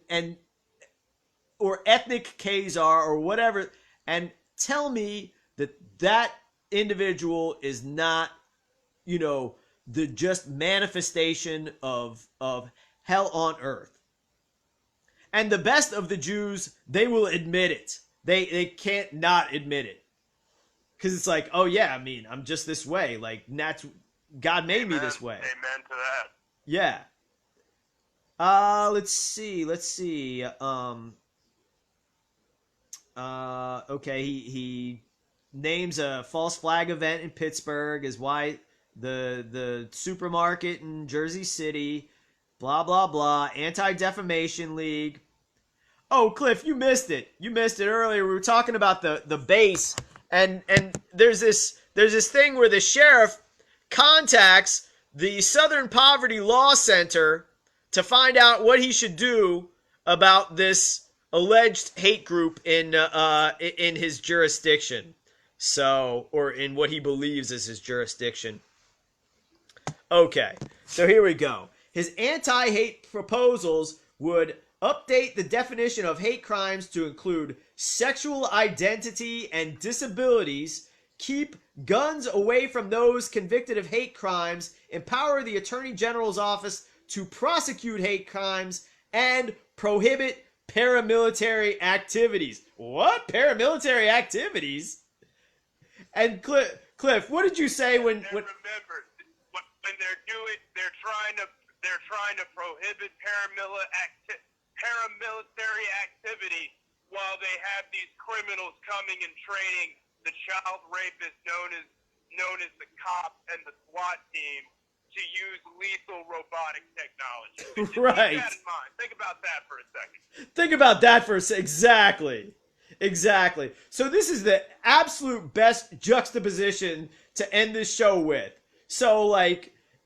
or ethnic Khazar or whatever, and tell me that individual is not, the just manifestation of hell on earth. And the best of the Jews, they will admit it. They can't not admit it. Because it's like, oh yeah, I mean, I'm just this way. Like, God made me this way. Amen to that. Yeah. Let's see. Okay, he names a false flag event in Pittsburgh as why the supermarket in Jersey City, blah, blah, blah, Anti-Defamation League. Oh, Cliff, you missed it. You missed it earlier. We were talking about the base, and there's this thing where the sheriff contacts the Southern Poverty Law Center to find out what he should do about this alleged hate group in his jurisdiction. So, or in what he believes is his jurisdiction. Okay, so here we go. His anti-hate proposals would update the definition of hate crimes to include sexual identity and disabilities, keep guns away from those convicted of hate crimes, empower the Attorney General's office to prosecute hate crimes, and prohibit paramilitary activities. What? Paramilitary activities? And Cliff, what did you say when? Remember, when they're trying to prohibit paramilitary activity while they have these criminals coming and training the child rapist known as the cops and the SWAT team to use lethal robotic technology. Right. Keep that in mind. Think about that for a second. Think about that for a second. Exactly. So this is the absolute best juxtaposition to end this show with. So,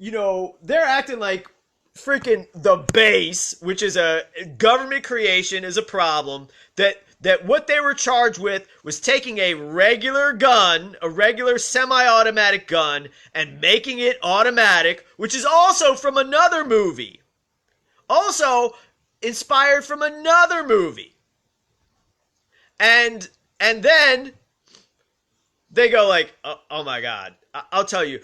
they're acting like freaking the base, which is a government creation, is a problem. That what they were charged with was taking a regular gun, a regular semi-automatic gun, and making it automatic, which is also from another movie. Also inspired from another movie. And then they go like, oh my God, I'll tell you,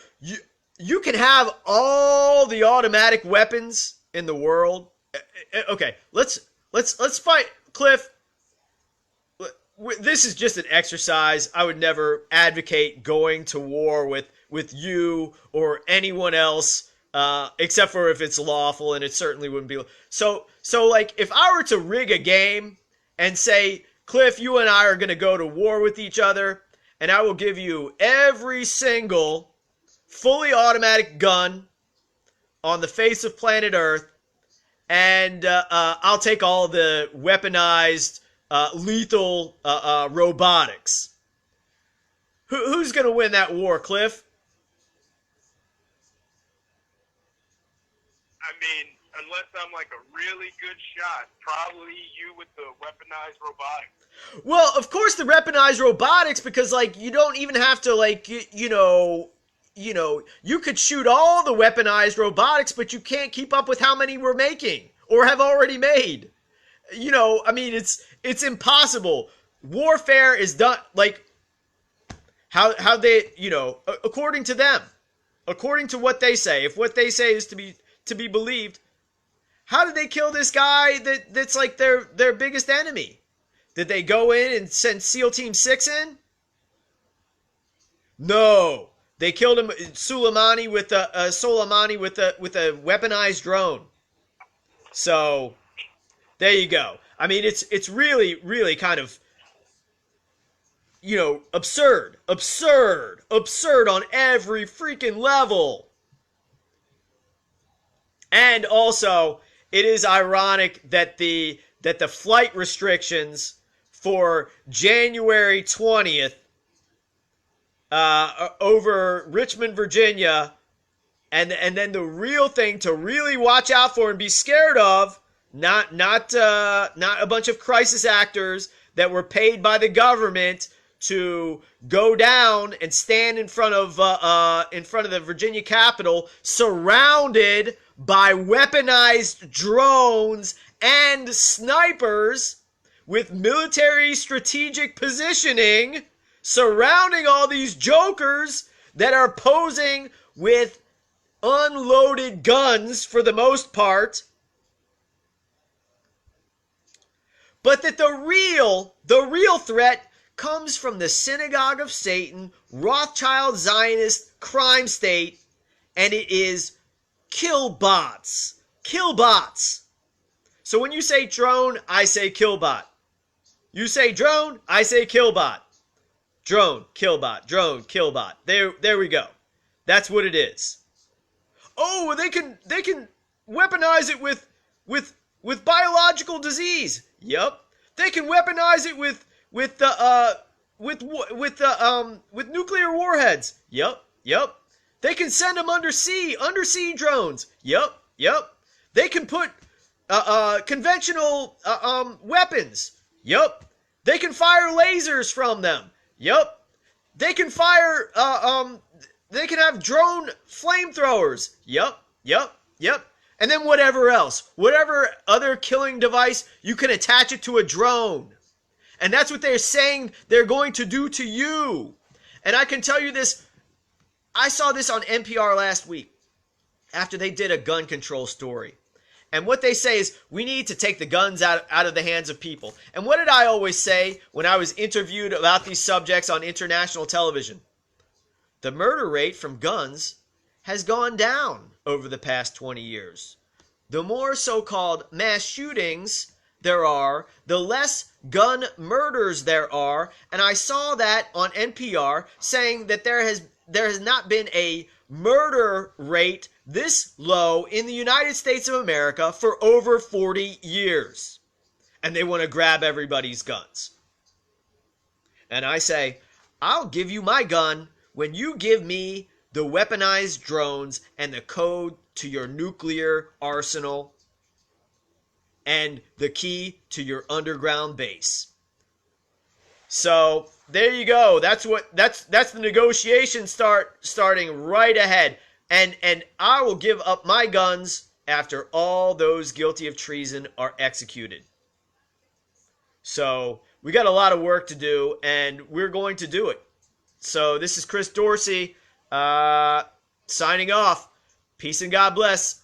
you can have all the automatic weapons in the world. Okay, let's fight, Cliff. This is just an exercise. I would never advocate going to war with you or anyone else, except for if it's lawful, and it certainly wouldn't be. So if I were to rig a game and say, Cliff, you and I are going to go to war with each other, and I will give you every single fully automatic gun on the face of planet Earth, and I'll take all the weaponized lethal robotics. Who's going to win that war, Cliff? mean, unless I'm like a really good shot, probably you with the weaponized robotics. Well, of course the weaponized robotics, because like you don't even have to like you could shoot all the weaponized robotics, but you can't keep up with how many we're making or have already made. I mean, it's impossible. Warfare is done like how they, according to them, according to what they say. If what they say is to be believed, how did they kill this guy that's like their biggest enemy? Did they go in and send SEAL Team 6 in? No. They killed him, Soleimani with a weaponized drone. So there you go. I mean, it's really, really kind of, absurd on every freaking level. And also, it is ironic that the flight restrictions for January 20th over Richmond, Virginia, and then the real thing to really watch out for and be scared of, not a bunch of crisis actors that were paid by the government to go down and stand in front of the Virginia Capitol, surrounded by weaponized drones and snipers with military strategic positioning, surrounding all these jokers that are posing with unloaded guns for the most part. But that the real threat comes from the synagogue of Satan, Rothschild Zionist crime state, and it is killbots. Killbots. So when you say drone, I say killbot. You say drone, I say killbot. Drone, killbot, drone, killbot. There we go. That's what it is. Oh, they can weaponize it with biological disease. Yup. They can weaponize it with nuclear warheads. Yup. They can send them undersea drones. Yup. They can put conventional weapons. Yup. They can fire lasers from them. Yup. They can fire they can have drone flamethrowers. Yup. And then whatever else, whatever other killing device, you can attach it to a drone. And that's what they're saying they're going to do to you. And I can tell you this, I saw this on NPR last week after they did a gun control story. And what they say is, we need to take the guns out of the hands of people. And what did I always say when I was interviewed about these subjects on international television? The murder rate from guns has gone down over the past 20 years. The more so-called mass shootings there are, the less gun murders there are. And I saw that on NPR saying that there has not been a murder rate this low in the United States of America for over 40 years. And they want to grab everybody's guns. And I say, I'll give you my gun when you give me the weaponized drones and the code to your nuclear arsenal and the key to your underground base. So there you go. That's the negotiation starting right ahead. And I will give up my guns after all those guilty of treason are executed. So we got a lot of work to do, and we're going to do it. So this is Chris Dorsey signing off. Peace and God bless.